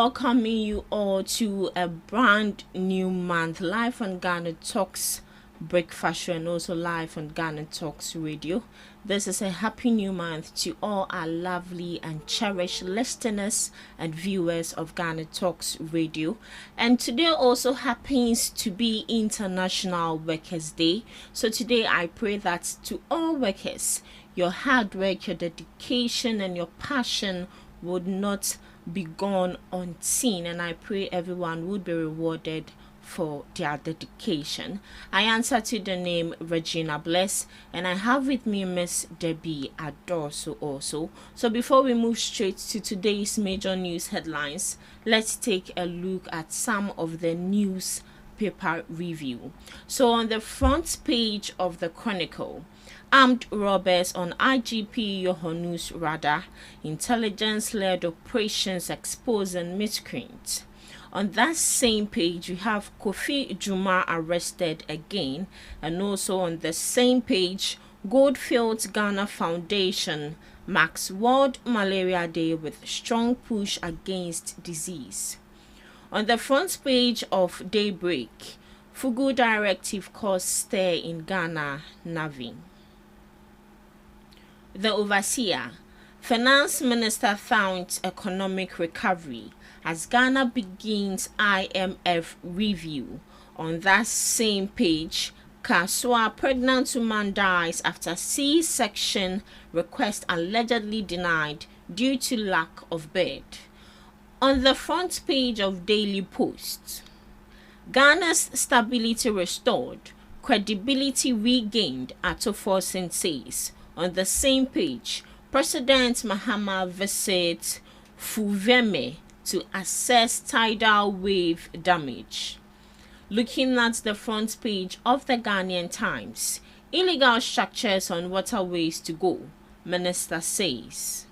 welcoming you all to a brand new month live on GhanaTalks Breakfast Show and also live on GhanaTalks Radio. This is a happy new month to all our lovely and cherished listeners and viewers of GhanaTalks Radio. And today also happens to be International Workers' Day. So today I pray that to all workers, your hard work, your dedication and your passion would not be gone unseen, and I pray everyone would be rewarded for their dedication. I answer to the name Regina Bless, and I have with me Miss Debbie Adorso also. So before we move straight to today's major news headlines, let's take a look at some of the newspaper review. So on the front page of the Chronicle, armed robbers on IGP Yohannu's radar, intelligence-led operations exposing miscreants. On that same page, we have Kofi Juma arrested again, and also on the same page, Goldfields Ghana Foundation marks World Malaria Day with strong push against disease. On the front page of Daybreak, Fugu Directive cause stir in Ghana Navy. The Overseer, Finance Minister thanked economic recovery as Ghana begins IMF review. On that same page, Kaswa pregnant woman dies after C-section request allegedly denied due to lack of bed. On the front page of Daily Post, Ghana's stability restored, credibility regained, Atoforsen says. On the same page, President Mahama visits Fuveme to assess tidal wave damage. Looking at the front page of the Ghanaian Times, illegal structures on waterways to go, Minister says.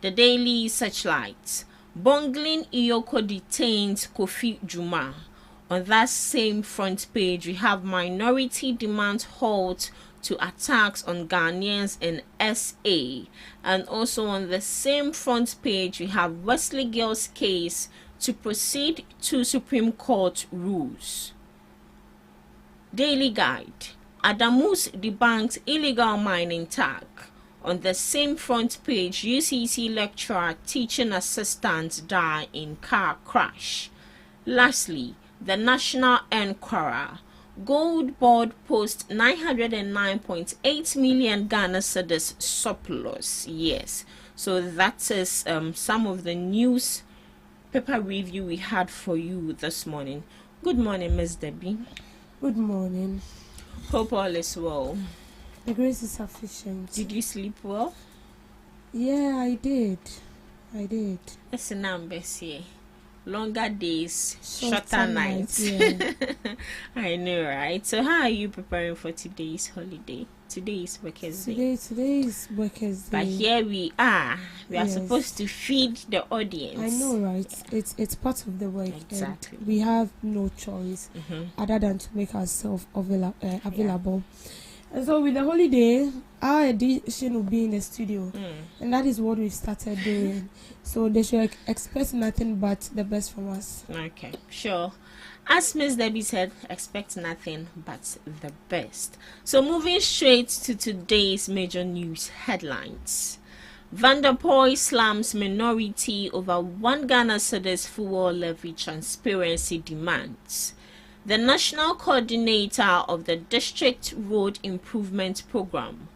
The Daily Searchlight, Bungling Iyoko detains Kofi Juma. On that same front page, we have minority demand halt to attacks on Ghanaians in SA, and also on the same front page we have Wesley Girls case to proceed to Supreme Court rules. Daily Guide, Adamus debunks illegal mining tag. On the same front page, UCC lecturer teaching assistant die in car crash. Lastly, the National Enquirer, Gold Board post 909.8 million Ghana cedis surplus. Yes, so that is some of the news paper review we had for you this morning. Good morning, Miss Debbie. Good morning. Hope all is well. The grace is sufficient. Did you sleep well? Yeah, I did. It's a number here. Longer days, shorter nights. Yeah. I know, right? So how are you preparing for today's holiday? Today is Workers' Day. Today is Workers' Day. But here we are. We are supposed to feed the audience. I know, right? It's part of the work. Exactly. And we have no choice other than to make ourselves available. And so with the holiday, our edition will be in the studio. And that is what we've started doing. So they should expect nothing but the best from us. Okay, sure. As Miss Debbie said, expect nothing but the best. So moving straight to today's major news headlines. Vanderpoy slams minority over 1 Ghana cedis fuel levy transparency demands. The national coordinator of the District Road Improvement Program,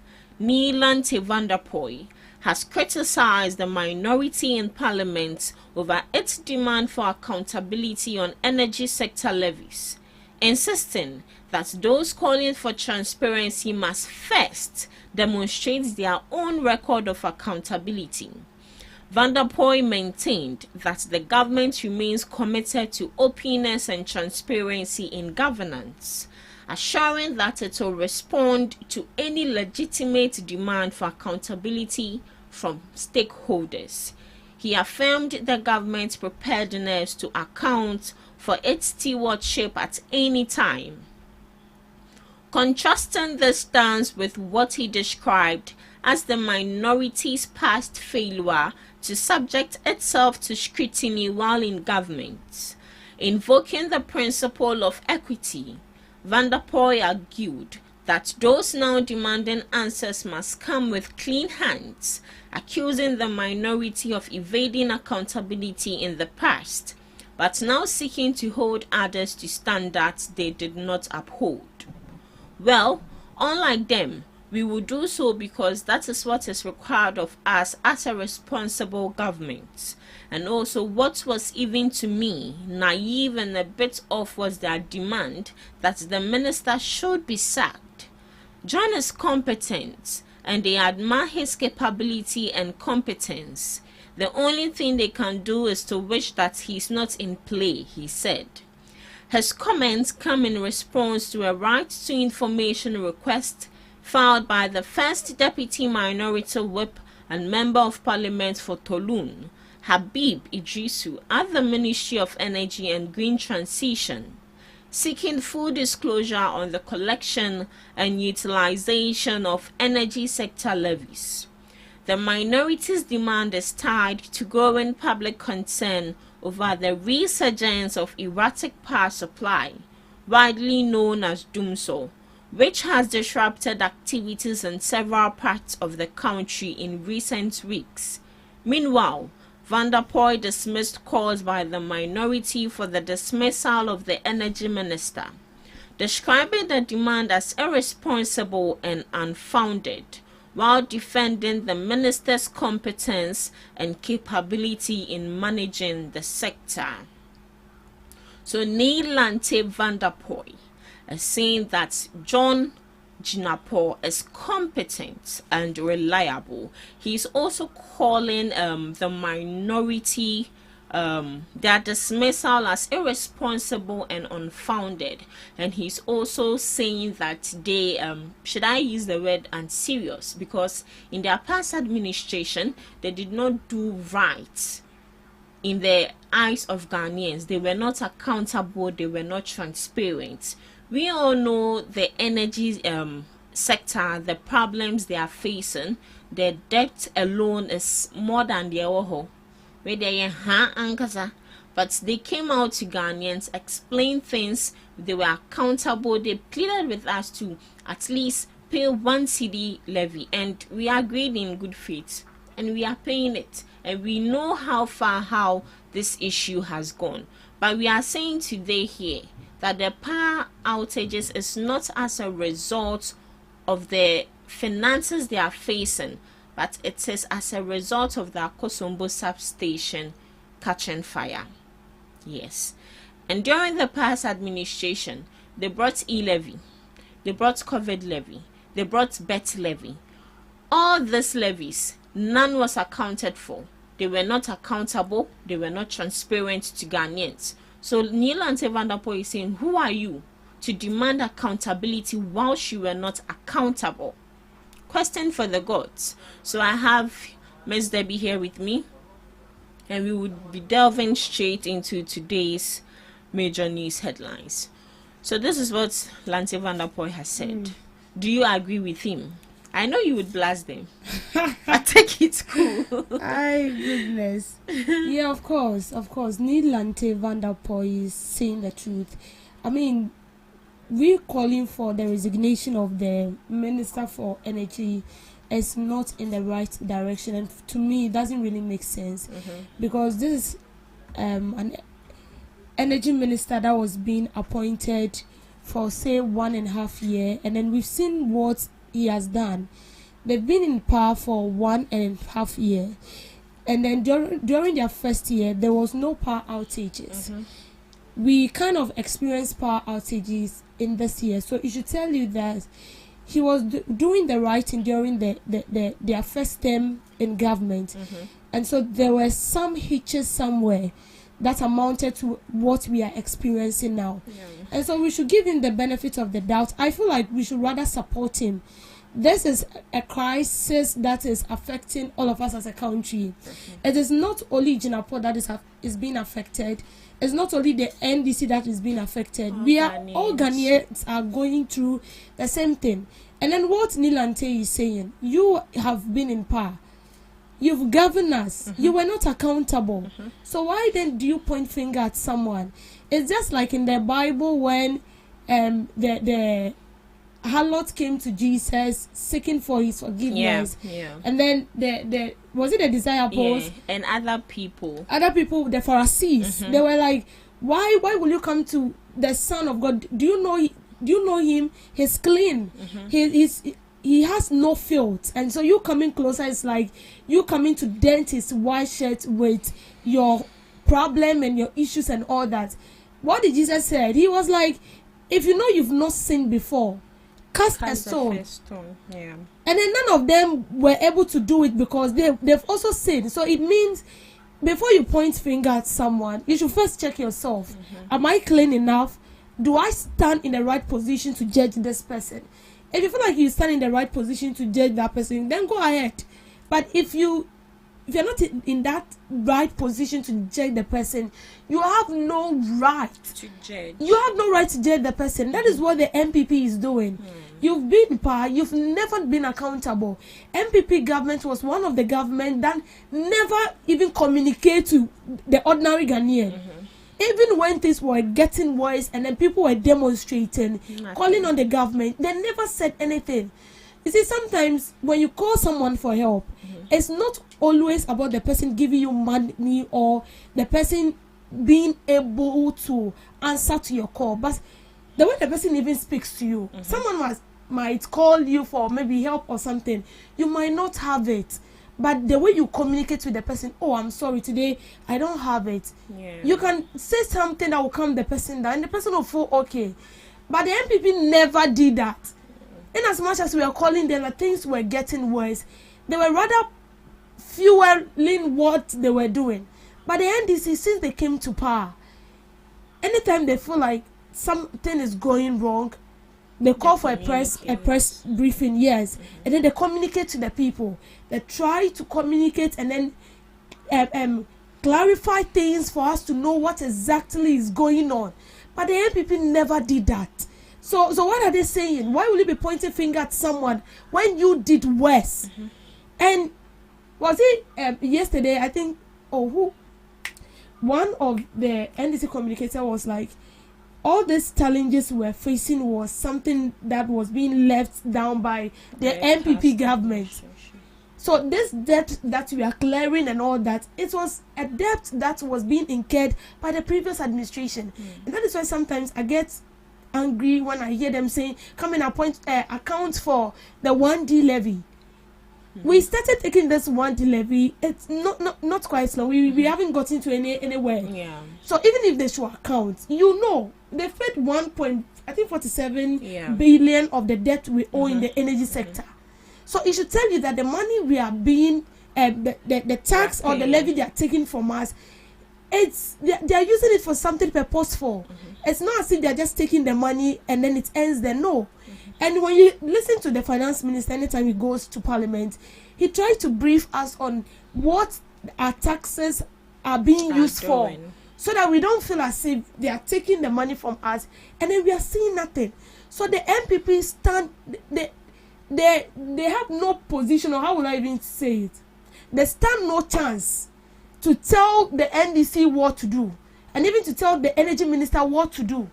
Neelante Vanderpoy, has criticized the minority in Parliament over its demand for accountability on energy sector levies, insisting that those calling for transparency must first demonstrate their own record of accountability. Vanderpoy maintained that the government remains committed to openness and transparency in governance, assuring that it will respond to any legitimate demand for accountability from stakeholders. He affirmed the government's preparedness to account for its stewardship at any time. Contrasting this stance with what he described as the minority's past failure to subject itself to scrutiny while in government. Invoking the principle of equity, Van der Poel argued that those now demanding answers must come with clean hands, accusing the minority of evading accountability in the past, but now seeking to hold others to standards they did not uphold. Well, unlike them, we will do so because that is what is required of us as a responsible government. And also, what was even to me naive and a bit off was their demand that the minister should be sacked. John is competent and they admire his capability and competence. The only thing they can do is to wish that he's not in play, he said. His comments come in response to a right to information request filed by the first Deputy Minority Whip and Member of Parliament for Tolun, Habib Idrisu, at the Ministry of Energy and Green Transition, seeking full disclosure on the collection and utilization of energy sector levies. The minority's demand is tied to growing public concern over the resurgence of erratic power supply, widely known as doomsday, which has disrupted activities in several parts of the country in recent weeks. Meanwhile, Van der Poel dismissed calls by the minority for the dismissal of the energy minister, describing the demand as irresponsible and unfounded, while defending the minister's competence and capability in managing the sector. So Neil Lante Van der Poel is saying that John Jinapor is competent and reliable. He's also calling the minority their dismissal as irresponsible and unfounded, and he's also saying that they should I use the word unserious, because in their past administration they did not do right in the eyes of Ghanaians. They were not accountable, they were not transparent. We all know the energy sector, the problems they are facing. The debt alone is more than the oho. But they came out to Ghanaians, explained things, they were accountable, they pleaded with us to at least pay 1 cedi levy, and we agreed in good faith, and we are paying it, and we know how this issue has gone. But we are saying today here that the power outages is not as a result of the finances they are facing, but it is as a result of the Akosombo substation catching fire. Yes. And during the past administration, they brought e-levy, they brought COVID levy, they brought bet levy. All these levies, none was accounted for. They were not accountable, they were not transparent to Ghanaians. So Neil Ante Van der Poel is saying, who are you to demand accountability whilst you were not accountable? Question for the gods. So I have Miss Debbie here with me, and we would be delving straight into today's major news headlines. So this is what Lante Van der Poel has said. Do you agree with him? I know you would blast them. I think it's cool. My goodness. Yeah, of course. Neil Lante Van der Poel is saying the truth. I mean, we're calling for the resignation of the Minister for Energy is not in the right direction, and to me it doesn't really make sense, because this is an energy minister that was being appointed for say 1.5 years, and then we've seen what he has done. They've been in power for 1.5 years, and then during their first year there was no power outages. We kind of experienced power outages in this year, so it should tell you that he was doing the right thing during their first term in government, and so there were some hitches somewhere that amounted to what we are experiencing now. And so we should give him the benefit of the doubt. I feel like we should rather support him. This is a crisis that is affecting all of us as a country. It is not only Jinapor that is being affected. It's not only the NDC that is being affected. All Ghanaians are going through the same thing. And then what Neil Ante is saying, you have been in power. You've governed us. You were not accountable. So why then do you point finger at someone? It's just like in the Bible when the harlot came to Jesus seeking for his forgiveness. And then the was it the disciples? And other people, the Pharisees, they were like, why will you come to the Son of God? Do you know him? He's clean. He has no filth. And so you coming closer is like you coming to dent his white shirt with your problem and your issues and all that. What did Jesus say? He was like, if you know you've not sinned before, cast a stone. And then none of them were able to do it because they've also sinned. So it means before you point finger at someone, you should first check yourself. Am I clean enough? Do I stand in the right position to judge this person? If you feel like you stand in the right position to judge that person, then go ahead. But if you're not in that right position to judge the person, you have no right to judge. You have no right to judge the person. That is what the MPP is doing. You've been in power. You've never been accountable. MPP government was one of the government that never even communicate to the ordinary Ghanaian. Even when things were getting worse and then people were demonstrating, calling on the government, they never said anything. You see, sometimes when you call someone for help, it's not always about the person giving you money or the person being able to answer to your call, but the way the person even speaks to you. Someone might call you for maybe help or something. You might not have it. But the way you communicate with the person, oh, I'm sorry, today I don't have it. You can say something that will calm the person down and the person will feel okay. But the MPP never did that. In as much as we are calling them that things were getting worse, they were rather fueling what they were doing. But the NDC, since they came to power, anytime they feel like something is going wrong, they call for a press briefing, and then they communicate to the people. They try to communicate and then clarify things for us to know what exactly is going on. But the MPP never did that. So what are they saying? Why will you be pointing finger at someone when you did worse? And was it yesterday? I think. One of the NDC communicator was like, all these challenges we're facing was something that was being left down by the MPP government. So this debt that we are clearing and all that, it was a debt that was being incurred by the previous administration. And that is why sometimes I get angry when I hear them saying, come and account for the 1D levy. We started taking this 1D levy. It's not quite slow. We haven't gotten to anywhere. So even if they should account, they paid 1.47 billion of the debt we owe in the energy sector. So it should tell you that the money we are being the tax or the levy they are taking from us, they are using it for something purposeful. It's not as if they are just taking the money and then it ends there. No. And when you listen to the finance minister, anytime he goes to parliament, he tries to brief us on what our taxes are being used for, so that we don't feel as if they are taking the money from us and then we are seeing nothing. So the MPP stand, they have no position, or how will I even say it? They stand no chance to tell the NDC what to do, and even to tell the energy minister what to do,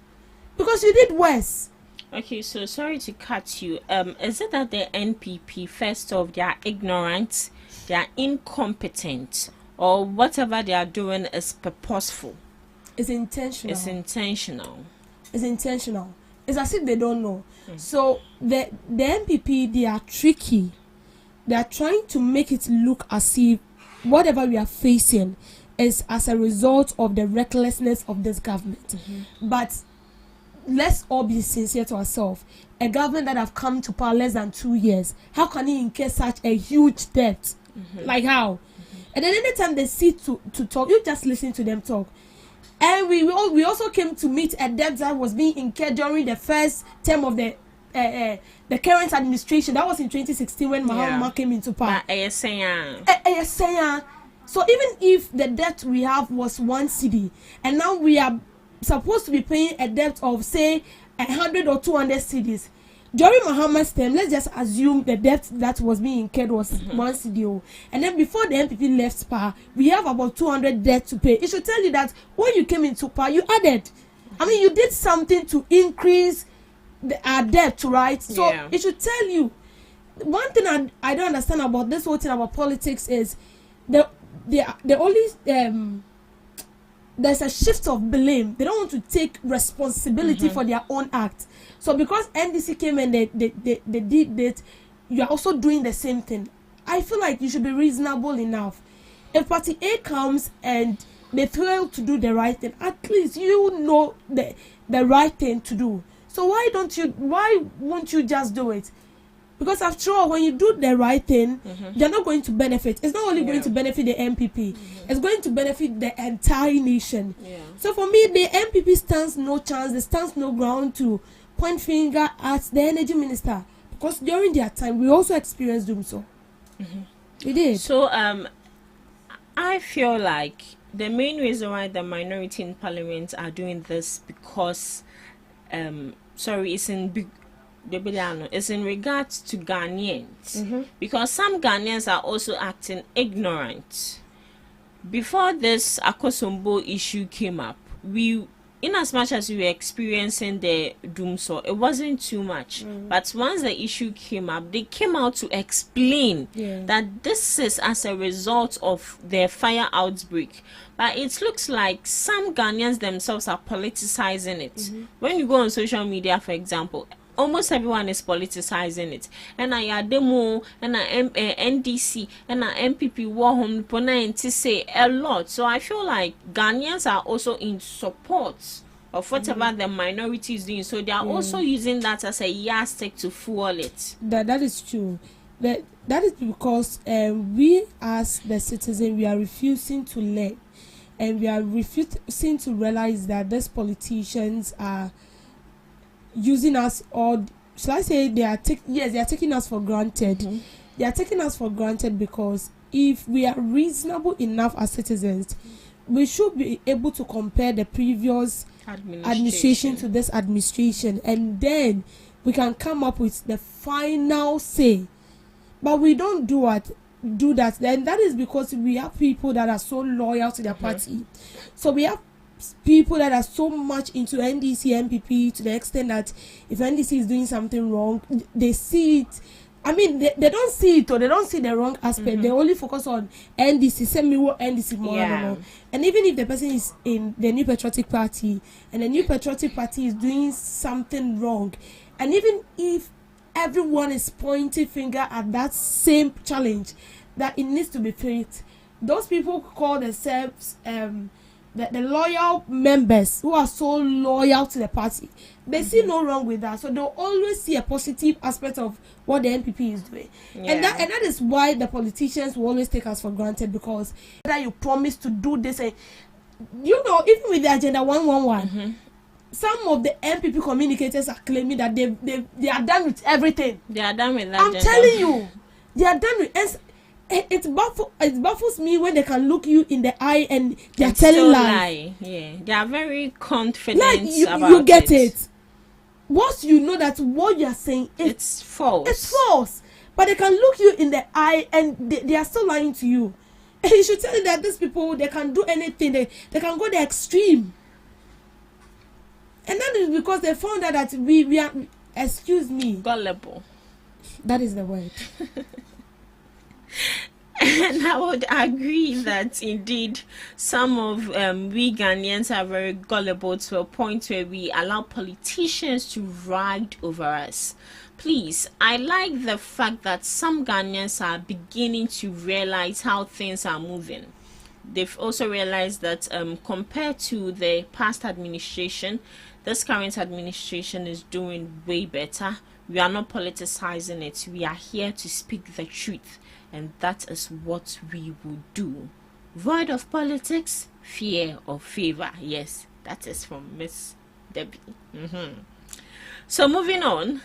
because you did worse. Okay, so sorry to cut you. Is it that the NPP, first off, they are ignorant, they are incompetent, or whatever they are doing is purposeful? It's intentional. It's as if they don't know. So the NPP, they are tricky. They are trying to make it look as if whatever we are facing is as a result of the recklessness of this government. But let's all be sincere to ourselves. A government that have come to power less than 2 years, how can he incur such a huge debt? Like how? And then anytime they sit to talk, you just listen to them talk. And we also came to meet a debt that was being incurred during the first term of the current administration. That was in 2016 when Mahama came into power. So even if the debt we have was 1 cedi, and now we are supposed to be paying a debt of say 100 or 200 cedis, during Muhammad's term, let's just assume the debt that was being incurred was 1 CDO. And then before the NPP left power, we have about 200 debt to pay. It should tell you that when you came into power, you added. I mean, you did something to increase our debt, right? So it should tell you. One thing I don't understand about this whole thing about politics is the only there's a shift of blame. They don't want to take responsibility for their own act. So because NDC came and they did that, you are also doing the same thing. I feel like you should be reasonable enough. If Party A comes and they fail to do the right thing, at least you know the right thing to do. So why won't you just do it? Because after all, when you do the right thing, you're not going to benefit. It's not only going to benefit the MPP, it's going to benefit the entire nation. So for me, the MPP stands no chance, they stands no ground to point finger at the energy minister. Because during their time, we also experienced doom so. We did. So I feel like the main reason why the minority in parliament are doing this because it's in regards to Ghanaians, because some Ghanaians are also acting ignorant. Before this Akosombo issue came up, in as much as we were experiencing the doomsor, it wasn't too much. But once the issue came up, they came out to explain that this is as a result of their fire outbreak. But it looks like some Ghanaians themselves are politicizing it. When you go on social media, for example, almost everyone is politicizing it. And I demo and NDC and MPP war home to say a lot. So I feel like Ghanaians are also in support of whatever the minority is doing. So they are also using that as a yardstick to fuel it. That is true. That is because we as the citizen, we are refusing to learn, and we are refusing to realize that these politicians are using us, or shall I say they are taking us for granted. They are taking us for granted because if we are reasonable enough as citizens, we should be able to compare the previous administration to this administration, and then we can come up with the final say. But we don't do that. Then that is because we have people that are so loyal to their party. So we have people that are so much into NDC, MPP, to the extent that if NDC is doing something wrong, they see it. I mean, they don't see it, or they don't see the wrong aspect. They only focus on NDC, send me what NDC more. And even if the person is in the New Patriotic Party, and the New Patriotic Party is doing something wrong, and even if everyone is pointing finger at that same challenge, that it needs to be fixed, those people call themselves the loyal members who are so loyal to the party, they see no wrong with that. So they'll always see a positive aspect of what the NPP is doing. And that is why the politicians will always take us for granted, because that you promise to do this. And, you know, even with the Agenda 111, some of the NPP communicators are claiming that they are done with everything. They are done with that. I'm telling you, they are done with. It baffles me when they can look you in the eye and they are telling lies. Yeah, they are very confident about you get it. Once you know that what you are saying it's false. It's false. But they can look you in the eye and they are still lying to you. And you should tell you that these people, they can do anything. They can go the extreme. And that is because they found out that we are, excuse me, gullible. That is the word. And I would agree that indeed some of we Ghanaians are very gullible to a point where we allow politicians to ride over us. Please, I like the fact that some Ghanaians are beginning to realize how things are moving. They've also realized that compared to the past administration, this current administration is doing way better. We are not politicizing it. We are here to speak the truth. And that is what we will do. Void of politics, fear of favor. Yes, that is from Miss Debbie. So moving on.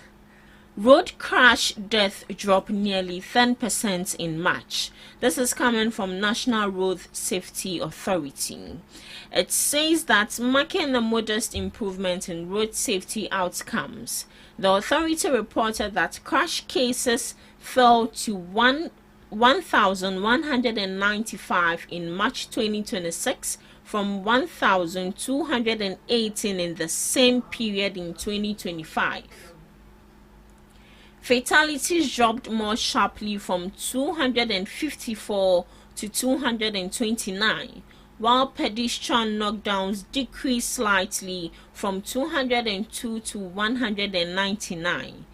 Road crash death dropped nearly 10% in March. This is coming from National Road Safety Authority. It says that marking a modest improvement in road safety outcomes. The authority reported that crash cases fell to 1,195 in March 2026 from 1,218 in the same period in 2025. Fatalities dropped more sharply from 254 to 229, while pedestrian knockdowns decreased slightly from 202 to 199.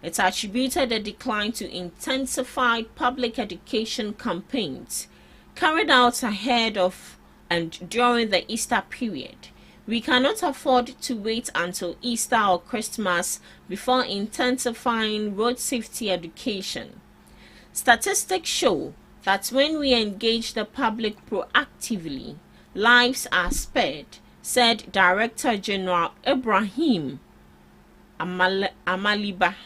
It attributed the decline to intensified public education campaigns carried out ahead of and during the Easter period. We cannot afford to wait until Easter or Christmas before intensifying road safety education. Statistics show that when we engage the public proactively, lives are spared, said Director General Ibrahim Amaliba.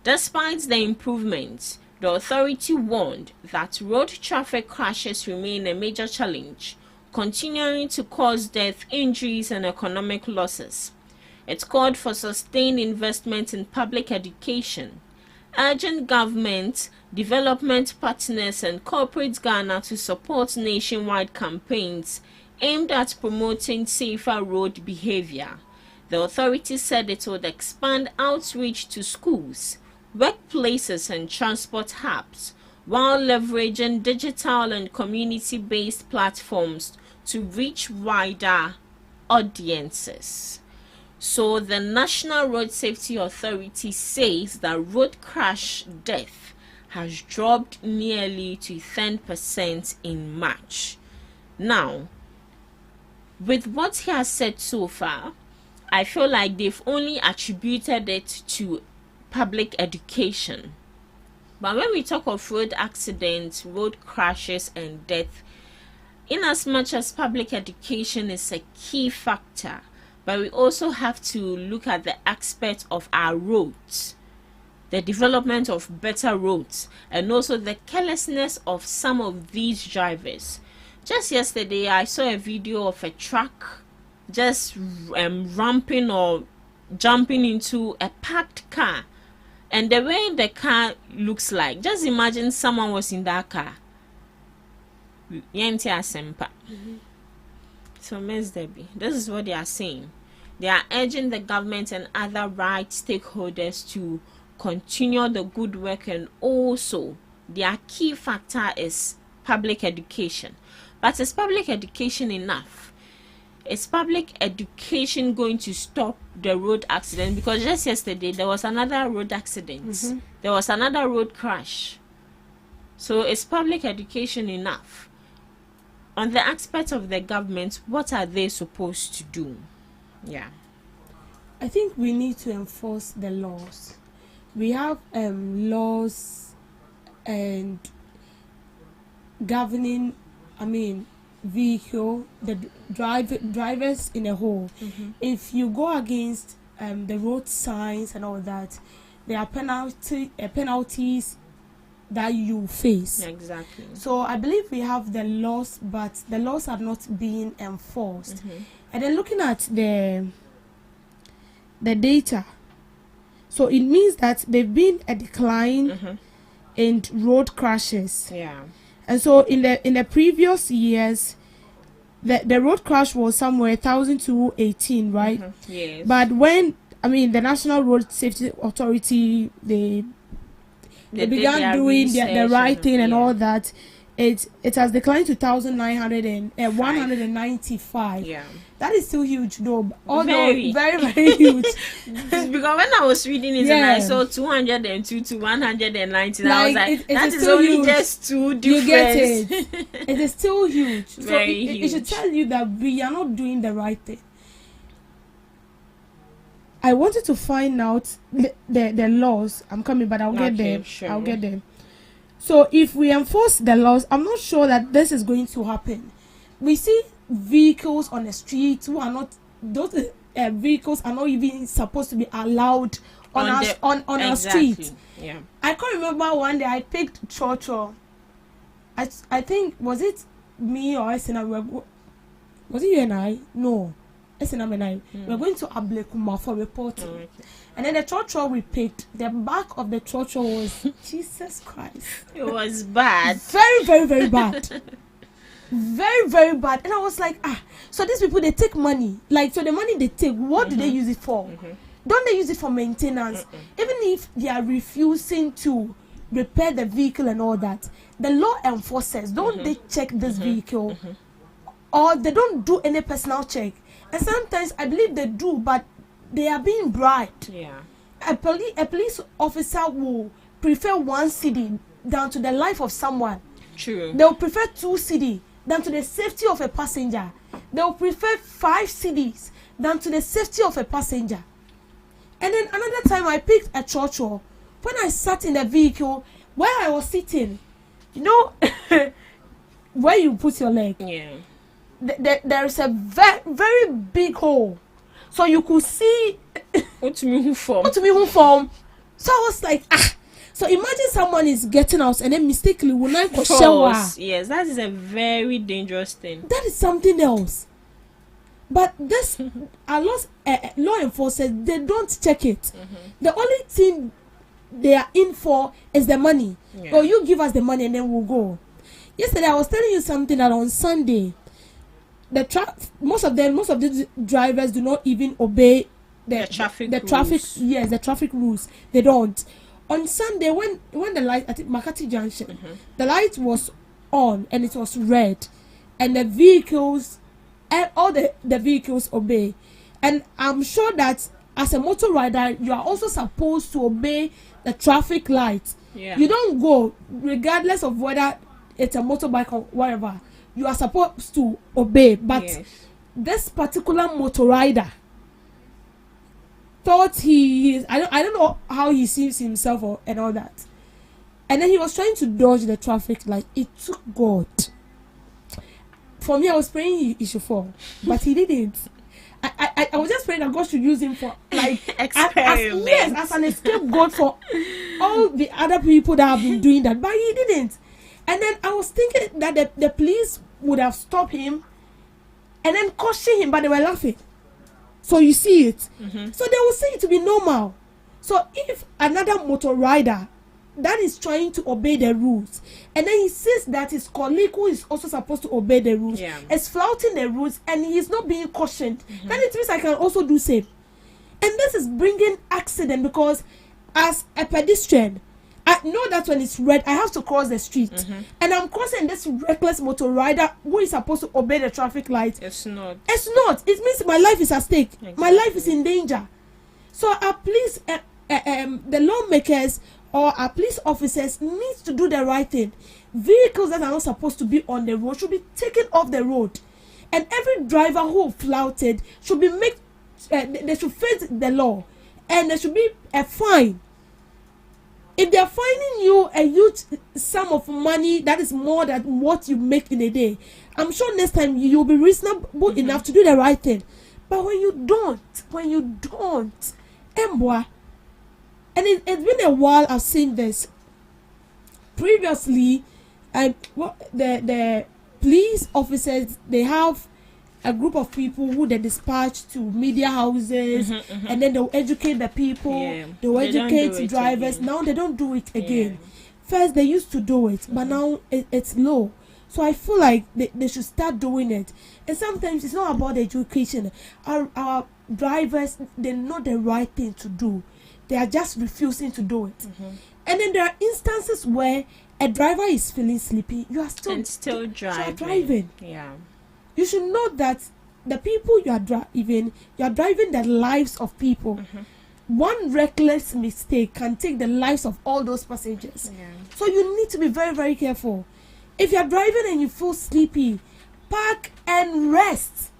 Despite the improvements, the authority warned that road traffic crashes remain a major challenge, continuing to cause death, injuries, and economic losses. It called for sustained investment in public education, urging government, development partners, and corporate Ghana to support nationwide campaigns aimed at promoting safer road behavior. The authority said it would expand outreach to schools, workplaces, and transport hubs, while leveraging digital and community-based platforms to reach wider audiences. So the National Road Safety Authority says that road crash death has dropped nearly to 10% in March. Now, with what he has said so far, I feel like they've only attributed it to public education. But when we talk of road accidents, road crashes, and death, in as much as public education is a key factor, but we also have to look at the aspect of our roads, the development of better roads, and also the carelessness of some of these drivers. Just yesterday, I saw a video of a truck just ramping or jumping into a parked car. And the way the car looks like, just imagine someone was in that car. So, Ms. Debbie, this is what they are saying. They are urging the government and other right stakeholders to continue the good work, and also their key factor is public education. But is public education enough? Is public education going to stop the road accident? Because just yesterday there was another road accident. There was another road crash. So is public education enough? On the aspect of the government, what are they supposed to do? Yeah, I think we need to enforce the laws. We have laws and governing, vehicle, the drivers in a whole. If you go against the road signs and all that, there are penalties that you face. exactly. So I believe we have the laws, but the laws are not being enforced. And then looking at the data, so it means that there've been a decline in road crashes. Yeah. And so in the previous years, the road crash was somewhere 1,218, right? Yes. But when the National Road Safety Authority they began doing the right thing and all that, it has declined to 1,995. Yeah. That is still huge, though. Although Very. very, very huge. Because when I was reading it and I saw 202 to 119, I was like, that is only huge. Just two difference. You get it. It is still huge. So Very it should tell you that we are not doing the right thing. I wanted to find out the laws. I'm coming, but I'll get there. Sure. I'll get there. So if we enforce the laws, I'm not sure that this is going to happen. We see vehicles on the street who are not, those vehicles are not even supposed to be allowed on our street. Yeah. I can't remember one day I picked Chocho. I think, was it me or Esena? Was it you and I? No. Esena and I. We're going to Ablekuma for reporting. Oh, okay. And then the Chocho we picked, the back of the Chocho was Jesus Christ. It was bad. Very, very, very bad. Very, very bad. And I was like, so these people, they take money. Like, so the money they take, what do they use it for? Don't they use it for maintenance? Even if they are refusing to repair the vehicle and all that, the law enforcers, don't they check this vehicle? Or they don't do any personal check? And sometimes I believe they do, but they are being bribed. Yeah. A police officer will prefer 1 cedi down to the life of someone. True. They will prefer 2 cedi than to the safety of a passenger. They will prefer 5 cedis than to the safety of a passenger. And then another time I picked a Chocho. When I sat in the vehicle, where I was sitting, you know, where you put your leg. Yeah. There is a very, very big hole. So you could see What to me who form? So I was like, So imagine someone is getting out and then mistakenly will not go shower. Yes, that is a very dangerous thing. That is something else. But this law enforcers, they don't check it. The only thing they are in for is the money. Yeah. Or you give us the money and then we'll go. Yesterday I was telling you something that on Sunday, most of the drivers do not even obey the traffic. Yes, the traffic rules. They don't. On Sunday, when the light at Makati Junction, the light was on and it was red, and the vehicles, all the vehicles obey. And I'm sure that as a motor rider, you are also supposed to obey the traffic lights. Yeah. You don't go, regardless of whether it's a motorbike or whatever. You are supposed to obey. But this particular motor rider thought he is, I don't know how he sees himself and all that. And then he was trying to dodge the traffic light. It took God. For me, I was praying he should fall, but he didn't. I was just praying that God should use him for like as an scapegoat for all the other people that have been doing that, but he didn't. And then I was thinking that the police would have stopped him and then cautioned him, but they were laughing. So you see it. So they will say it to be normal. So if another motor rider that is trying to obey the rules, and then he sees that his colleague who is also supposed to obey the rules is flouting the rules and he is not being cautioned, then it means I can also do same. And this is bringing accident, because as a pedestrian, I know that when it's red, I have to cross the street. And I'm crossing this reckless motor rider who is supposed to obey the traffic light. It's not. It means my life is at stake. Exactly. My life is in danger. So our police, the lawmakers or our police officers need to do the right thing. Vehicles that are not supposed to be on the road should be taken off the road. And every driver who flouted should be made, they should face the law. And there should be a fine. If they are fining you a huge sum of money that is more than what you make in a day, I'm sure next time you will be reasonable enough to do the right thing. But when you don't, Mbwa, and it's been a while I've seen this. Previously, the police officers, they have a group of people who they dispatch to media houses, and then they'll educate the people, they'll educate drivers. Now they don't do it again. First they used to do it, but now it's low. So I feel like they should start doing it. And sometimes it's not about education. Our drivers, they know the right thing to do. They are just refusing to do it. And then there are instances where a driver is feeling sleepy. You are still driving. Yeah. You should know that the people you are driving the lives of people. One reckless mistake can take the lives of all those passengers. So you need to be very, very careful. If you are driving and you feel sleepy, park and rest.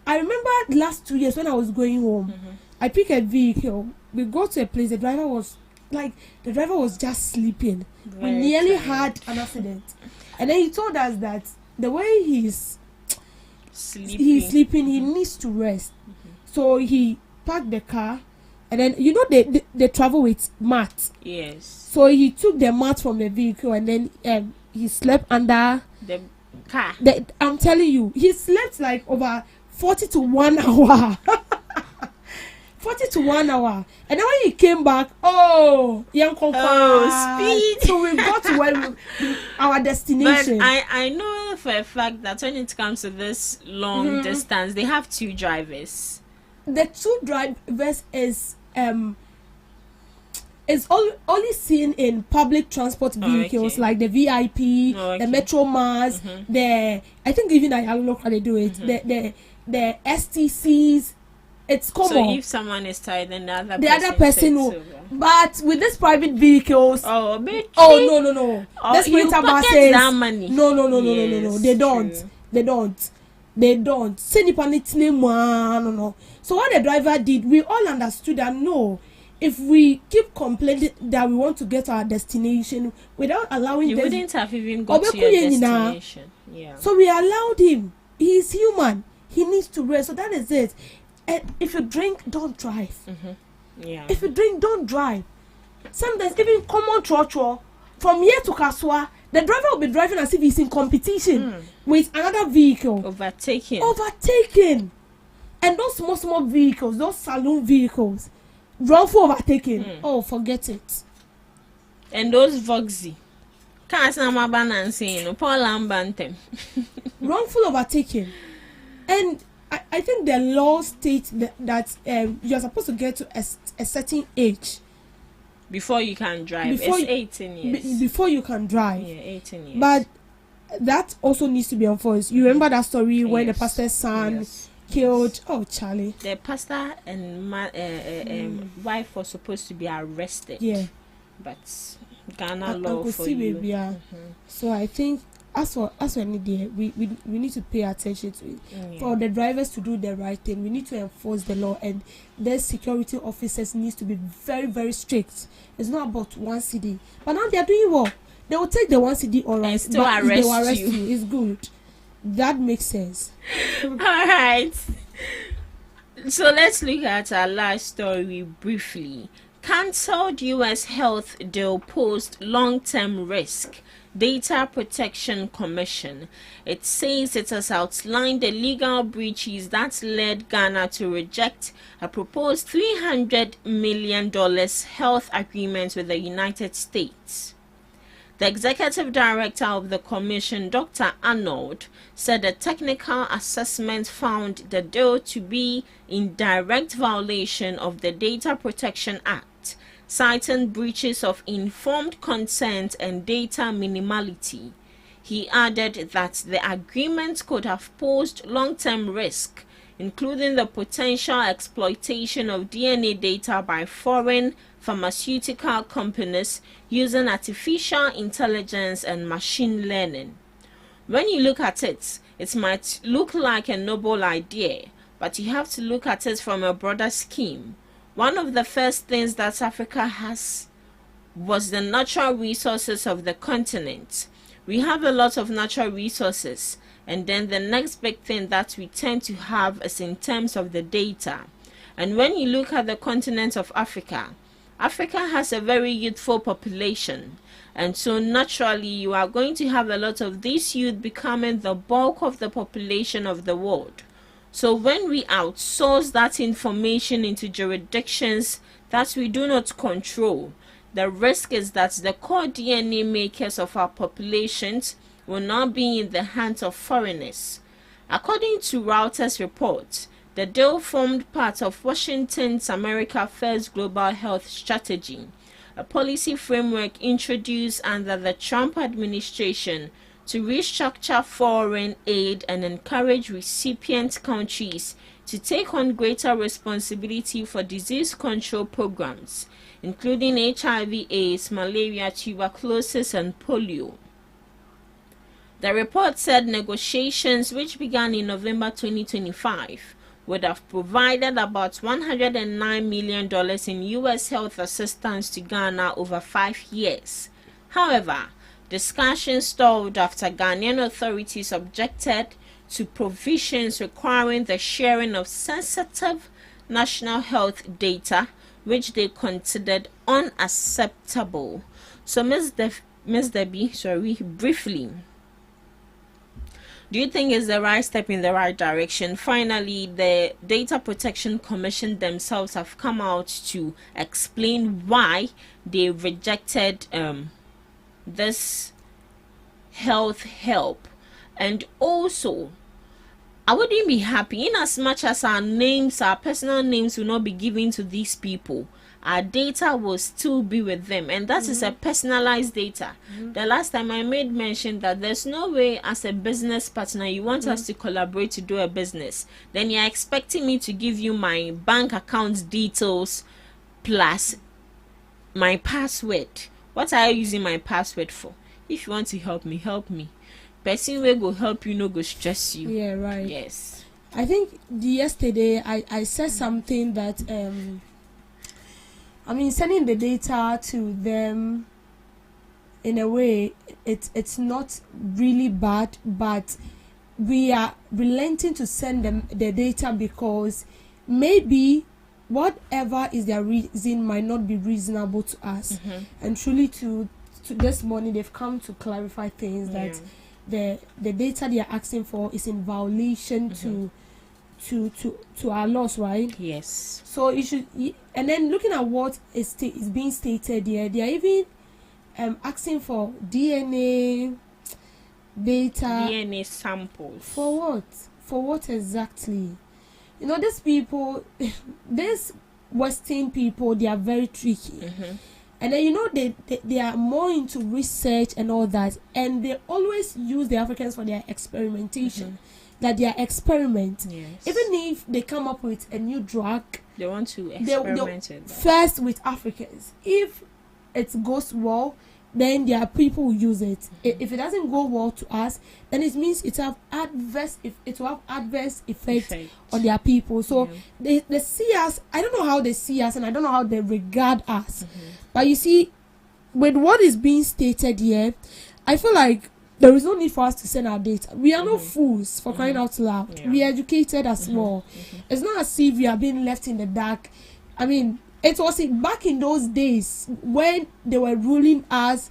I remember last 2 years when I was going home, I picked a vehicle. We go to a place, the driver was just sleeping. We nearly had an accident. And then he told us that the way he's sleeping, he needs to rest. So he parked the car And then they travel with mat. Yes. So he took the mat from the vehicle and then he slept under the car. I'm telling you, he slept like over 40 to 1 hour. 40 to 1 hour. And then when he came back, speed. So we got to our destination. But I know for a fact that when it comes to this long distance, they have 2 drivers. The 2 drivers is only seen in public transport vehicles, like the VIP, the Metro Mass, I think even I look how they do it, the STCs. It's common. So if someone is tired, then the other person will. But with these private vehicles, no. The Sprinter buses, that money. No. They don't. No. So what the driver did, we all understood that no. If we keep complaining that we want to get to our destination without allowing you wouldn't have even got to your destination. Yeah. So we allowed him. He is human. He needs to rest. So that is it. And if you drink, don't drive. Yeah. If you drink, don't drive. Sometimes even common trotro from here to Kaswa, the driver will be driving as if he's in competition with another vehicle. Overtaking. And those small vehicles, those saloon vehicles, wrongful overtaking. Forget it. And those Voxy. Wrongful overtaking. And I think the law states that you're supposed to get to a certain age before you can drive. It's 18 years. Before you can drive. Yeah, 18 years. But that also needs to be enforced. You remember that story when the pastor's son killed? Oh, Charlie. The pastor and wife was supposed to be arrested. Yeah. But Ghana law for you. So I think as for any day, we need to pay attention to it. For the drivers to do the right thing, we need to enforce the law, and their security officers needs to be very, very strict. It's not about 1 CD, but now they are doing well. They will take the 1 CD all right, and still arrest you. It's good. That makes sense. All right. So let's look at our last story briefly. Cancelled U.S. health deal posed long-term risk. Data Protection Commission. It says it has outlined the legal breaches that led Ghana to reject a proposed $300 million health agreement with the United States. The executive director of the commission, Dr. Arnold, said a technical assessment found the deal to be in direct violation of the Data Protection Act, citing breaches of informed consent and data minimality. He added that the agreement could have posed long-term risk, including the potential exploitation of DNA data by foreign pharmaceutical companies using artificial intelligence and machine learning. When you look at it, it might look like a noble idea, but you have to look at it from a broader scheme. One of the first things that Africa has was the natural resources of the continent. We have a lot of natural resources, and then the next big thing that we tend to have is in terms of the data. And when you look at the continent of Africa, Africa has a very youthful population, and so naturally you are going to have a lot of these youth becoming the bulk of the population of the world. So when we outsource that information into jurisdictions that we do not control, the risk is that the core DNA makers of our populations will not be in the hands of foreigners. According to Reuters report, the deal formed part of Washington's America First Global Health Strategy, a policy framework introduced under the Trump administration to restructure foreign aid and encourage recipient countries to take on greater responsibility for disease control programs, including HIV/AIDS, malaria, tuberculosis, and polio. The report said negotiations, which began in November 2025, would have provided about $109 million in U.S. health assistance to Ghana over 5 years. However, discussions stalled after Ghanaian authorities objected to provisions requiring the sharing of sensitive national health data which they considered unacceptable. So, Miss Debbie, sorry, briefly, do you think it's the right step in the right direction? Finally, the Data Protection Commission themselves have come out to explain why they rejected this health help. And also, I wouldn't be happy in as much as our names, our personal names, will not be given to these people. Our data will still be with them, and that is a personalized data. The last time I made mention that there's no way as a business partner you want us to collaborate to do a business, then you're expecting me to give you my bank account details plus my password. What are you using my password for? If you want to help me, help me. Person will go help you, no go stress you. Yeah, right. Yes. I think yesterday I said something that sending the data to them in a way it's not really bad, but we are relenting to send them the data because maybe whatever is their reason might not be reasonable to us. And truly to this morning they've come to clarify things that the data they are asking for is in violation to our laws, right? Yes. So it should, and then looking at what is being stated here, they are even asking for DNA data. DNA samples. For what? For what exactly? You know, these people, these Western people, they are very tricky. And then, you know, they are more into research and all that. And they always use the Africans for their experimentation. That they are experiment. Yes. Even if they come up with a new drug, they want to experiment with first with Africans. If it goes well, then their people will use it. If it doesn't go well to us, then it means it will have adverse effects on their people. So they see us. I don't know how they see us, and I don't know how they regard us. But you see, with what is being stated here, I feel like there is no need for us to send our data. We are not fools, for crying out loud. We are educated as well. It's not as if we are being left in the dark. I mean, it was back in those days when they were ruling us,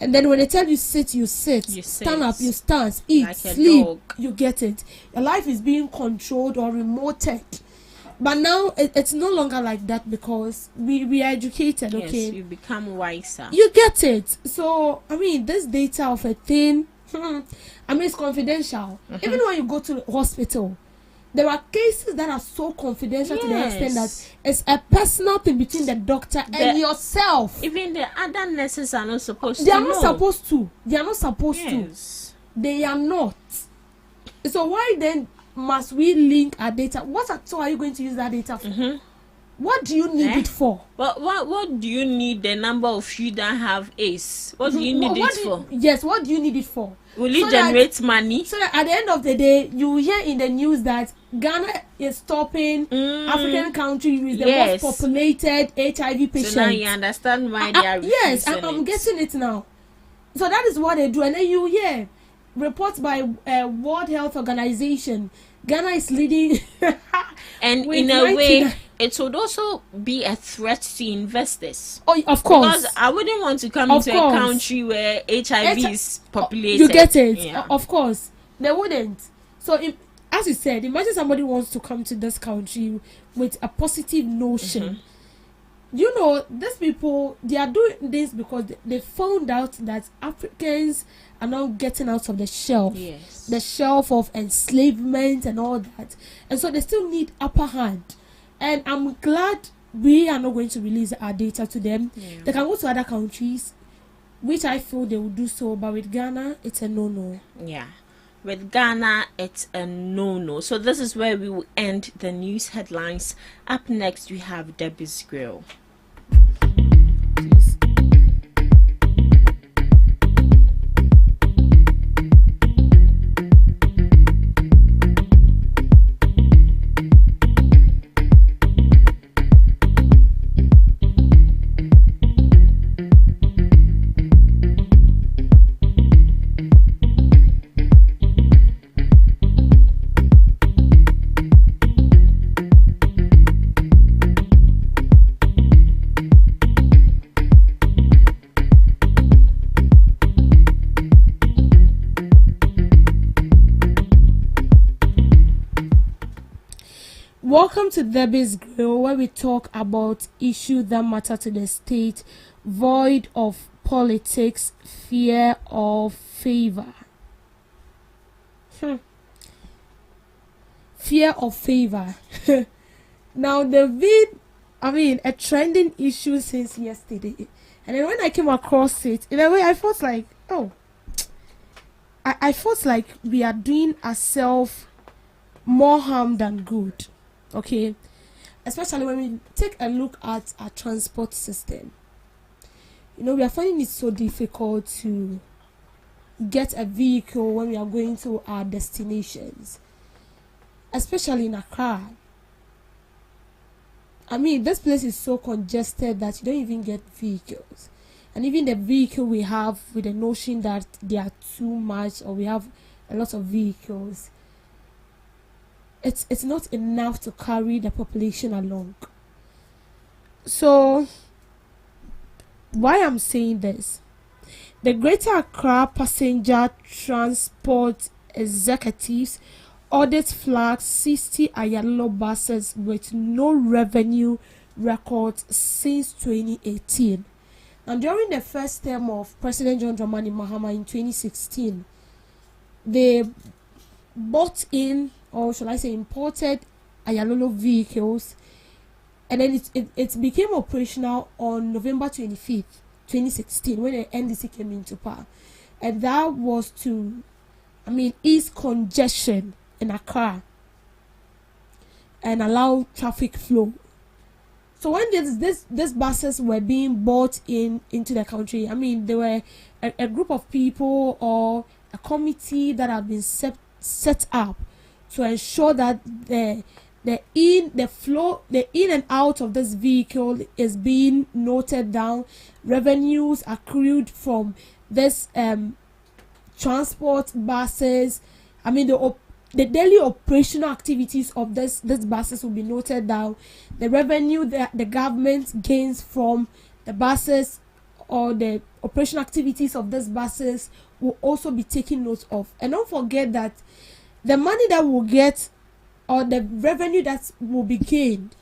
and then when they tell you sit, you sit. Stand up, you stand. Eat, like sleep, you get it. Your life is being controlled or remoted. But now it's no longer like that because we are educated, okay? Yes, you become wiser. You get it. So, I mean, this data of a thing, it's confidential. Even when you go to the hospital, there are cases that are so confidential to the extent that it's a personal thing between the doctor and yourself. Even the other nurses are not supposed to. They are not supposed to. They are not supposed to. They are not. So why then must we link our data? What at all are you going to use that data for? What do you need it for? What do you need the number of you that have ACE? What do you need it for? Yes, what do you need it for? Will it generate money? So that at the end of the day, you will hear in the news that Ghana is stopping African country with the most populated HIV patients. So now you understand why they are yes, I'm getting it now. So that is what they do. And then you hear reports by World Health Organization. Ghana is leading. And in a way, it would also be a threat to investors. Oh, of course. Because I wouldn't want to come into a country where HIV is populated. You get it. Yeah. Of course. They wouldn't. So, as you said, imagine somebody wants to come to this country with a positive notion. You know, these people, they are doing this because they found out that Africans are now getting out of the shelf. Yes. The shelf of enslavement and all that. And so they still need upper hand. And I'm glad we are not going to release our data to them. They can go to other countries, which I feel they will do so. But with Ghana, it's a no-no. Yeah. With Ghana, it's a no-no. So this is where we will end the news headlines. Up next, we have Debbie's Grill. Please. Welcome to Debbie's Grill, where we talk about issues that matter to the state, void of politics, fear of favor. Fear of favor. Now, a trending issue since yesterday. And then when I came across it, in a way, I felt like, I felt like we are doing ourselves more harm than good. Okay, especially when we take a look at our transport system. We are finding it so difficult to get a vehicle when we are going to our destinations, especially in Accra. This place is so congested that you don't even get vehicles, and even the vehicle we have, with the notion that they are too much, or we have a lot of vehicles, it's not enough to carry the population along. So, why I'm saying this, the Greater Accra Passenger Transport Executives audit flagged 60 Ayalolo buses with no revenue records since 2018. And during the first term of President John Dramani Mahama in 2016, they bought in, or shall I say imported, Ayalolo vehicles, and then it became operational on November 25th, 2016, when the NDC came into power. And that was to, ease congestion in Accra and allow traffic flow. So when these buses were being bought into the country, there were a group of people or a committee that have been set up to ensure that the in and out of this vehicle is being noted down. Revenues accrued from this transport buses, the daily operational activities of these buses will be noted down. The revenue that the government gains from the buses, or the operational activities of these buses, will also be taken note of. And don't forget that the money that we'll get, or the revenue that will be gained,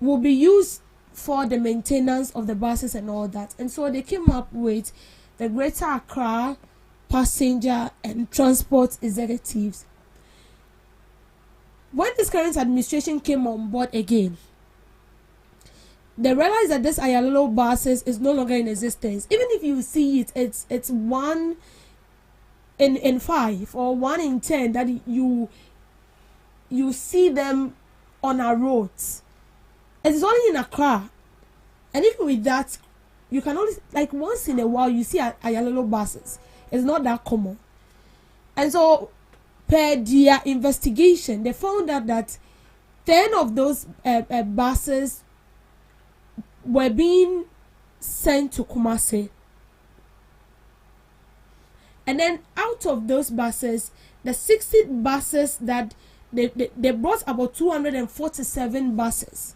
will be used for the maintenance of the buses and all that. And so they came up with the Greater Accra Passenger and Transport Executives. When this current administration came on board again, they realized that this Ayalolo buses is no longer in existence. Even if you see it, it's 1 in 5 or 1 in 10 that you see them on our roads. It's only in Accra, and even with that, you can only, like, once in a while you see Ayalolo buses. It's not that common. And so, per their investigation, they found out that 10 of those buses were being sent to Kumasi. And then out of those buses, the 60 buses that they brought about 247 buses.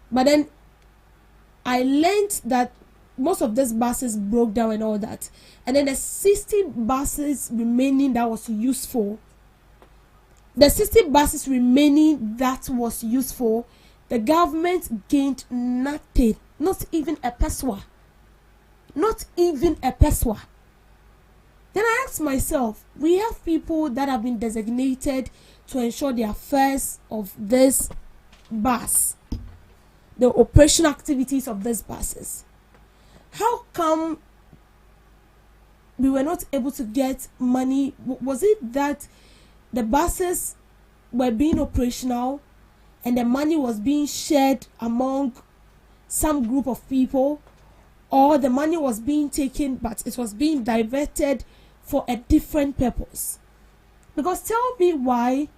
But then I learned that most of these buses broke down and all that. And then the 60 buses remaining that was useful, the government gained nothing, not even a peswa. Then I asked myself, we have people that have been designated to ensure the affairs of this bus, the operational activities of these buses. How come we were not able to get money? Was it that the buses were being operational and the money was being shared among some group of people, or the money was being taken but it was being diverted for a different purpose? Because tell me why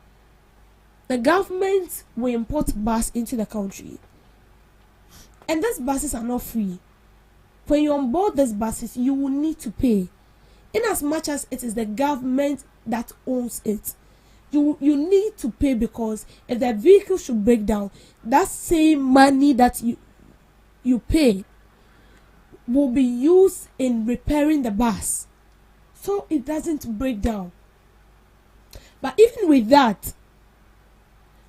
the government will import bus into the country and these buses are not free. When you onboard these buses, you will need to pay, in as much as it is the government that owns it. You need to pay, because if the vehicle should break down, that same money that you pay will be used in repairing the bus, so it doesn't break down. But even with that,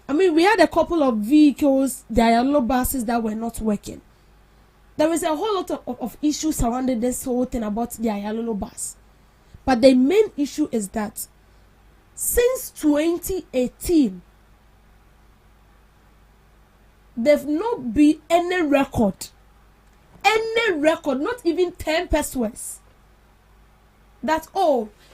I mean, we had a couple of vehicles, the yellow buses that were not working. There was a whole lot of issues surrounding this whole thing about the yellow bus. But the main issue is that since 2018, there've not been any record, not even 10 pesos, that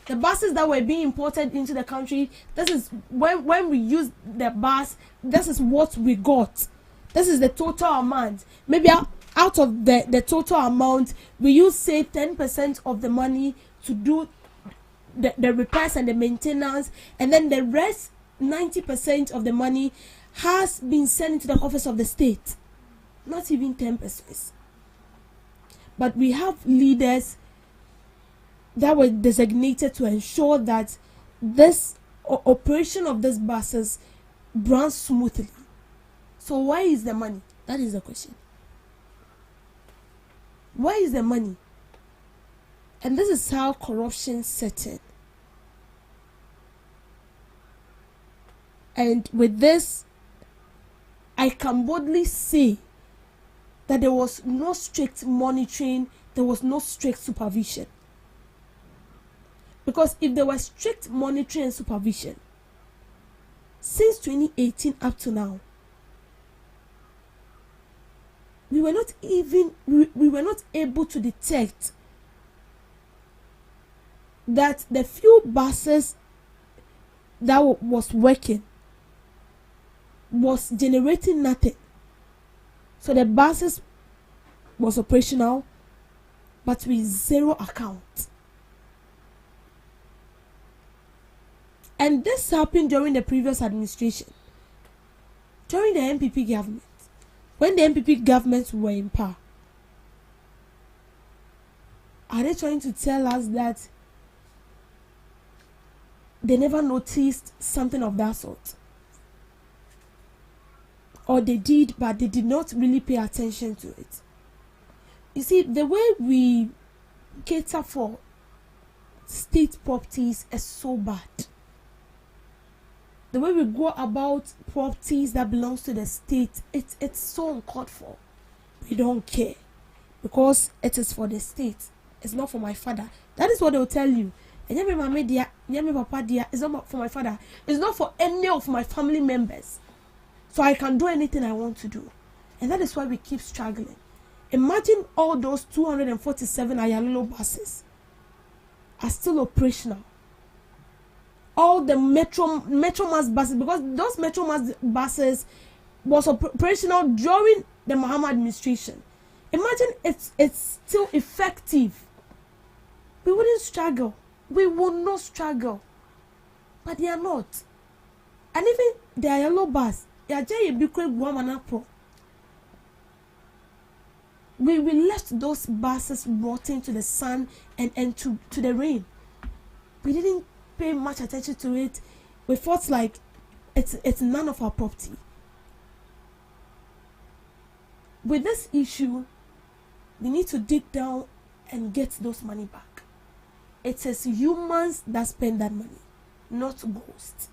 the buses that were being imported into the country, this is when we use the bus, this is what we got. This is the total amount. Maybe out of the total amount, we use say 10% of the money to do the repairs and the maintenance, and then the rest 90% of the money has been sent into the office of the state. Not even 10 pesos. But we have leaders that were designated to ensure that this operation of these buses runs smoothly. So why is the money? That is the question. Why is the money? And this is how corruption set in. And with this, I can boldly say that there was no strict monitoring, there was no strict supervision. Because if there was strict monitoring and supervision, since 2018 up to now, we were not able to detect that the few buses that was working was generating nothing. So the buses was operational, but with zero account. And this happened during the previous administration, during the MPP government, when the MPP government were in power. Are they trying to tell us that they never noticed something of that sort? Or they did, but they did not really pay attention to it? You see, the way we cater for state properties is so bad. The way we go about properties that belongs to the state, it's so uncalled for. We don't care because it is for the state. It's not for my father. That is what they will tell you. It's not for my father. It's not for any of my family members. So I can do anything I want to do. And that is why we keep struggling. Imagine all those 247 Ayalolo buses are still operational. All the Metro Mass buses, because those Metro Mass buses was operational during the Mahama administration. Imagine it's still effective. We wouldn't struggle. We will not struggle. But they are not. And even the yellow bus, we left those buses rotting to the sun and to the rain. We didn't pay much attention to it. We felt like it's none of our property. With this issue, we need to dig down and get those money back. It is humans that spend that money, not ghosts.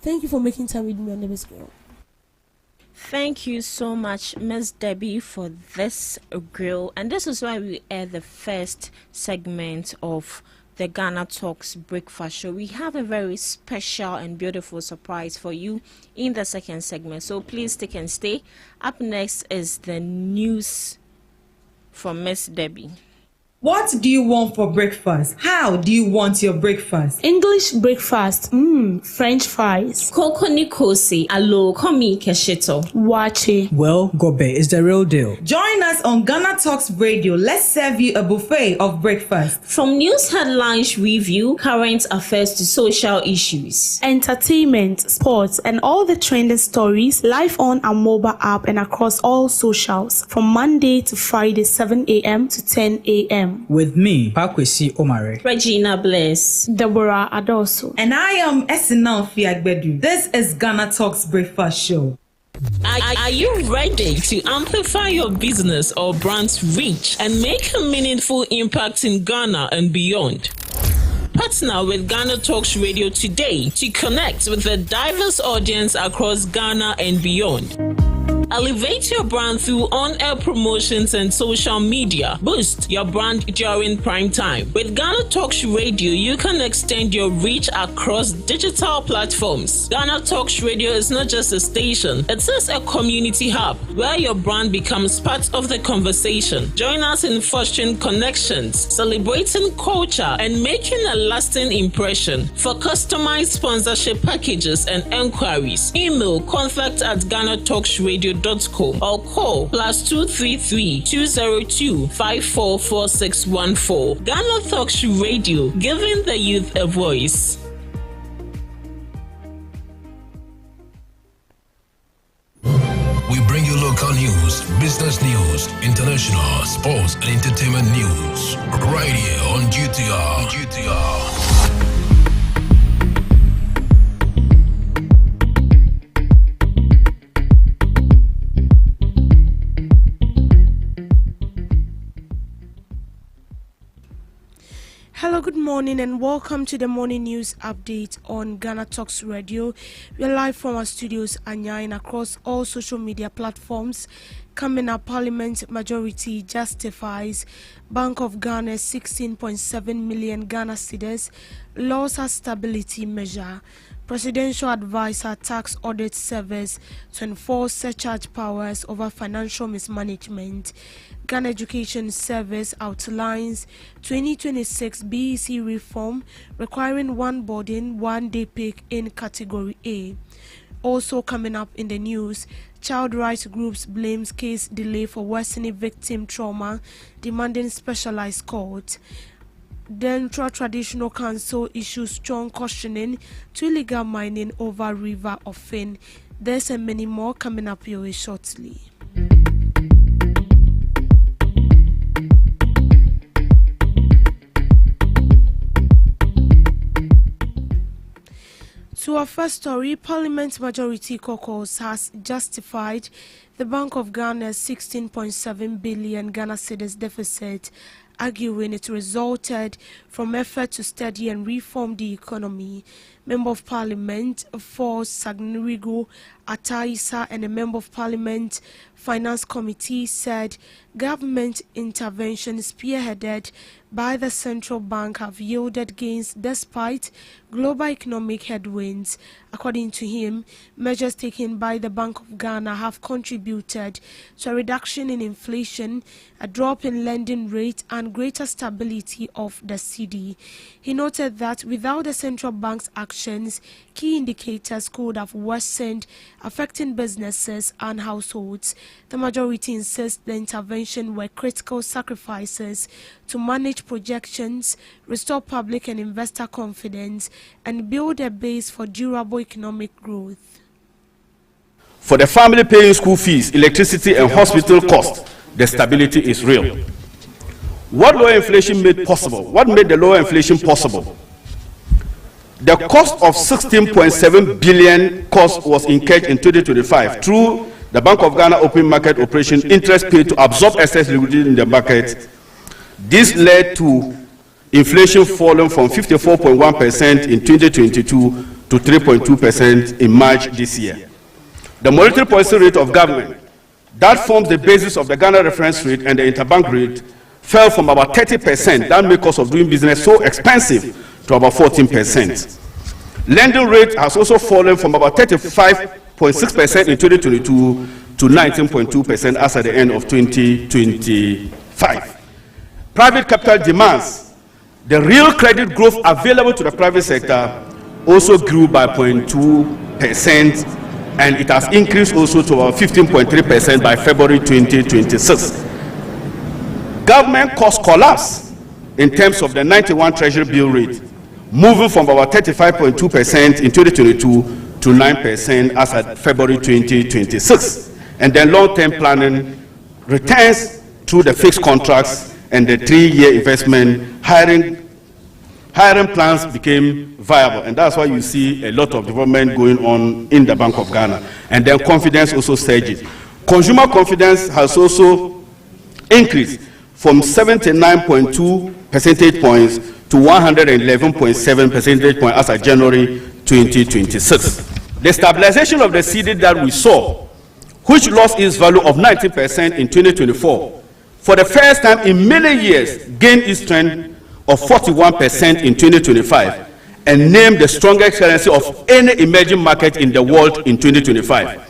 Thank you for making time with me on the screen. Thank you so much, Miss Debbie, for this grill. And this is why we air the first segment of the Ghana Talks Breakfast Show. We have a very special and beautiful surprise for you in the second segment. So please stick and stay. Up next is the news from Miss Debbie. What do you want for breakfast? How do you want your breakfast? English breakfast. French fries. Koko Nikosi, alo komi kesheto. Wache. Well, Gobe is the real deal. Join us on Ghana Talks Radio. Let's serve you a buffet of breakfast. From news headlines review, current affairs to social issues. Entertainment, sports, and all the trending stories live on our mobile app and across all socials from Monday to Friday, 7 a.m. to 10 a.m. With me, Pakwesi Omare, Regina Bliss, Deborah Adoso, and I am Esinal Fiagbedu. This is Ghana Talks Breakfast Show. Are you ready to amplify your business or brand's reach and make a meaningful impact in Ghana and beyond? Partner with Ghana Talks Radio today to connect with a diverse audience across Ghana and beyond. Elevate your brand through on-air promotions and social media. Boost your brand during prime time. With Ghana Talks Radio, you can extend your reach across digital platforms. Ghana Talks Radio is not just a station, it is a community hub where your brand becomes part of the conversation. Join us in fostering connections, celebrating culture, and making a lasting impression. For customized sponsorship packages and enquiries, email contact@GhanaTalksRadio.com or call +233 202 544614. Ghana Talks Radio, giving the youth a voice. We bring you local news, business news, international, sports, and entertainment news right here on GTR. Hello, good morning, and welcome to the morning news update on Ghana Talks Radio. We are live from our studios and across all social media platforms. Coming up, Parliament majority justifies Bank of Ghana's 16.7 million Ghana cedis loss as stability measure. Presidential advisor tax audit service to enforce surcharge powers over financial mismanagement. Ghana Education Service outlines 2026 BEC reform requiring one boarding, 1 day pick in Category A. Also coming up in the news, child rights groups blames case delay for worsening victim trauma, demanding specialized court. Then Traditional Council issues strong cautioning to illegal mining over River of Finn. There's and many more coming up your way shortly. To our first story, Parliament Majority Caucus has justified the Bank of Ghana's 16.7 billion Ghana cedis deficit, arguing it resulted from effort to study and reform the economy. Member of Parliament for Sagnirigo Ataisa and a Member of Parliament Finance Committee said government intervention spearheaded by the central bank have yielded gains despite global economic headwinds. According to him, measures taken by the Bank of Ghana have contributed to a reduction in inflation, a drop in lending rate, and greater stability of the cedi. He noted that without the central bank's actions, key indicators could have worsened, affecting businesses and households. The majority insists the intervention were critical sacrifices to manage projections, restore public and investor confidence, and build a base for durable economic growth. For the family paying school fees, electricity, and hospital costs, the stability is real. What lower inflation made possible? What made the lower inflation possible? The cost of 16.7 billion cost was incurred in 2025 through the Bank of Ghana open market operation, interest paid to absorb excess liquidity in the market. This led to inflation falling from 54.1% in 2022 to 3.2% in March this year. The monetary policy rate of government that forms the basis of the Ghana reference rate and the interbank rate fell from about 30%, that made cost of doing business so expensive, to about 14%. Lending rate has also fallen from about 35.6% in 2022 to 19.2% as at the end of 2025. Private capital demands, the real credit growth available to the private sector also grew by 0.2%, and it has increased also to about 15.3% by February 2026. Government cost collapse in terms of the 91 Treasury bill rate, moving from about 35.2% in 2022 to 9% as at February 2026. And then long-term planning returns through the fixed contracts and the 3-year investment hiring plans became viable, and that's why you see a lot of development going on in the Bank of Ghana. And then confidence also surges. Consumer confidence has also increased from 79.2 percentage points to 111.7 percentage point as of January 2026. The stabilization of the cedi that we saw, which lost its value of 90% in 2024, for the first time in many years gained its trend of 41% in 2025 and named the strongest currency of any emerging market in the world in 2025.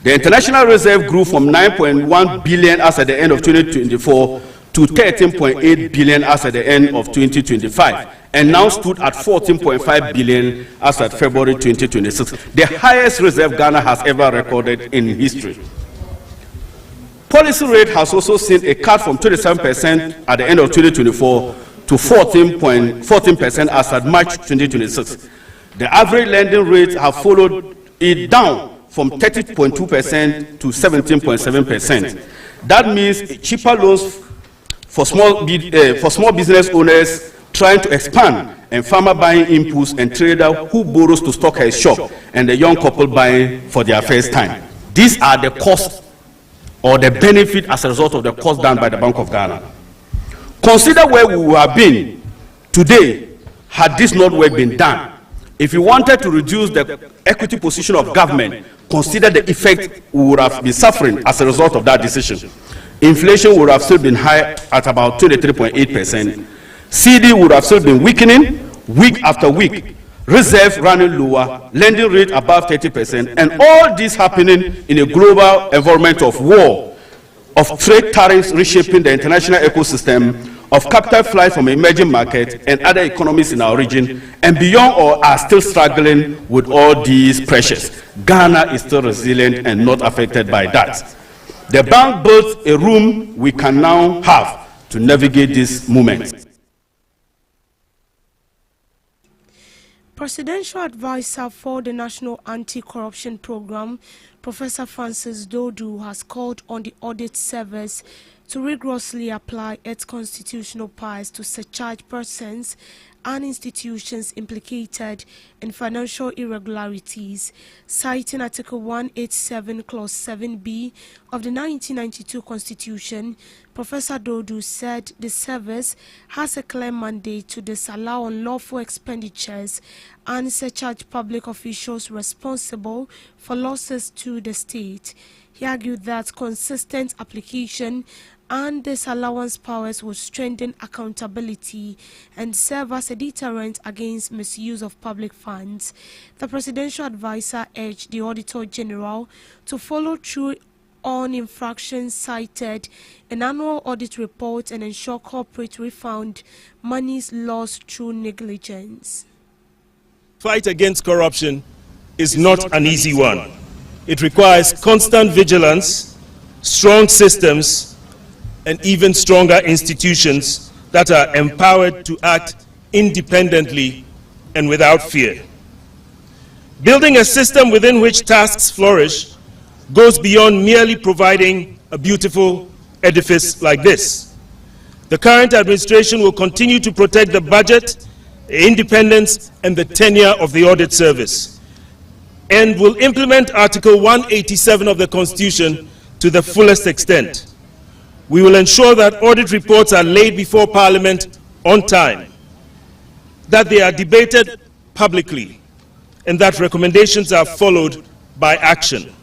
The international reserve grew from 9.1 billion as at the end of 2024 to 13.8 billion as at the end of 2025, and now stood at 14.5 billion as at February 2026, the highest reserve Ghana has ever recorded in history. Policy rate has also seen a cut from 27% at the end of 2024 to 14% as at March 2026. The average lending rates have followed it down from 30.2% to 17.7%. That means cheaper loans for small business owners trying to expand, and farmer buying inputs, and trader who borrows to stock his shop, and the young couple buying for their first time. These are the costs or the benefit as a result of the cost done by the Bank of Ghana. Consider where we would have been today had this not work been done. If you wanted to reduce the equity position of government, consider the effect we would have been suffering as a result of that decision. Inflation would have still been high at about 23.8%. CD would have still been weakening week after week. Reserve running lower, lending rate above 30%, and all this happening in a global environment of war, of trade tariffs reshaping the international ecosystem, of capital flight from emerging markets and other economies in our region, and beyond all are still struggling with all these pressures. Ghana is still resilient and not affected by that. The bank built a room we can now have to navigate this moment. Presidential advisor for the National Anti-Corruption Program, Professor Francis Dodu, has called on the audit service to rigorously apply its constitutional powers to surcharge persons and institutions implicated in financial irregularities, citing Article 187, Clause 7b of the 1992 Constitution. Professor Dodu said the service has a clear mandate to disallow unlawful expenditures and surcharge public officials responsible for losses to the state. He argued that consistent application and disallowance powers will strengthen accountability and serve as a deterrent against misuse of public funds. The presidential advisor urged the Auditor General to follow through on infractions cited in annual audit reports and ensure corporate refund monies lost through negligence. Fight against corruption is not an easy one. It requires constant vigilance, strong systems, and even stronger institutions that are empowered to act independently and without fear. Building a system within which tasks flourish goes beyond merely providing a beautiful edifice like this. The current administration will continue to protect the budget, the independence, and the tenure of the audit service, and will implement Article 187 of the Constitution to the fullest extent. We will ensure that audit reports are laid before Parliament on time, that they are debated publicly, and that recommendations are followed by action.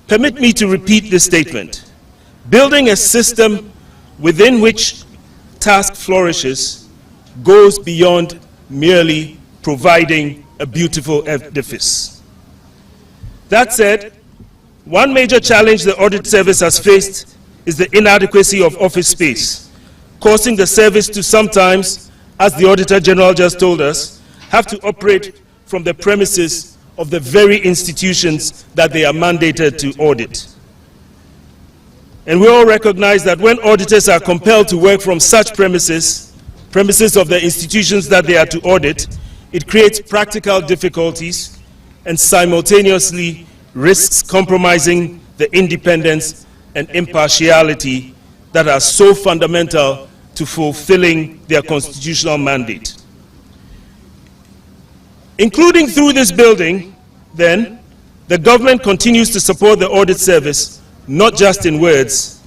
Permit me to repeat this statement. Building a system within which task flourishes goes beyond merely providing a beautiful edifice. That said, one major challenge the audit service has faced is the inadequacy of office space, causing the service to sometimes, as the Auditor General just told us, have to operate from the premises of the very institutions that they are mandated to audit. And we all recognize that when auditors are compelled to work from such premises of the institutions that they are to audit, it creates practical difficulties and simultaneously risks compromising the independence and impartiality that are so fundamental to fulfilling their constitutional mandate. Including through this building, then, the government continues to support the audit service, not just in words,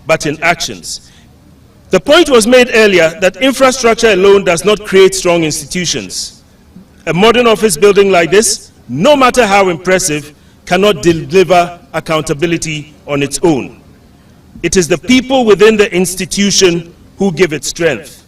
but in actions. The point was made earlier that infrastructure alone does not create strong institutions. A modern office building like this, no matter how impressive, cannot deliver accountability on its own. It is the people within the institution who give it strength.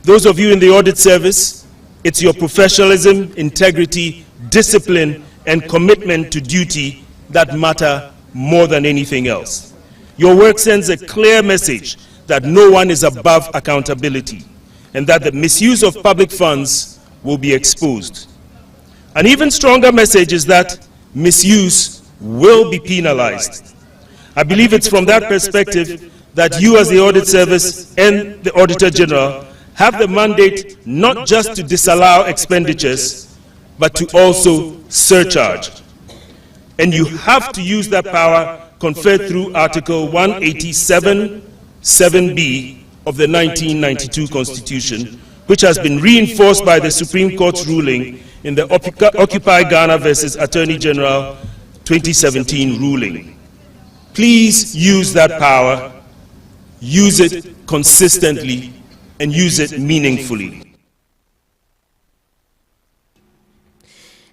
Those of you in the audit service, it's your professionalism, integrity, discipline, and commitment to duty that matter more than anything else. Your work sends a clear message that no one is above accountability and that the misuse of public funds will be exposed. An even stronger message is that misuse will be penalized. I believe it's from that perspective that you as the Audit Service and the Auditor General have the mandate not just to disallow expenditures, but to also surcharge. And you have to use that power conferred through Article 187(7)(b) of the 1992 Constitution, which has been reinforced by the Supreme Court's ruling in the Occupy Ghana versus Attorney General 2017 ruling. Please use that power, use it consistently, and use it meaningfully.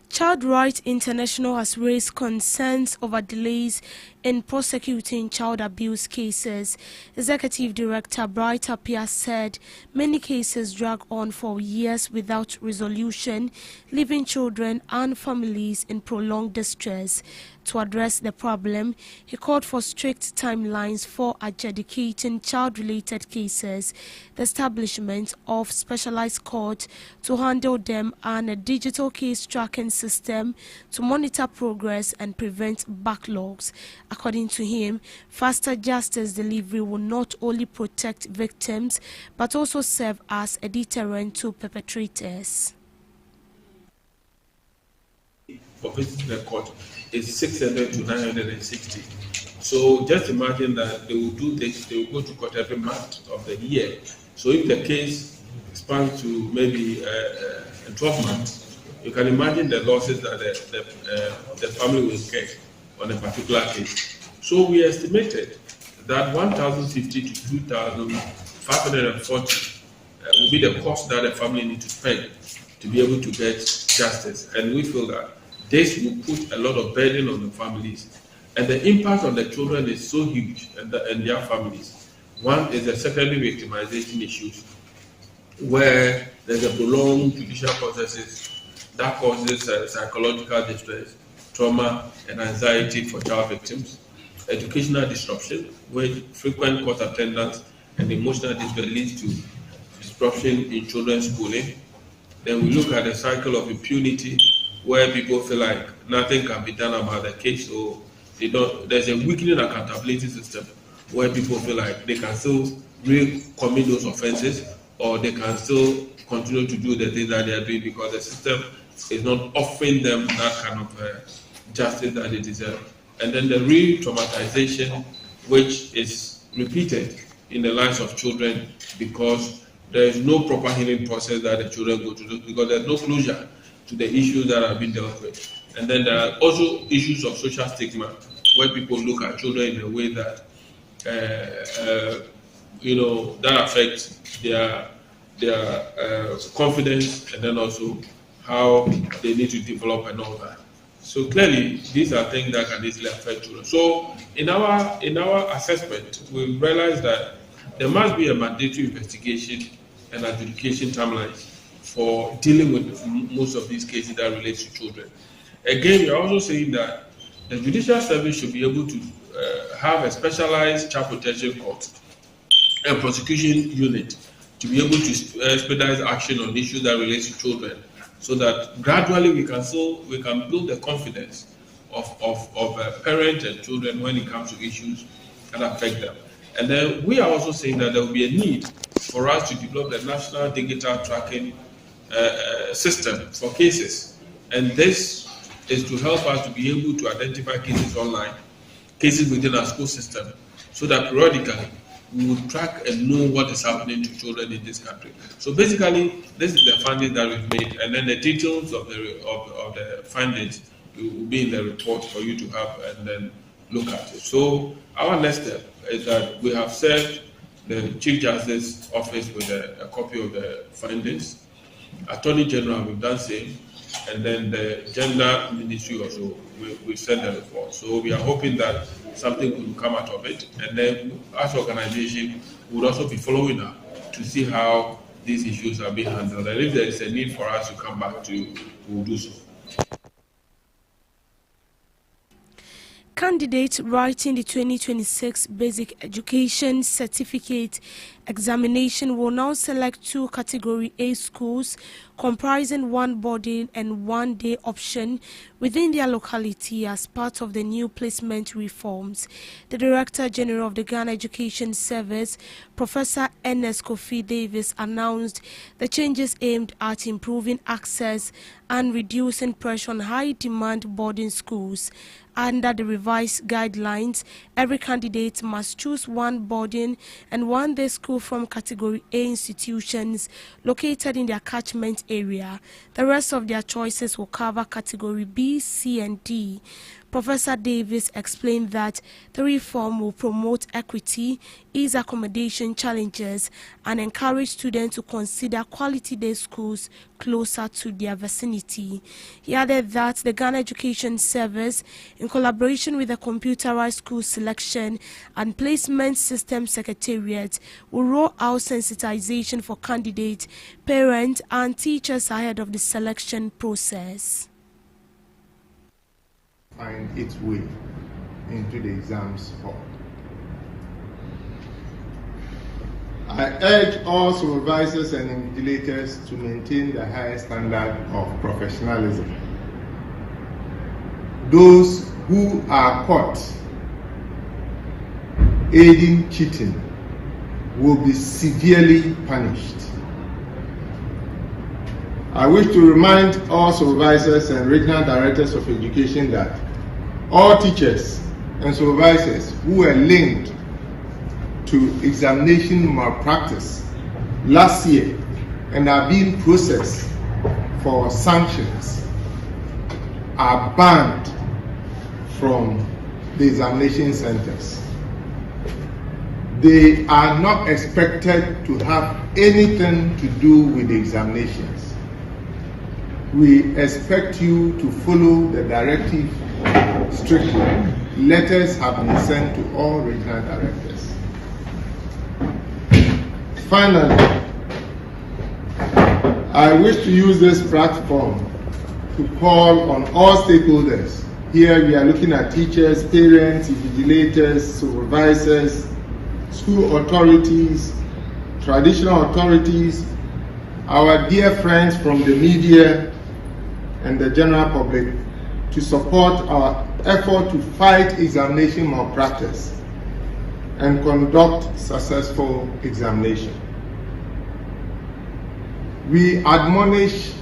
Child Rights International has raised concerns over delays in prosecuting child abuse cases. Executive Director Bright Appiah said many cases drag on for years without resolution, leaving children and families in prolonged distress. To address the problem, he called for strict timelines for adjudicating child-related cases, the establishment of specialized courts to handle them, and a digital case tracking system to monitor progress and prevent backlogs. According to him, faster justice delivery will not only protect victims but also serve as a deterrent to perpetrators. For visiting the court is 600 to 960. So just imagine that they will do this, they will go to court every month of the year. So if the case spans to maybe 12 months, you can imagine the losses that the family will get on a particular case. So we estimated that 1,050 to 2,540 will be the cost that the family needs to spend to be able to get justice. And we feel that this will put a lot of burden on the families. And the impact on the children is so huge and their families. One is the secondary victimization issues, where there's a prolonged judicial processes that causes psychological distress, trauma, and anxiety for child victims. Educational disruption, where frequent court attendance and emotional distress leads to disruption in children's schooling. Then we look at the cycle of impunity, where people feel like nothing can be done about the case, so they don't. There's a weakening accountability system where people feel like they can still commit those offenses, or they can still continue to do the things that they are doing because the system is not offering them that kind of justice that they deserve. And then the re-traumatization, which is repeated in the lives of children because there is no proper healing process that the children go through, because there's no closure to the issues that have been dealt with. And then there are also issues of social stigma, where people look at children in a way that, that affects their confidence, and then also how they need to develop and all that. So clearly, these are things that can easily affect children. So in our assessment, we realized that there must be a mandatory investigation and adjudication timelines for dealing with most of these cases that relate to children. Again, we are also saying that the judicial service should be able to have a specialized child protection court and prosecution unit to be able to expedite action on issues that relate to children, so that gradually we can build the confidence of parents and children when it comes to issues that affect them. And then we are also saying that there will be a need for us to develop the national digital tracking system for cases. And this is to help us to be able to identify cases online, cases within our school system, so that periodically we will track and know what is happening to children in this country. So basically, this is the finding that we've made, and then the details of the findings will be in the report for you to have and then look at it. So our next step is that we have said the Chief Justice's office with a copy of the findings. Attorney General, we've done same. And then the Gender Ministry also, we send the report. So we are hoping that something will come out of it. And then as an organization, we would also be following up to see how these issues are being handled. And if there is a need for us to come back to, we will do so. Candidates writing the 2026 Basic Education Certificate examination will now select 2 Category A schools comprising 1 boarding and 1 day option within their locality as part of the new placement reforms. The Director General of the Ghana Education Service, Professor Ernest Kofi Davis, announced the changes aimed at improving access and reducing pressure on high-demand boarding schools. Under the revised guidelines, every candidate must choose 1 boarding and 1 day school from Category A institutions located in their catchment area. The rest of their choices will cover Category B, C, and D. Professor Davis explained that the reform will promote equity, ease accommodation challenges, and encourage students to consider quality day schools closer to their vicinity. He added that the Ghana Education Service, in collaboration with the Computerized School Selection and Placement System Secretariat, will roll out sensitization for candidates, parents, and teachers ahead of the selection process. Find its way into the exams hall. I urge all supervisors and invigilators to maintain the highest standard of professionalism. Those who are caught aiding cheating will be severely punished. I wish to remind all supervisors and regional directors of education that all teachers and supervisors who were linked to examination malpractice last year and are being processed for sanctions are banned from the examination centers. They are not expected to have anything to do with the examinations. We expect you to follow the directive strictly. Letters have been sent to all regional directors. Finally, I wish to use this platform to call on all stakeholders. Here we are looking at teachers, parents, invigilators, supervisors, school authorities, traditional authorities, our dear friends from the media and the general public to support our effort to fight examination malpractice and conduct successful examination. We admonish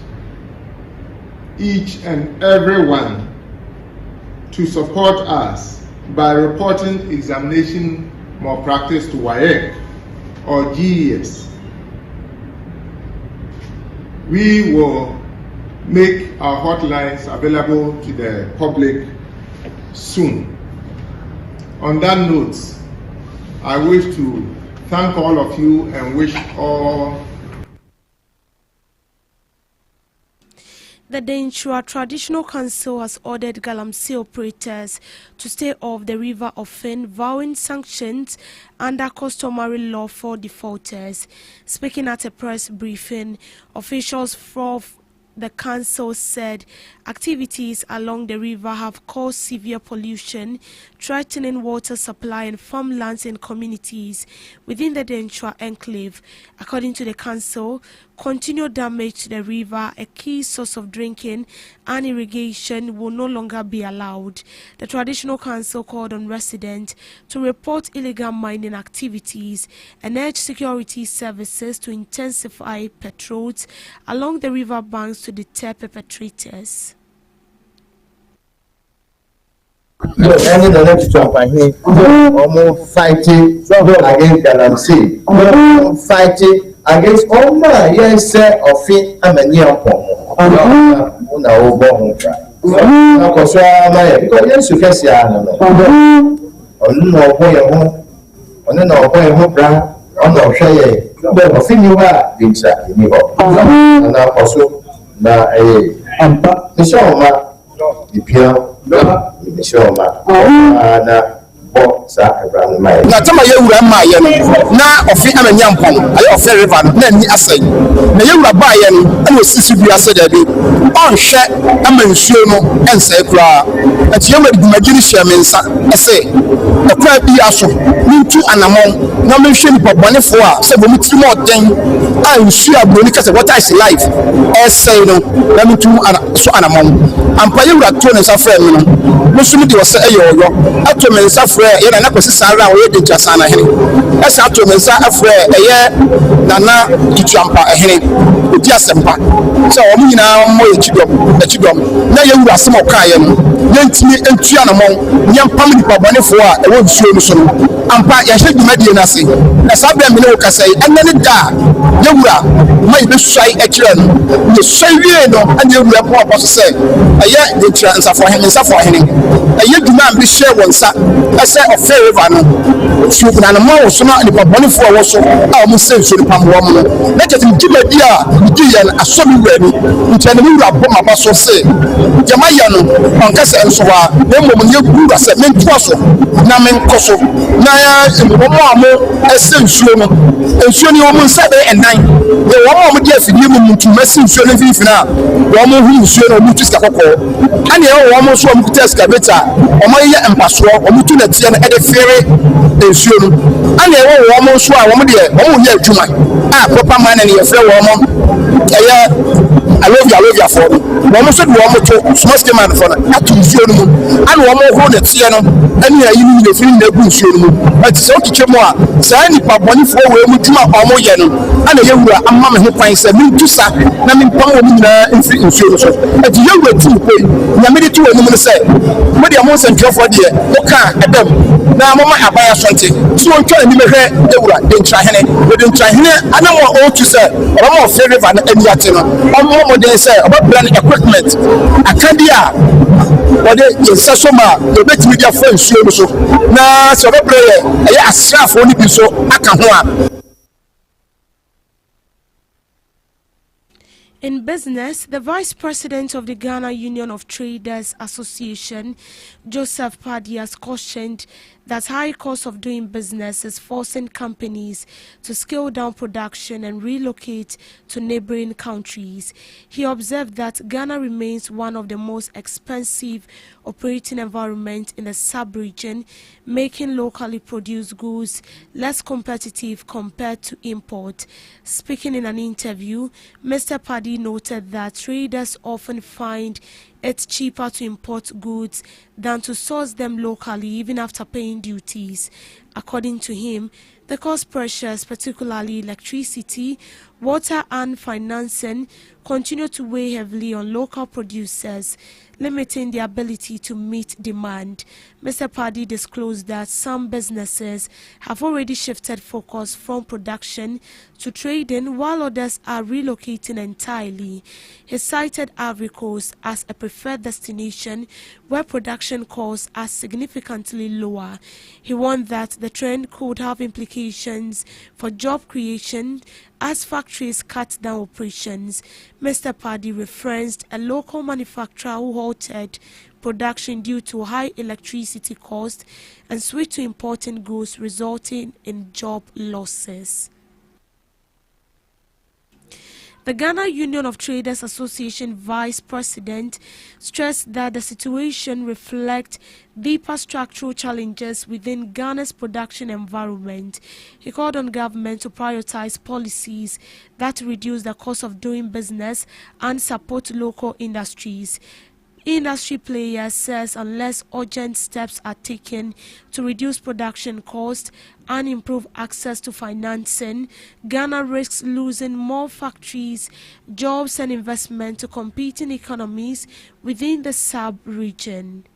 each and everyone to support us by reporting examination malpractice to WAEC or GES. We will make our hotlines available to the public soon. On that note, I wish to thank all of you and wish all. The Denchua Traditional Council has ordered Galamsey operators to stay off the River of Fen, vowing sanctions under customary law for defaulters. Speaking at a press briefing, officials from the council said activities along the river have caused severe pollution, threatening water supply and farmlands in communities within the Denchua enclave. According to the council, continued damage to the river, a key source of drinking and irrigation, will no longer be allowed. The Traditional Council called on residents to report illegal mining activities and urged security services to intensify patrols along the river banks to deter perpetrators. Any the next job I hear almost fighting against Galamsey, fighting against all my yes of it. I'm a near form. Una over because yes, you can see, I don't know. On no point, on no point, ọ̀nà ọ̀hwẹ́ yẹ bẹ́ẹ̀ ọ̀fin ni wá di nsa ẹni hɔ ẹ̀nà akọ̀so na ẹ̀yẹ ẹ̀hyẹ́ ọ̀ma ìpìá ẹ̀hyẹ́ ọ̀ma na bọ́ saa ẹ̀bùrà ní mayẹ. na tẹ́lẹ̀ yẹ wura mmaa yẹ no na ọ̀fin ama nya mpọ̀n ayé ọ̀fẹ́ river no na ẹni asẹ̀yìn na yẹ wura baa yẹ no ẹna osisi bi asẹ dẹbi ọ̀nhwẹ́ ama nsuo no ẹnsẹ̀ koraa ẹtì yẹ wọ edumadji ni hyẹ mi nsa ẹsẹ̀ ẹkura bi aso ní ntu anamọ́n na mi hwẹ́ nipa bọ̀nẹ́fọ́ a sẹ bọ̀ mi tiri mu ọ̀dẹ́n a nsuo aburoni kẹsẹ̀ water is life ẹsẹ̀ no na mi tu so anamọ́n ampa yẹ wura tó ne nsa fẹ́ mi no mo sum di ọsẹ ẹyẹ ọyọ ẹtọ mi nsa fẹ́ yẹ nana kwesi sáré a wɔyɛ dèjà san n'ahene ɛsɛ ato mi nsa afrɛ ɛyɛ nana tutuampa ɛhene odi asɛmpa sɛ wɔn nyinaa mmɔ ekyidɔm na yɛ wura asɛm a ɔkaa yɛ no yɛntumi ntua na mɔn yɛmpam nipa bɔnefoɔ a ɛwɔ nsuo no so no ampa yɛhyɛ dwumadie n'ase na saa bɛn mi ne wo kasa yi ɛnɛ ne da a yɛ wura ma yɛ bɛ suae ɛkyerɛ no yɛ suae wie no ɛna yɛ wura pɔn abɔ so sɛ ɛyɛ dèjà nsafɔhene ɛyɛ dwuma a bi hyɛ wɔn nsa ɛsɛ ɔfɛ river no nsuo kuna no mɔ wɔ so na nipa bɔnefoɔ wɔ so a wɔn sɛ nsuo nipa mu wɔn no na kyerɛ dwumadi a di yɛ no asɔ mi wura ni nkyɛn ne mi wura bɔ ma ba so sɛ gyama yɛ no ɔnkasa nso hɔ a na mmom ne wura sɛ mentoa so na menkɔ so na wɔn a mo ɛsɛ nsuo no nsuo ni wɔn nsa bɛyɛ ɛnan yɛ wɔn a wɔn de afidie mu ntoma si nsuo no mfimfini a wɔn hu nsuo no wɔn tu sika kɔkɔɔ ɛna ɛwɔ wɔn nso wɔn kuta excavator wɔn yɛ mpasoɔ wɔn tu nɛteɛ no ɛde fere nsuo no ɛna ɛwɔ wɔn nso a wɔn deɛ wɔn yɛ adwuma a proper man ne yɛfrɛ wɔn ɛyɛ aloviafoɔ no wɔn nso de wɔn to small scale man foɔ no ato nsuo no mu ɛna wɔn horo nɛteɛ no ɛne ayi no nyina firi na egu nsuo no mu ɛte sɛ ɔkyekyɛ mu a saa nipa bɔnefoɔ wɔ mu dwuma a wɔn yɛ no ɛna yɛwura ama me ho kwan sɛ mentu sa na mempam wɔn nyinaa mfiri nsuo no so ɛte yɛwura tu mpo yi nyame de to wɔn anim no sɛ mo deɛ mo nsɛntwerɛfoɔ deɛ moka ɛdɛm na moma aban asɔnte so wɔntwa anim hwɛ yɛwura dentrahene dentrahene anam a ɔretu sɛ ɔbɛma ɔfɛ river no ani ate no ɔmmɔ mmɔden sɛ ɔbɛbrɛ no equipment akadi a wɔde yɛnsa so ma yɛbɛtumi de afa nsuo no so na sɛ ɔbɛbrɛ yɛ ɛyɛ asraafoɔ no bi so aka ho a. In business, the Vice President of the Ghana Union of Traders Association, Joseph Paddy, has cautioned that high cost of doing business is forcing companies to scale down production and relocate to neighboring countries. He observed that Ghana remains one of the most expensive operating environments in the sub-region, making locally produced goods less competitive compared to import. Speaking in an interview, Mr. Paddy noted that traders often find it's cheaper to import goods than to source them locally, even after paying duties. According to him, the cost pressures, particularly electricity, water and financing, continue to weigh heavily on local producers, limiting their ability to meet demand. Mr. Paddy disclosed that some businesses have already shifted focus from production to trading, while others are relocating entirely. He cited Ivory Coast as a preferred destination where production costs are significantly lower. He warned that the trend could have implications for job creation as factories cut down operations. Mr. Paddy referenced a local manufacturer who halted production due to high electricity costs and switched to importing goods, resulting in job losses. The Ghana Union of Traders Association Vice President stressed that the situation reflects deeper structural challenges within Ghana's production environment. He called on government to prioritize policies that reduce the cost of doing business and support local industries. Industry players says unless urgent steps are taken to reduce production costs and improve access to financing, Ghana risks losing more factories, jobs and investment to competing economies within the sub-region.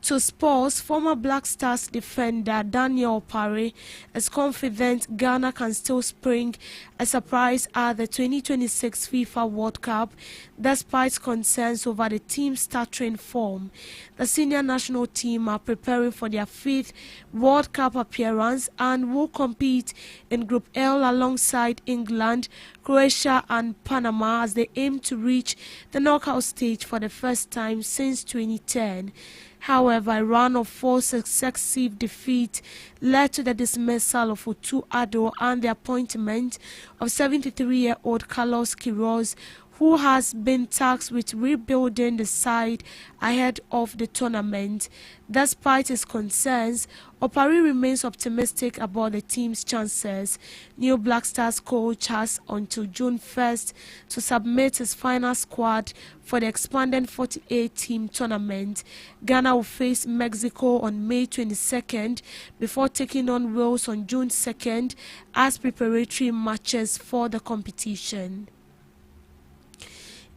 To sports, former Black Stars defender Daniel Opare is confident Ghana can still spring a surprise at the 2026 FIFA World Cup despite concerns over the team's stuttering form. The senior national team are preparing for their 5th World Cup appearance and will compete in Group L alongside England, Croatia and Panama as they aim to reach the knockout stage for the first time since 2010. However, a run of 4 successive defeats led to the dismissal of Otu Addo and the appointment of 73-year-old Carlos Queiroz, who has been tasked with rebuilding the side ahead of the tournament. Despite his concerns, Opari remains optimistic about the team's chances. New Black Stars coach has until June 1st to submit his final squad for the expanded 48-team tournament. Ghana will face Mexico on May 22nd before taking on Wales on June 2nd as preparatory matches for the competition.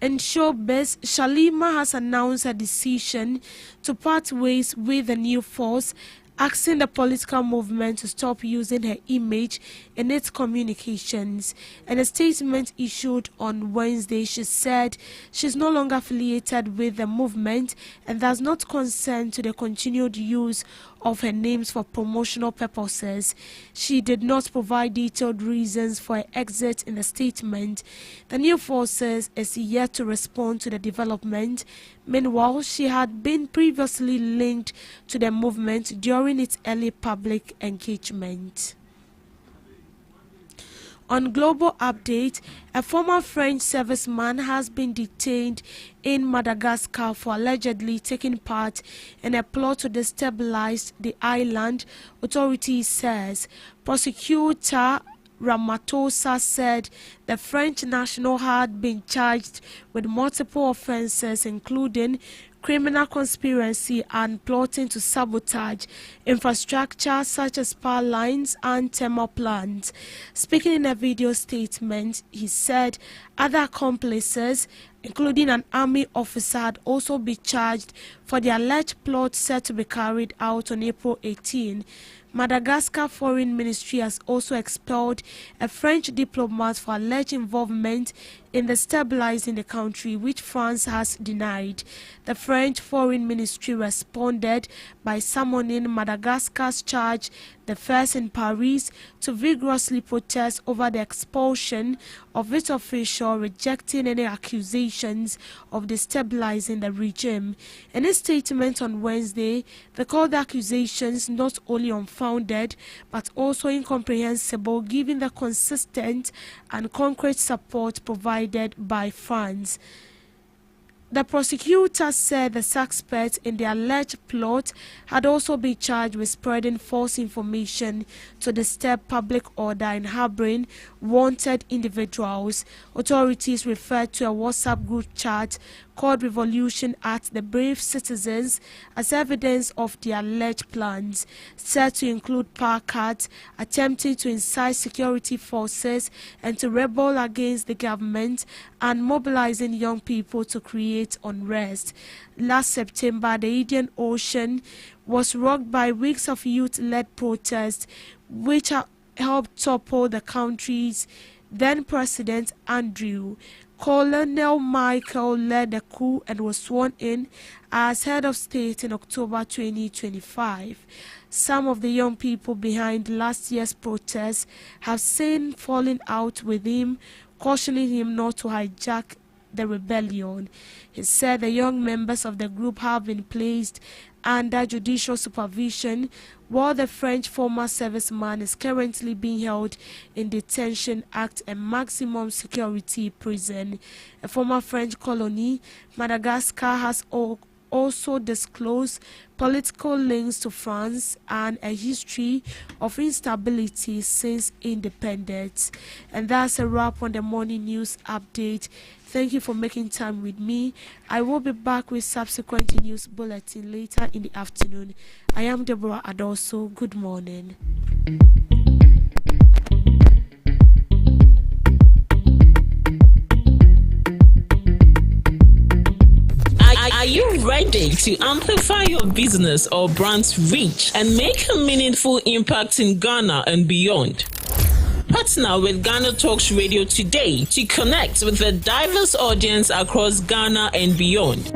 In showbiz, Shalima has announced her decision to part ways with the new force, asking the political movement to stop using her image in its communications. In a statement issued on Wednesday, she said she's no longer affiliated with the movement and does not consent to the continued use of her names for promotional purposes. She did not provide detailed reasons for her exit in the statement. The new forces is yet to respond to the development. Meanwhile, she had been previously linked to the movement during its early public engagement. On Global Update, a former French serviceman has been detained in Madagascar for allegedly taking part in a plot to destabilize the island, authorities says. Prosecutor Ramatosa said the French national had been charged with multiple offences, including criminal conspiracy and plotting to sabotage infrastructure such as power lines and thermal plants. Speaking in a video statement, he said other accomplices, including an army officer, had also been charged for the alleged plot set to be carried out on April 18. Madagascar Foreign Ministry has also expelled a French diplomat for alleged involvement in destabilizing the country, which France has denied. The French Foreign Ministry responded by summoning Madagascar's charge, the first in Paris, to vigorously protest over the expulsion of its official, rejecting any accusations of destabilizing the regime. In a statement on Wednesday, they called the accusations not only unfounded but also incomprehensible given the consistent and concrete support provided by France. The prosecutor said the suspect in the alleged plot had also been charged with spreading false information to disturb public order and harboring wanted individuals. Authorities referred to a WhatsApp group chat called Revolution at the Brave Citizens as evidence of the alleged plans, said to include power cuts, attempting to incite security forces and to rebel against the government, and mobilizing young people to create unrest. Last September, the Indian Ocean was rocked by weeks of youth-led protests, which helped topple the country's then President Andrew. Colonel Michael led the coup and was sworn in as head of state in October 2025. Some of the young people behind last year's protests have since fallen out with him, cautioning him not to hijack the rebellion. He said the young members of the group have been placed under judicial supervision, while the French former serviceman is currently being held in detention at a maximum security prison. A former French colony, Madagascar has also disclosed political links to France and a history of instability since independence. And that's a wrap on the morning news update. Thank you for making time with me. I will be back with subsequent news bulletin later in the afternoon. I am Deborah Adoso. Good morning. Are you ready to amplify your business or brand's reach and make a meaningful impact in Ghana and beyond? Partner with Ghana Talks Radio today to connect with the diverse audience across Ghana and beyond.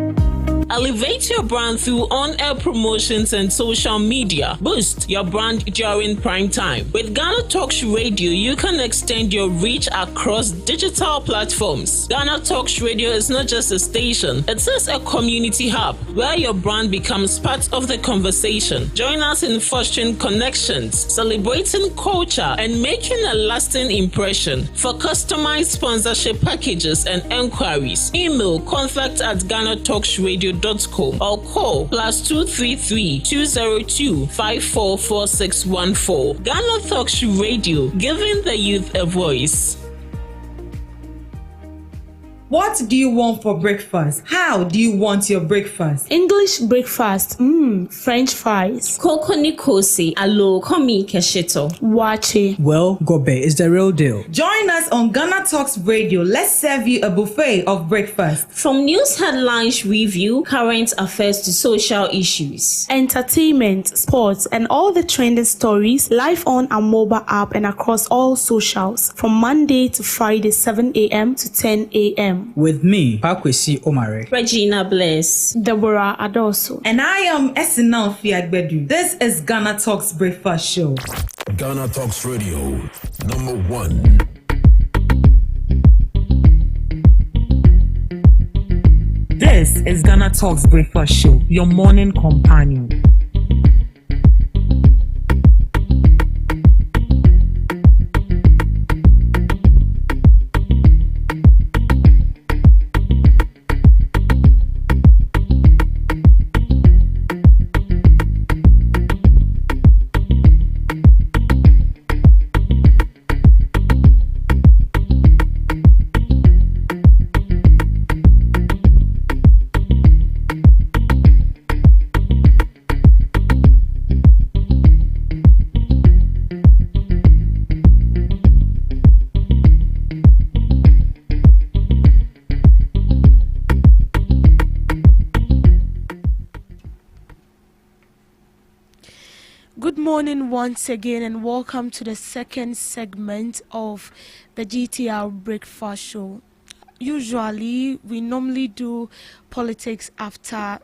Elevate your brand through on-air promotions and social media. Boost your brand during prime time. With Ghana Talks Radio, you can extend your reach across digital platforms. Ghana Talks Radio is not just a station, it is a community hub where your brand becomes part of the conversation. Join us in fostering connections, celebrating culture, and making a lasting impression. For customized sponsorship packages and enquiries, email contact@GhanaTalksRadio.com or call +233 202 544614. Ghana Talks Radio, giving the youth a voice. What do you want for breakfast? How do you want your breakfast? English breakfast, French fries. Koko Nikosi, alo komi keshito. Wache. Well, Gobe is the real deal. Join us on Ghana Talks Radio. Let's serve you a buffet of breakfast. From news headlines review, current affairs to social issues. Entertainment, sports, and all the trending stories live on our mobile app and across all socials from Monday to Friday, 7 a.m. to 10 a.m. With me, Pakwesi Omare. Regina Bless. Deborah Adoso. And I am Esinal Fiagbedu. This is Ghana Talks Breakfast Show. Ghana Talks Radio, #1. This is Ghana Talks Breakfast Show, your morning companion. Good morning once again and welcome to the second segment of the GTR Breakfast Show. Usually we normally do politics after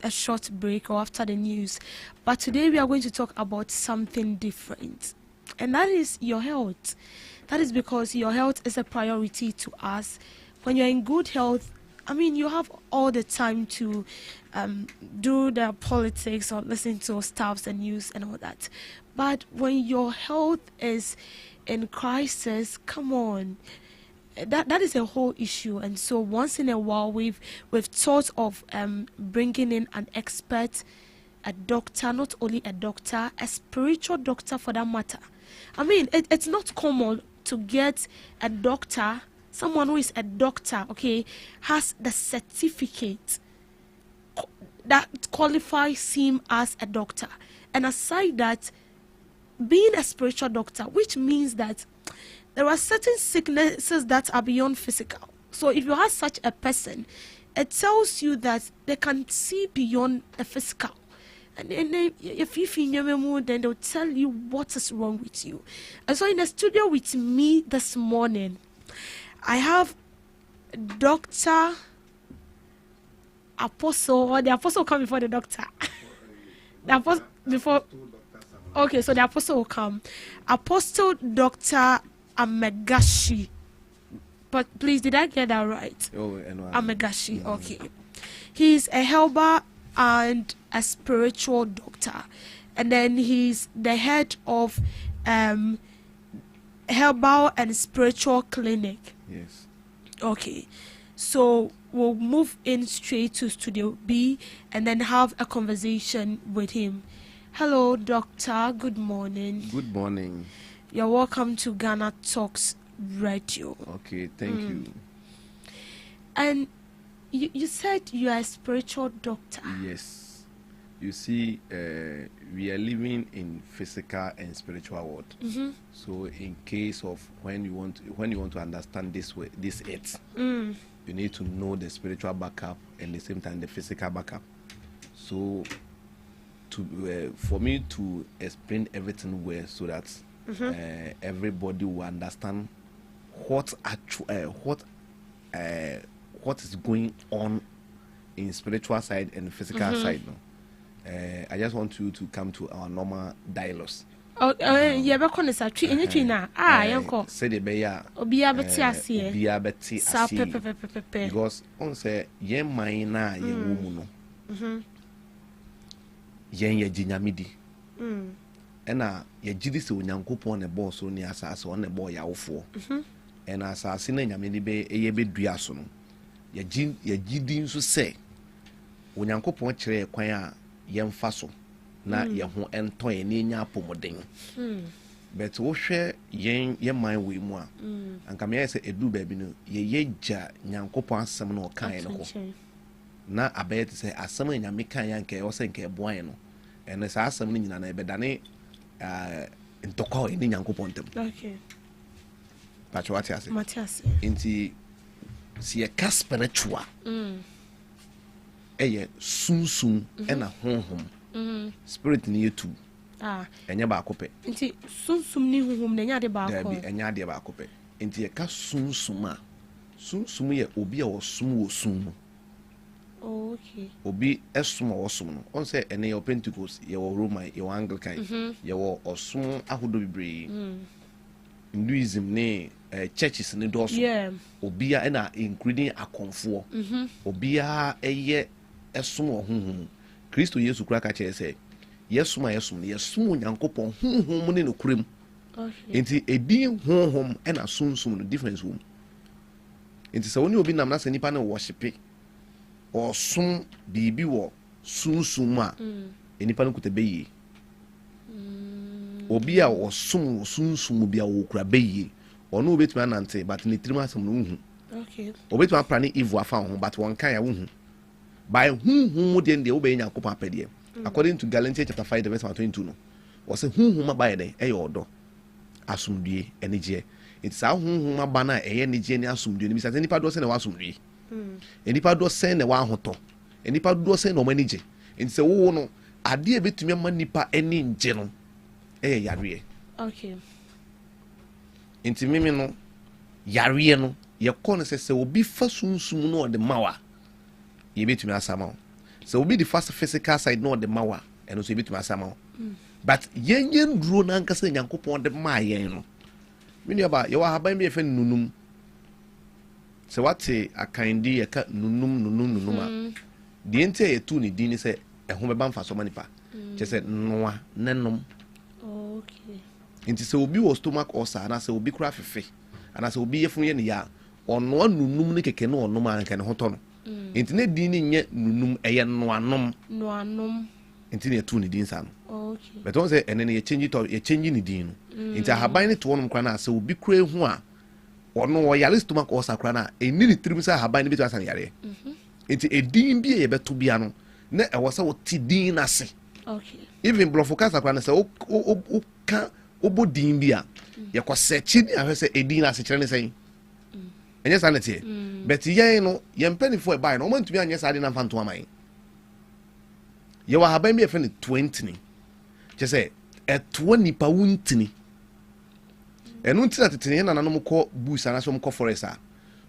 a short break or after the news, but today we are going to talk about something different, and that is your health. That is because your health is a priority to us. When you're in good health, I mean, you have all the time to do the politics or listen to stuffs and news and all that. But when your health is in crisis, come on, that is a whole issue. And so once in a while, we've thought of bringing in an expert, a doctor, not only a doctor, a spiritual doctor for that matter. I mean, it's not common to get a doctor. Someone who is a doctor, okay, has the certificate that qualifies him as a doctor. And aside that, being a spiritual doctor, which means that there are certain sicknesses that are beyond physical. So if you have such a person, it tells you that they can see beyond the physical. And then if you feel in your mood, then they'll tell you what is wrong with you. And so in the studio with me this morning, I have Dr. Apostle, or the Apostle will come before the doctor. The Apostle before. Okay, so the Apostle will come. Apostle Dr. Amegashi. But please, did I get that right? Amegashi, okay. He's a helper and a spiritual doctor. And then he's the head of herbal and spiritual clinic. Yes. Okay. So we'll move in straight to Studio B and then have a conversation with him. Hello, doctor. Good morning. Good morning. You're welcome to Ghana Talks Radio. Okay, thank you. And you said you are a spiritual doctor. Yes. You see, we are living in physical and spiritual world. Mm-hmm. So, in case of when you want to understand this earth, you need to know the spiritual backup and at the same time the physical backup. So, for me to explain everything well, so that everybody will understand what is going on in spiritual side and physical side. No, I just want you to come to our normal dialogues. Oh, yeah, but on the tree, anything now. Uncle. Say the bear, Obia Betty, because on say, ye mina, ye woman, ye jinyamidi. Ena ye jidis unyankupo on a boss on the assas on a boy out for. And as I seen nyamidi be a ye be driason. Ye jidin so say, unyankupo chere kwaya yen faso. Na ye ho ento ye ni nya pomodin but wo hwe yen man we mu a anka me say edu ba bi no ye gya nyankopon asem no kan no ho na abet say asem nyame kan ya nka wo say nka boan no ene sa asem no nyina na ebedane ntokwa ni nyankopon tem okay pacho atiase matiase inti si ye ka spiritual eye sunsun ena honhom spirit ni yetu enya ba akope nti sunsum ni huhum na nya de ba akọ da bi enya de ba akope nti ye ka sunsum a sunsum ye obi a osum wo sum okay obi esum wo sum no on say ene ye Pentecost ye wo Roman ye wo Anglican ye wo osum ahodo bibre Hinduism ne churches ne do so obi a na including akonfo obi a eye esum wo huhum Kristo Yesu kura ka kire say yesum Nyankopon honhom ne no kurem enti edi honhom e na sunsum no difference wom enti se woni obi nam na se nipa na worship or sum bibi wo sunsum a enipa no kutabeye obi a wo sum sunsum bia wo kura beye ono obetuma nante but ne tirim asem no hu okay obetuma plan evil afa ho but won kan ya wo hu by whom de obey Nyankopon apede according to Galatians chapter 5 verse 22 no was whom by the odo asumdue enije it's how whom ba na enije ni asumdue ni bisa nipa do se na wasumdue nipa do se na wa hoto nipa do se na manije nti se wo no ade ebetumi ma nipa eni nje no yare okay nti mimi no yare no ye kono se obi fa sunsum no de mawa ye betumi asama so will be the first physical side no the mawa and also betumi asama but yen duro na nkasa Nyankopon de ma yen no mini aba ye wa haban bi efe nunum se wate akandi ye ka nunum a de ente ye tu ni din se ehun be ban fa so manipa che se noa nenom okay enti se obi wo stomach ulcer na se obi kura fefe ana se obi yefun ye ne ya ono nunum ne keke no onom an kan hoto no enti ne din ni nye nunum eye noanom enti ne tu ni din sa no okay but on say ene ne ye change ni din no enti ahaban ne to wonom kra na se obi kura hu a ono wo yale stomach ulcer kra na eni ni tirim sa ahaban ne betu asan yare enti edin bi ye beto bia no na e wo sa wo ti din na se okay even blofocus kra na se o ka obodin bia ye ko search ni ahwese edin na se kire ne sen enye sanity but yen no yen penifo e buy no man tumi anye sade na fanto aman ye wa haban bi e fe ne 20 ni che say e 20 pa wuntini enu ntina tetene na nanom ko bush ana so mko forest a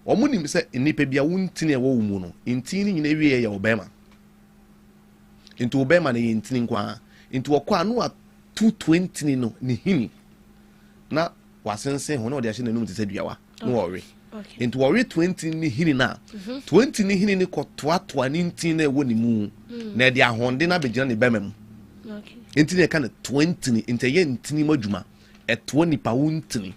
omo nim se nipa bia wuntini e wo mu no ntini nyina wie ye obema into obema na ye ntini nkwa into okwa anu a 220 no ni hini na wasense ho na ode ahye nanum tese duawa no worry okay into worry 20 ni hini na 20 ni hini ni ko toa ni ntini na ewo ni mu na de ahonde na begina ne bema mu okay ntini e ka na 20 ni inte ye ntini madwuma e 20 pa wuntini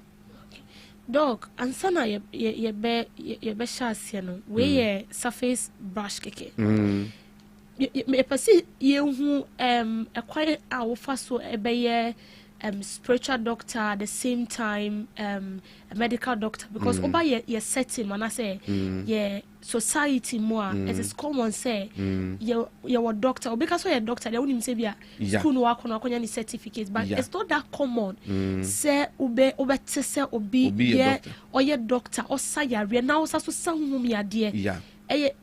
dog ansana ye be shase no we ye surface brush keke me pasi ye hu akwaye a wo fa so e be ye spiritual doctor at the same time a medical doctor because oba ye setting man I say ye society more it is common say ye were doctor because so ye doctor they won't say bia school no akọ akonya ni certificate but it's not that common say obe tese obi ye or ye doctor or sayare na o so sanhum ya de eye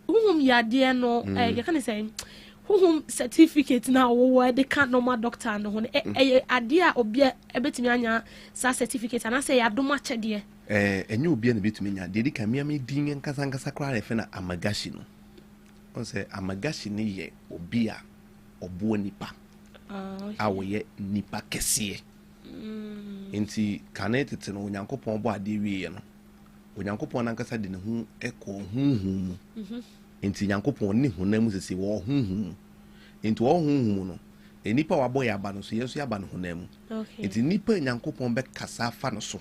uhum ya de no you can say who certificate now where they can't normal doctor and when idea or be a bit me certificate and I say I do much idea. And you be a bit me, did come me ding and Kazanka cry fena amagashino. On say amagashini ye or bia or buonipa. Awe ye nipa kesie. Inti canet no Yankopon boa dewi no. Yankopon ankasa de ne ho eko hunhum. Inti Yankopon ni honam sese wo hunhum. Inti wo hunhum no. Enipa wabo ya ba no so yeso ya ba no honam. Inti nipa Yankopon be kasa fa no so.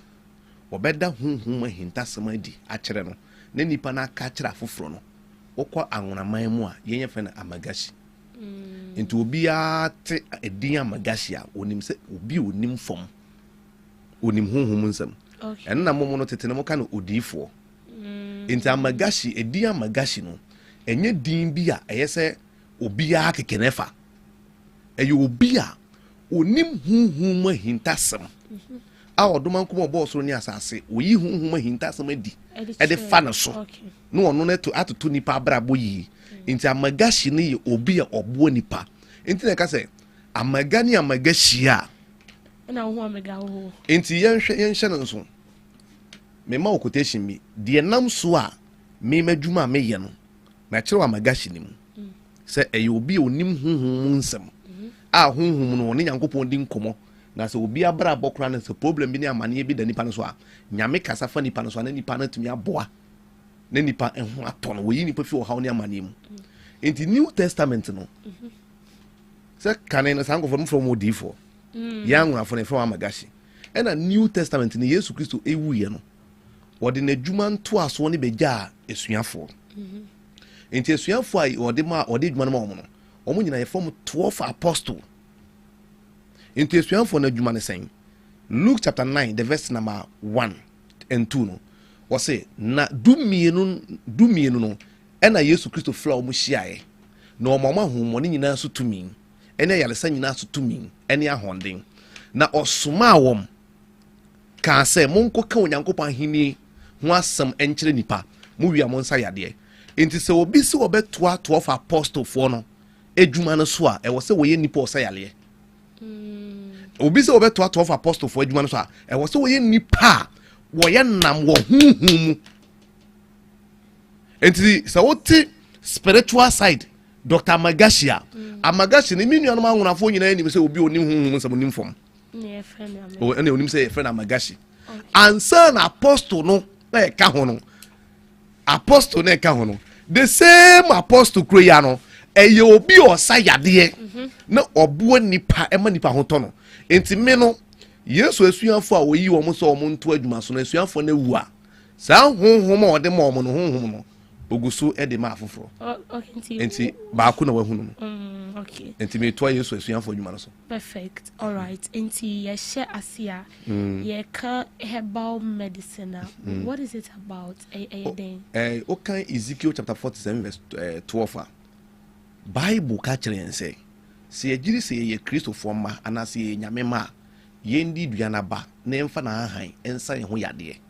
Obeda hunhum ahintasem adi akere no. Ne nipa na aka kire afoforo no. Okọ anwonaman mu a yenye fe na amagashi. Inti obi a te edin amagashi a onim se obi onim fom. Onim hunhum nsam. And na momo no tete no ka no odifo. Inti amagashi edin amagashi no. Enye din bi a eyese obi a kekenefa. Eye obi a onim hunhum ahintasem. A odoman kuma obo so ni asase oyi hunhum ahintasem adi. E de fa no so. No ono na to atoto nipa abrabo yi. Inti amagashi ni obi a obo nipa. Inti na ka se amagani amagashi a na ho amega ho. Inti yenhwe no so. Me ma quotation mi de nam so a me madwuma me ye no. Na kire wa magashi ni mu. Se eye obi onim hunhum nsem. A hunhum no ne Yankopon di nkomo. Na se obi abra abokra na se problem bi ne amane bi da nipa no so a nyame kasa fa nipa no so na nipa na tumi aboa. Na nipa enho ato no wo yi nipa fi wo hawo ne amane mu. Inti New Testament no. Se kanen na sango from odifo. Yang na from amagashi. And a New Testament ni Yesu Kristo ewu ye no. Wode na dwuma nto aso ne begya esuafo. Enti esuafo ai wode dwuma no ma omo no. Omo nyina ye form 12 apostle. Enti esuafo na dwuma ne sen. Luke chapter 9 the verse number 1 and 2 no. Was say na dumienu no ena Yesu Kristo fla omo hyiae. Na omo ahomone nyina so tumi. Ena yalesa nyina so tumi. Ene ahonden. Na osoma awom ka se monko ka Onyankopon ahini ho asem enkyere nipa mu wia mo nsa yade enti se obi se obetoa 12 apostle fo no edwuma no so a e wo se wo ye nipa osa yale obi se obetoa 12 apostle fo edwuma no so a e wo se wo ye nipa wo ye nam wo hunhum enti se wo ti spiritual side Dr. Amagashia Amagashi ni minu anoma nwonafo nyina ni se obi onim hunhum nsam onim fom ne friend o ene onim say friend Amagashi ansa na apostle no e ka ho no apostle na e ka ho no the same apostle kroya no eye obi osa yade na obo nipa ema nipa ho to no enti me no Yesu asuafo a oyi wo mo so mo nto adwuma so na asuafo na wu a sa honhom a ode mo no honhom no ogusu e de ma afoforo enti ba ku na wahunu no okay enti me to Yesu asuafo adwuma no so perfect all right enti ye share asia ye ka herbal medicine what is it about okay Ezekiel chapter 47 verse 12 Bible ka kire say se yegiri se ye Christopher ma ana se nyame ma yendi duana ba na emfa na ahan ensa ye ho yade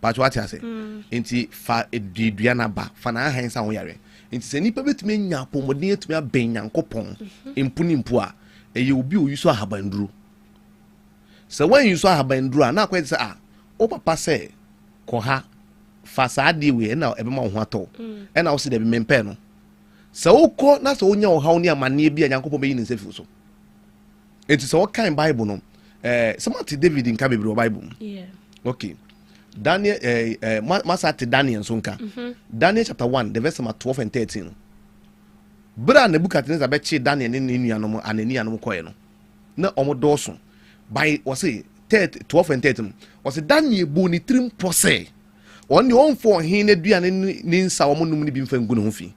Pacho ati ase enti fa eduana ba fa na ahan ensa ho yare enti se nipa betumi nya pomodin etumi aben Yankopon empuni mpu a eye obi oyuso ahabanduru se wan yuso ahabanduru a na kwete se o papa se ko ha fa sa de we na ebema ho ato e na wo se de mempe no se ukọ na se onya o hawo ni amane bia Yankopon be yin nsefu so enti se o kan Bible no somati David in ka bebre o Bible okay Daniel masate Daniel sonka Daniel chapter 1 the verse 12 and 13 bra Nebukadnezar be che Daniel ne nuanom ananianom koye no na omodoso by was say 12 and 13 was Daniel bo ni trim pose on the for hin na duane ni nsa omonum ni bi mfa ngunu ho fi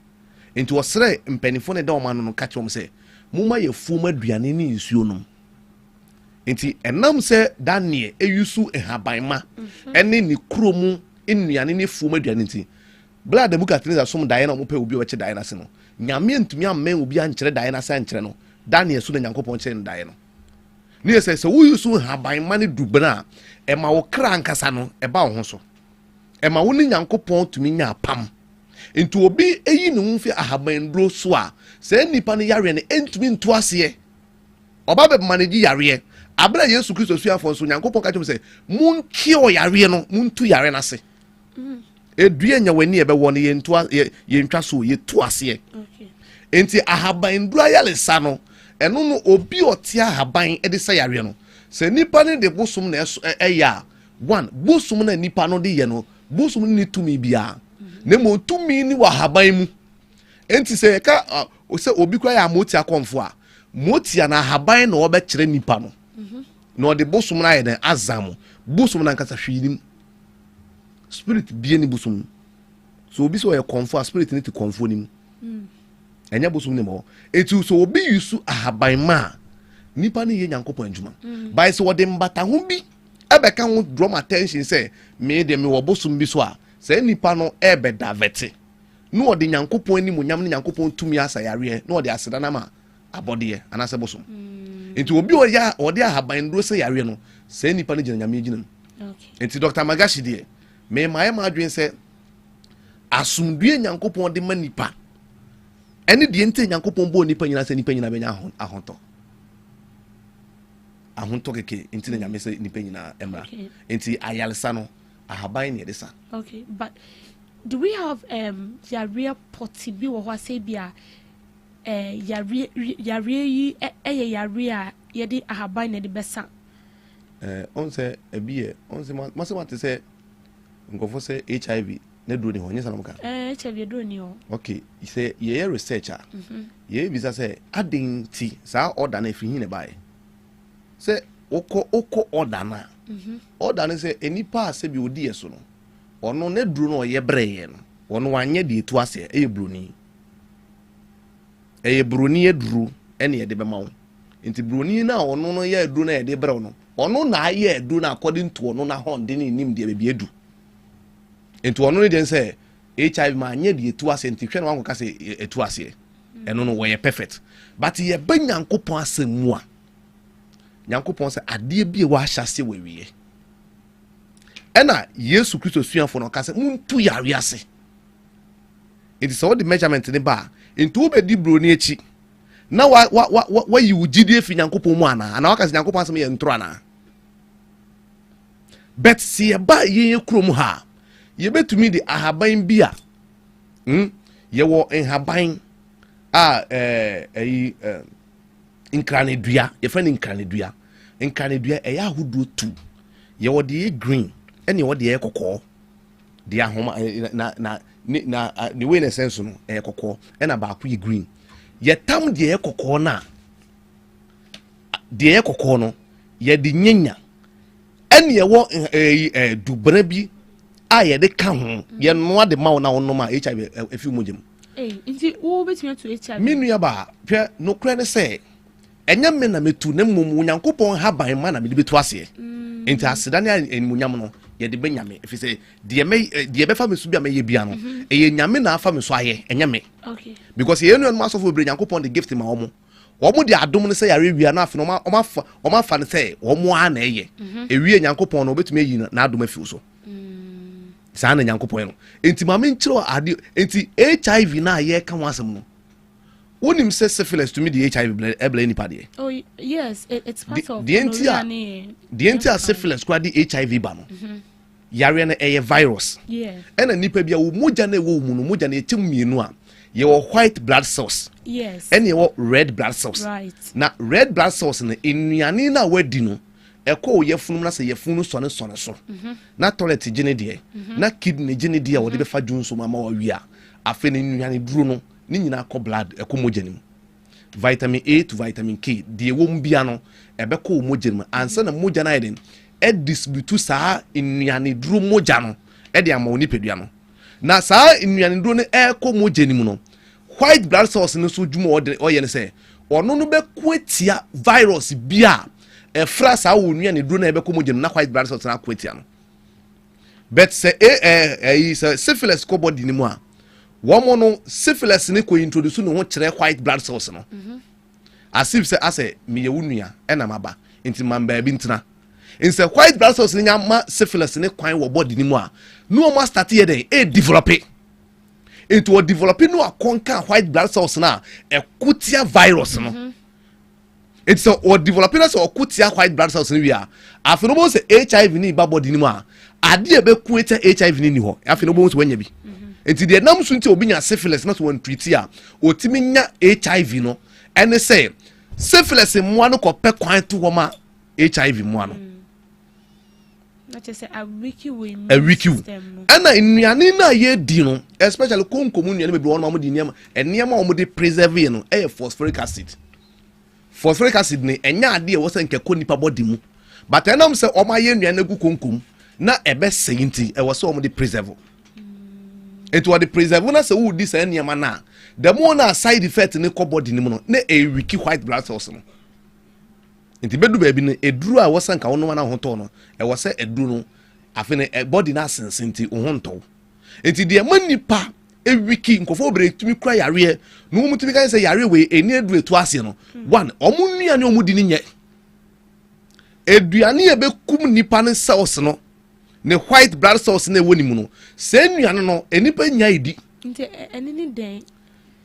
enti osre mpanifo ne da omano no ka che say muma ye fuma duane ni nsuo nom enti enam se Daniel eyusu ehabanma ene ni kromu enuane ni fuma duane nti bla Nebukadnezar som dae na omope obi o che dae na se no nyame ntumi amman obi ankere dae na se ankere no Daniel su na Yankopon che dae no ni se wo yusu ehabanma ne dubna e ma wo kra ankasa no e ba wo ho so e ma wo ni Yankopon tumi nya pam into obi eyi ne ho fi ahaban duro so a say nipa ne yare ne entumi nto ase oba be manage yare abra Yesu Kristo suafo so Nyankopɔn ka kyem say munki o yare no muntu yare na se edua nya wani ebe won ye nto ye ntwa so ye to ase enti ahaban duro ayalesa no eno no obi otia ahaban e de say yare no se nipa ne de bosom na eya one bosom na nipa no de ye no bosom ni tumi bia na mo tumi ni wa haban mu enti se ka se obi kwa ya moti akomfo a moti na haban na obe kire nipa no na de bosom na ye den azam bosom na nkasa hwinim spirit bie ni bosom so obi so ye komfo spirit ni ti komfo nim enya bosom ni mo eti so obi yusu ahaban ma nipa ni ye Nyankopɔn adwuma by so wo de mbata ho bi ebeka ho draw my attention say me de me wo bosom bi so a say nipa no ebe davete no wo de Nyankopɔn ani munyam ne Nyankopɔn tumi asayare no wo de aseda na ma abode anase bosom enti obi o ya wo de ahaban duro say yare no say nipa no gina nyame gina enti Dr. Magashi de me ma adwen say asumdue Nyankopɔn de ma nipa ene de ente Nyankopɔn bo nipa nyina say nipa nyina benya ahonto ahonto keke enti na nyame say nipa nyina emra enti ayalesa no ahaban ne desa. Okay, but do we have yare poti bi wo ho say bia yare yi yare a ye de ahaban ne de besa on say ebiye on say masema say ngofo say HIV na duro ni ho nyesa namka HIV duro ni ho. Okay, say ye researcher ye bisa say adin ti sa order na fi hin ne bae say oko order na order na say enipa se bi odi yeso no ono na duro no ye breye no ono wanye de etu ase broni eduru ene ye de be mawo enti broni na ono no ye eduru na ye de bre no ono na ye eduru na according to ono na honde ni nim de be edu enti ono ne den say HIV ma anye de etu ase enti hwe na wanko ka say etu ase eno no we perfect but ye ba Nyankopɔn asemu a Nyankopɔn say ade bi e wa hyase wewie ena Yesu Kristo suafo no ka say muntu yare ase enti so the measurement ne ba enti wo be di broni echi na wa yi wugide fi Nyankopɔn mu ana wa ka say Nyankopɔn asem ye ntro ana bet si ye ba ye krom ha ye betumi di ahaban bi a ye wo enhaban a nkranedua ye fa nkranedua e ya hudu tu ye wo de green ene wo de kokko de ahoma na ni we na sense no kokko ena ba ku ye green ye tam de kokko na de kokko no ye de nyenya ene ye wo dubra bi a ye de ka ho ye no de ma na wono ma HIV afi mojem nti wo betumi to HIV minu ya ba hwe no kra ne say enya me na metu na mmom Nyankopɔn haban ma na me de betu ase enti aseda ne enmunyam no ye de benyame efi say de be fa me su bia me ye bia no ye nyame na afa me so aye enya me okay because ye no maso for bre Nyankopɔn de gift ma omo de adom ne say yare wia na afi no oma fa ne say omo a na eye ewie Nyankopɔn no obetumi yi na adom afi so sa na Nyankopɔn no enti ma me nkyiro ade enti HIV na ye ka ho asem no wonim say syphilis to me the HIV blood any party. Oh yes, it's part of the entire syphilis kwa the HIV ba no. Yare na a virus. Yeah. And nipa bia wo moja na wo mu no moja na etim mienu a ye wo white blood cells. Yes. And ye wo red blood cells. Right. Na red blood cells na enuane na wadi no ekọ yefunu na se yefunu sone so. Na toilet gene de na kidney gene de wo de be fa junso mama wa wi a afa na enuane duro no ni nyina ko blood ekomojanim vitamin A to vitamin K de wo mbia no ebe ko mojanim ansa na moja na eden e distribute saa nnuane duro moja no e de ama oni pedua no na saa nnuane duro ne e ko mojanim no white blood cells no so dwuma o ye ne say ono no be kwatia virus bia e fra saa wo nnuane duro na ebe ko mojanim na white blood cells na kwatia no but say syphilis ko body ni mu a woman no syphilis ne ko introduce no ho kire white blood cells no as if say ase me ye wunua e na maba enti mamba bi ntina in say white blood cells ne nyama syphilis ne kwan wo body ni mu a no ma start ye den e develop into a developing no conquer white blood cells na kutia virus no it's a developing us or kutia white blood cells we are after no say HIV ni ba body ni mu a ade e be kueta HIV ni ho after no bones wanya bi enti de nam so nti obi nya syphilis na so wan treat a otimi nya HIV no ene say syphilis mo no ko pe kwan to ma HIV mo no not just a wiki we a wiki ana nnuane na ye di no especially konkom nnuane be won ma mo di niam eniam a mo de preserve no e phosphoric acid ni enya ade e wo se nkeko nipa body mu but enam se o ma ye nnuane gu konkom na ebe seinti e wo se o mo de preserve it was the preserve na se wo di se niam na the more na side effect ni ko body ni mu no na e wiki white blood cells no nti bedu ba bi no eduru a wo se nka wono na ho to no e wo se eduru no afi ne body na sensinti ho nto nti de manipa e wiki nkofo bre tumi kura yare no mu tumi kan se yare we eni edu etu ase no one omu nuane omu di ni nye eduane e be kum nipa ne cells no ne white blood cells na ewoni mu no se nuane no enipa nya idi nti eni ni den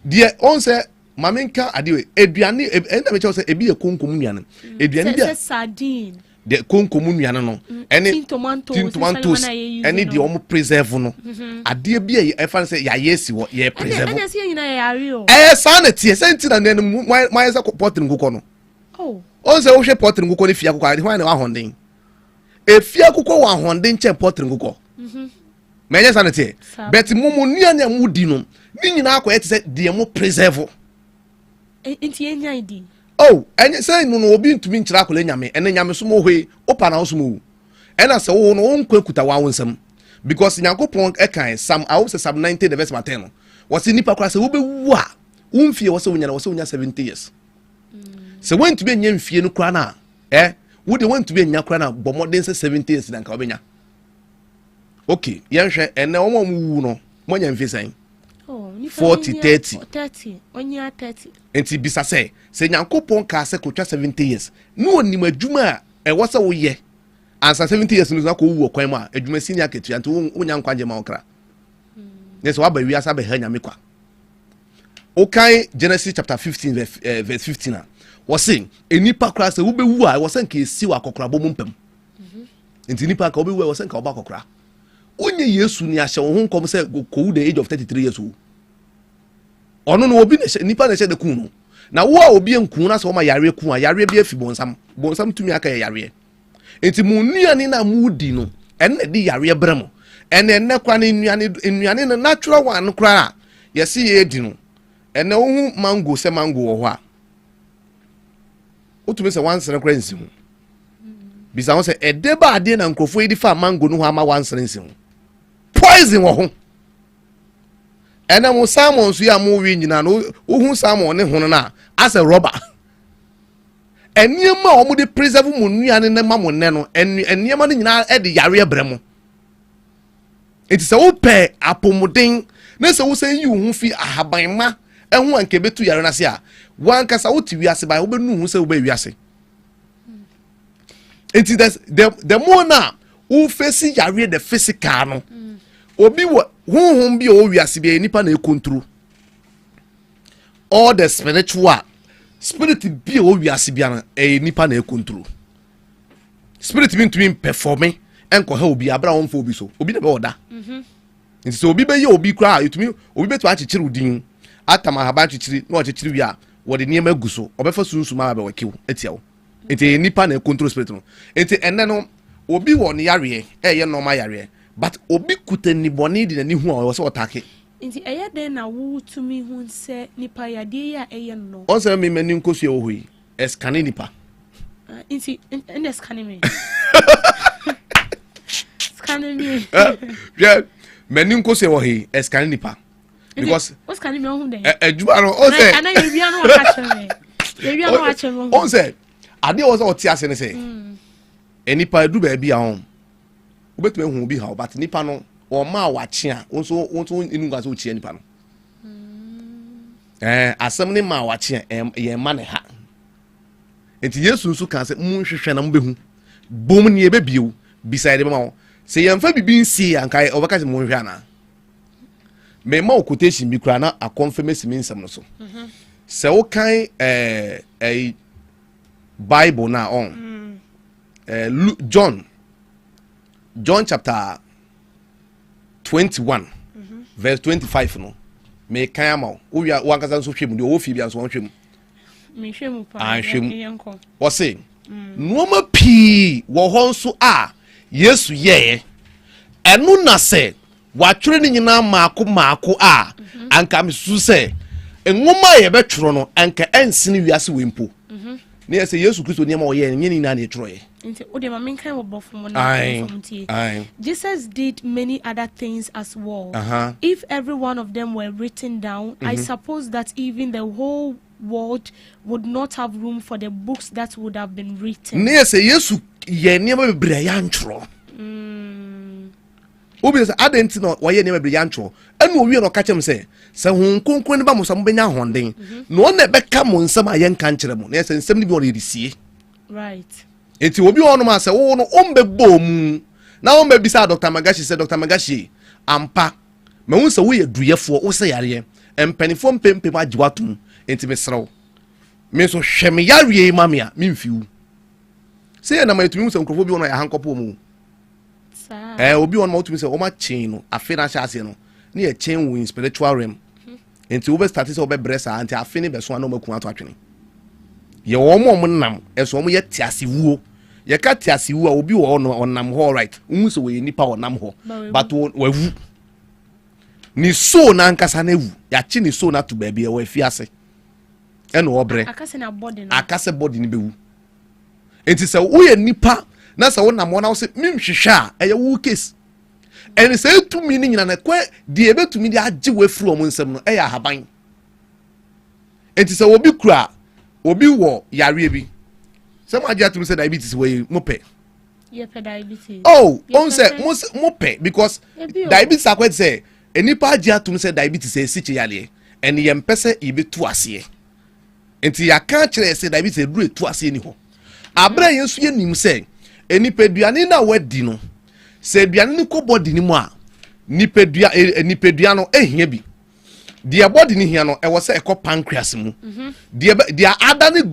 de on se mamenka adewe eduane enda me say ebi e konkom nuane eduane bia sardine de konkom nuane no ene tomatoes ene de omo preserve no ade bia e fa say ya yesi wo ye preserve ene se nyina yare o sanity senti na ne my say pot ngukọ no on say wo hwe pot ngukọ ne fia kokọ ade hwan na wa honden e fia kokọ wa honden che pot ngukọ menye sanity bet mumu nuane amudi no ni nyina akọ ete say de mo preserve enti enya idi enye say no obi ntumi nkyira akọ nyame ene nyame so mo hwe opa na so mo ena se wo no onkwa kuta wa wonsam because nyankopon ekan sam I will say Psalm 90 the verse 10 no was nipa kra se wo be wu a umfie wo se wonya na wo se wonya 70 years se wantumi enya mfie no kra na wo de wantumi enya kra na bomodin se 70 years na nka obenya okay yenhwe ene wo mo wu no mo nya mfie san 40 onya 30 enti bisa se nyankopon ka se kotwa 70 years no onim adwuma e wo se wo ye ansa 70 years no ko wu okwan mu a adwuma sini aketu anti wonya nkwaje ma okra yes wa ba wi asa ba ha nyame kwa okay Genesis chapter 15 verse 15 a wo se enipa kra se wo be wu a wo se nka esi wa kokra bo mumpam enti nipa ka wo be wu a wo se nka wo ba kokra onye Yesu ni ahye wo ho kom se ko wu the age of 33 years o ono no obi nipa na hye de kun no na wo a obi enkun na se wo ma yare kun a yare bi afi bonsam tumi aka yare enti mu nuane na mu di no enne di yare brem enne kwa ne nuane na natural one kra yesi ye di no enne wo mango se mango wo ho a otumi se wansere kra nsi ho bisa ho se edeba ade na nkrofo edi fa mango no ho ama wansere nsi ho poison wo ho ene mo salmon so ya mo wi nyina no wo hu salmon ne ho na as a rubber eniema o mo de preserve mo nuane ne ma mo ne no eniema no nyina e de yare brem it is o pe apomuden na se wo se yi hu fi ahabanma ehu anke betu yare na se a wan kasa wo ti wiase ba wo be nu hu se wo be wiase it is the more na wo face yare the physical no obi wo hunhun bi o wiase bi nipa na ekontrol all the spiritual spirit bi o wiase bi na nipa na ekontrol spirit bi ntumi performing enko ha obi abra won fo obi so obi na be oda nti so obi be ye obi kra etumi obi betu achichiri udin atama haba achichiri na achichiri wi a wo de niam aguso obefa sunsuma ba wakiw etiawo enti nipa na ekontrol spirit no enti enne no obi wo ne yare ye normal yare but obi kutani boni di na ni hu a wo se otake nti eye den na wo tumi hu se nipa yade ya eye no on se me mani nkosu wo hui eskane nipa nti ende skane me skane me yeah mani nkosu wo hui eskane nipa because what's skane me hu den adwuma no on se ana ye bia no wa cheme ye bia no wa cheme on se ade wo se oti ase ne se enipa edu ba bia hon obetu ehu obi ha but nipa no o ma wache a wonso inu ga so chi nipa no asem ne ma wache ye ma ne ha enti Yesu nso kan se mu hwehwe na mbehu bom ne ebe biu beside ma wo se ye mfa bibi nsi ankai obeka se mu hwehwe ana me ma quotation bi kura na a confirmation me nsem no so se wo kan Bible na on John chapter 21 verse 25 no me kan ama wo wi wankasa nso hwem de wo fi bia nso won hwem me hwem pa yenko wo say nuoma pii wo ho nso a Yesu ye enu na se watwere ni nyina maako a anka mesu se enwoma ye betworo no anka ensene wiase wempo ne se Yesu Kristo niam o ye nyini na ne tworo ye nti ode ma menkan wo bofo mo na Jesus did many other things as well. If every one of them were written down, I suppose that even the whole world would not have room for the books that would have been written. Ne se Yesu ye niam bebre ya ntworo obi se adenti no wo ye niam bebre ya ntworo enu owie no ka chem se hun konkon ba mo sam benya honden no na beka mo nsam ayen kan kire mo ne se nsam ni bi on yedisie right enti obi ono ma se wo no ombe bom na ombe bisa Dr. Magashi se Dr. Magashi ampa me hu se wo ye duyefo wo se yare empanifo mpempem agwatum enti mesrew me so hweme yare mamia me mfiu se na ma etumi mu se nkrofo bi ono ya hankopo mu obi ono ma otumi se o ma chen no afi na sha ase no ne ye chen wo in spiritual realm enti wo be start se wo be bresa anti afi ne be so na maku ato atwene ye wo mo nam eso mo ye tiase wuo ye ka tiase wuo obi wo onam ho right hu se wo ye nipa onam ho but wawu ni so na nkasa na ewu ya chi ni so na to ba bia wo afi ase eno obre akase na body no akase body ni bewu enti se wo ye nipa na se wo nam ho na wo se mimhwehwe a eye wo case eni se tumi ni nyina na kwa die betumi di age wo afiri omo nsam no eye ahaban enti se obi kura obi wo yare bi se ma agia tumi se diabetes we mo pe ye pe diabetes on se mo pe because diabetes akwet say enipa agia tumi se diabetes e si chiyale eni ye mpese ibe tu ase enti ya kan kire se diabetes e duru tu ase ni ho abra yesu ye nim se enipa duane na wadi no se duane ni ko body ni mu a nipadua no ehia bi dia body ni hia no e wo se e ko pancreas mu dia ada ni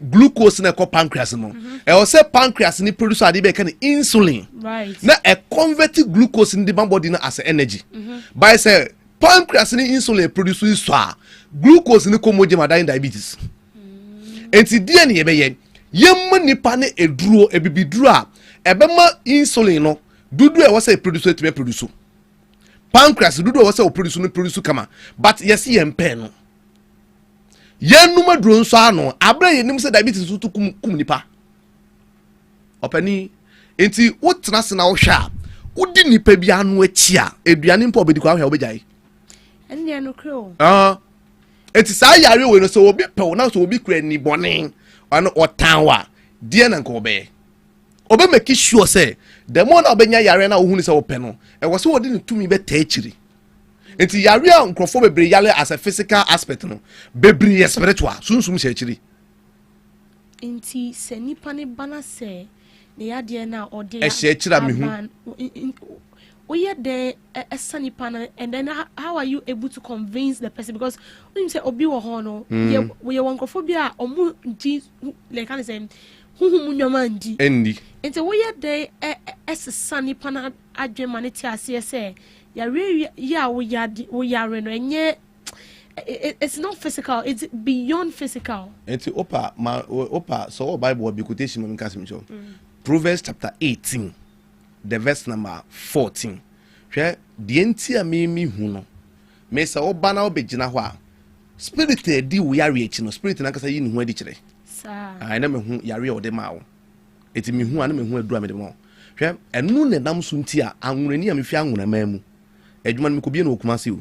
glucose na e ko pancreas mu e wo se pancreas ni produce ade be kan insulin right na e convert glucose in the body na as energy by say pancreas ni insulin produce so a glucose ni ko moje madan diabetes enti dia ni ye be ye yemma nipa ne eduro ebibiduro a ebema insulin no dudu e wo se produce to be produce pancreas dudu wo se o produce kama but yes ye mpe no yenuma duro nso ano abra yenim se diabetes so to kum nipa opani enti wo tena se na wo hwa wodi nipa bi anu achi a eduane mpo obedi kwa hwa obejai enne no kro enti sa yare we no so obi pe na so obi kura ni bone ano otanwa die na nko obe make sure say the more na obenya yare na ohunu se ope no e wo se wodi ne tumi be ta akiri enti yare a nkrofo bebre yale as a physical aspect no bebre spiritual sunsum se akiri enti se nipa ne bana se ne yade na ode e se akira me hu oye de esani pana and then how are you able to convince the person because when you say obi wo ho no we nkrofo bi a omu nti like can say huhu nyoma ndi endi enti woye de esani pana adwema ne ti ase se ya wo yare no enye it's not physical, it's beyond physical. Enti opa so Bible be quotation mo nkasim so Proverbs chapter 18 the verse number 14 hwe de enti a me hu no me se oba na obegina ho a spirit edi wo yare echi no spirit na kasa yi ni hu adi kire sa na me hu yare o de ma wo eti me hu ana me hu adu a me de ma hwe enu ne nam so nti a anwurani a me fi anwura ma mu adwuma me ko bie na okumase o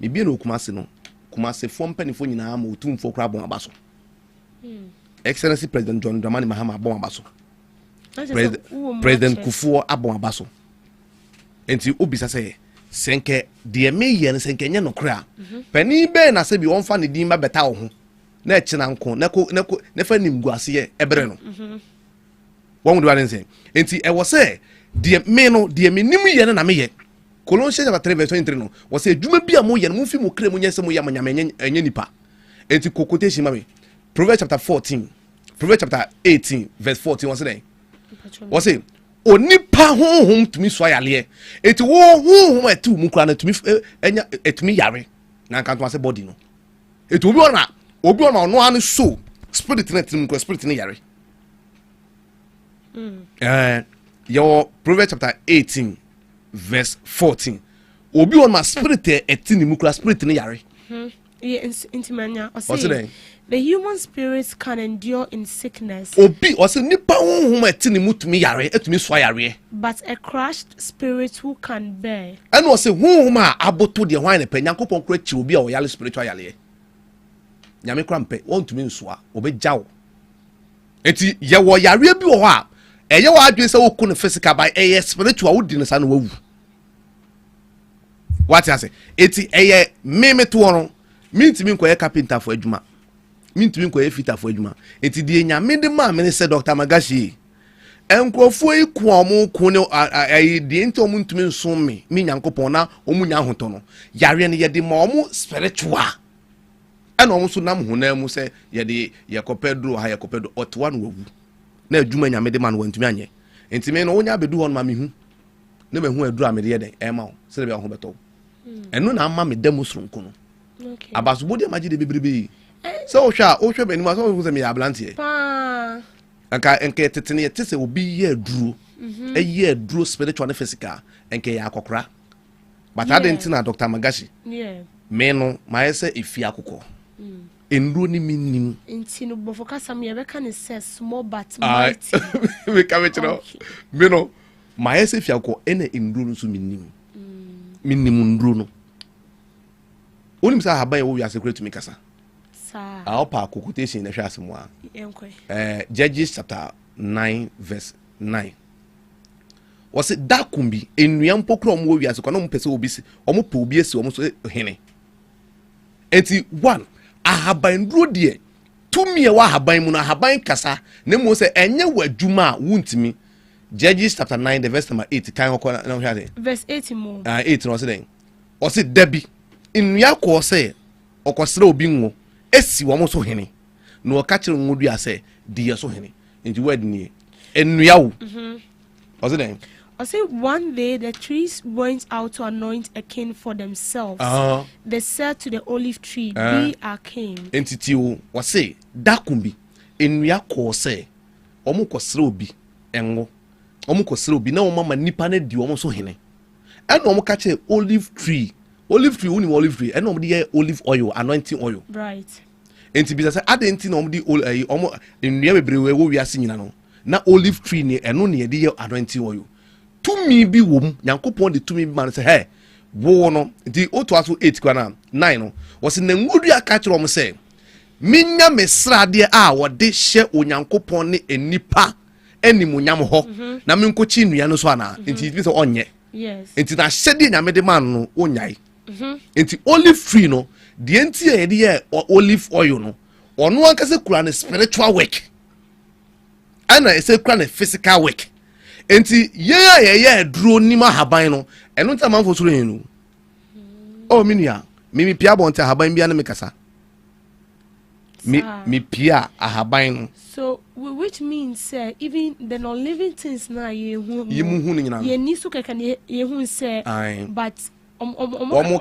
me bie na okumase no kumase fo mpanifo nyina ma otumfo kra bon abaso Excellency President John Dramani Mahama bon abaso President Kufuor abon abaso enti obisa say senke de me ye ne senke nya no kra pani be na se bi won fa ne din ba beta wo ho na e chena nko na fa nimgu ase ye ebre no won do wan say enti e wo say de me no de me nim ye na me ye Colossians chapter 3 verse 23 no. Was say dwuma bia mo ye no mfi mo kra mo nyese mo ya manyame enye nipa. Enti quotation mami. Proverbs chapter 14. Proverbs chapter 18 verse 14 was say. Was say onipa honhom tumi so ayale. Enti wo honhom atu mu kra na tumi enya etumi yare. Na kan to ase body no. Enti obi ona no anu so spirit na timi ko spirit na yare. Your Proverbs chapter 18 verse 14. Obi on my spirit etini mukra spirit ni yare. Intimanya. The human spirits can endure in sickness. Obi ose nipa honhom etini mutumi yare etumi so yare. But a crushed spirit who can bear. And ose honhom a aboto de hwan ne pa Nyankopon kra chi obi a o yare spiritual yare. Nyame kra mpe wontumi nso a obegyawo. Enti ye wo yare bi wo ho a eye wa adwen se wo ko physical by spiritual wo di ne sa na wawu. What I say? Eti eye meme to ono mintimi nkoye carpenter for adwuma. Mintimi nkoye fitter for adwuma. Eti die nyame de ma me se Dr. Magashi. Enkrofo yi ku omo ku ne ayi die nti omo ntumi nso me Nyankopon na omo nya hoto no. Yare ne ye de ma omo spiritual. Ana omo so nam hona mu se ye de ye kopedro ha ye kopedro otwa no wawu. Na adwuma nyame de ma no wantumi anye. Enti me no onya bedu hon ma me hu. Na me hu aduru amede ye den e ma wo. Se be ho beto. Eno na ama me demo sronko no. Okay. Abasubo de magide bebrebe. So ohwa be ni ma so se me ya blante. Pa. Enka tetene tese obi ye aduru. Ye aduru spiritual and physical enka ya akokora. But I didn't know Dr. Magashi. Yeah. Me no ma say ifi akoko. Enro ni minim. Enti no bofoka sam ye be kan say small but mighty. Me ka me chiro. Me no ma say ifi akoko ene enro no so minim. Minimum no. Onim sa haban wo wiase kure tumi kasa. Sa. A opa quotation na hwe asemo a. Judges chapter 9 verse 9. Was it that kumbi enuam pokro mo wiase kono mo pese obi si omo pe obi esi omo so hene. Enti 1 ahaban duro de tumi e wa haban mu na haban kasa na mo se enye wadwuma a wuntimi. Judges chapter 9 the verse number 8 kan hoko na hwade verse 8 mo 8 no se den o se dabi nnua ko se okosere obi nwo esi wo mo so hene na o ka kire nwodu ase di ye so hene nti word ni nnua wo o se den I say one day the trees went out to anoint a king for themselves. They said to the olive tree, be our king. Entity o say dakumbi nnua ko se omo kosere obi enwo omo kosere obi na omo ma nipa na di omo so hene and omo ka che olive tree uni olive tree and omo di olive oil anointing oil right enti bi say adenti na omo di omo nnua bebrewe wo wiase nyina no na olive tree ni eno ne di anointing oil tumi bi wom Nyankopon de tumi bi man say hey wo no di oto aso 8 kwa na 9 no was na ngodu aka kire omo say minya mesrade a wo de hye Onyankopon ne enipa animunyam ho na menkochi nnua no so ana enti bi so onye yes enti na hyede nyame de man no onyai enti olive tree no de enti e de olive oil no ono ankase kura ne spiritual work ana ese kura ne physical work enti ye duro nima haban no eno nta manfo soro yin no o minua mimi pia bonta haban bia na mekasa mi pia ahaban no so which means even the non-living things na ye ni so keka ye hu say but omo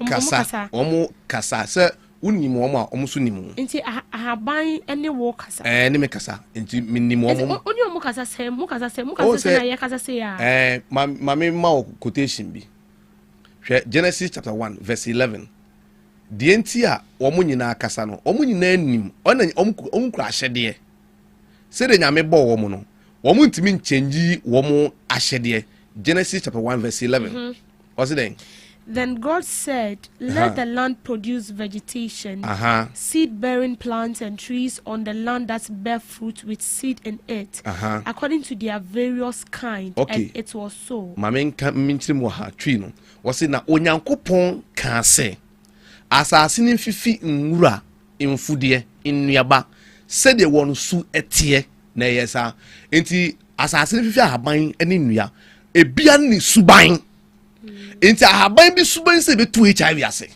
kasa say unim omo a omo so nim nti ahaban ene wo kasa ne me kasa nti minim omo oni omo kasa say mo kasa say na ye kasa say ya ma me ma quotation bi hwe Genesis chapter 1 verse 11 die nti a omo nyina kasa no omo nyina nim ona omo kura hyede se de nyame bo wo mu no wo mu ntimi nchange wo mu ahyede Genesis chapter 1 verse 11 what's it then Then God said, let the land produce vegetation, seed-bearing plants and trees on the land that bear fruit with seed in it, according to their various kind. And it was so. Mamen minchiri mo ha tree no. Wasi na Onyankopon kan se. Asase ni fifi nwura mfudie nnuaba. Se de won su etie na yesa. Enti asase ni fifi ahaban eni nnua. Ebia ni suban. Inti ahaban bi suban se betu HIV ase.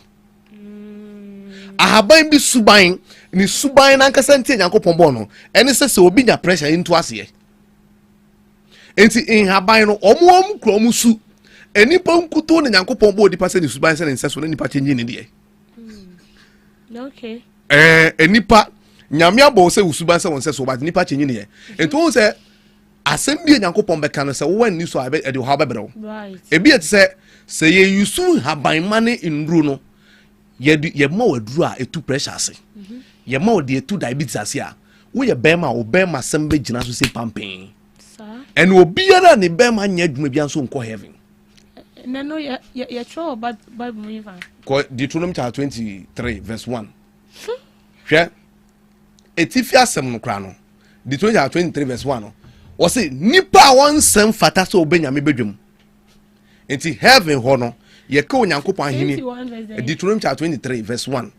Ahaban bi suban ni suban na nkasa ntie Nyankopon bo no ene se obi nya pressure into ase. Inti in haban no omo kro su enipa nkuto ne Nyankopon bo odi pase ni suban se ne nseso na nipa chenji ne de. Okay. Enipa nyame abo se usuban se won se so ba nipa chenyi ne ye. Enti won se asem bi Nyankopon beka no se wo wan ni so abe de ho abebere wo. Right. Ebi et se ye yusu haban mane inru no ye ma waduru a etu pressure ase. Ye ma odi etu diabetes ase a wo ye bema wo bema sem be gina so se pampen. Sir. En obiara ne bema nya adwuma bia so nko heaven. No, you're sure about Bible even. Deuteronomy chapter 23 verse 1. Hwɛ etifi asɛm no kra no Deuteronomy chapter 23 verse 1 no wɔse nipa a wɔnsɛm fata sɛ obɛnyame badwam enti heaven hɔ no yɛka Onyankopɔn ahene Deuteronomy chapter 23 verse 1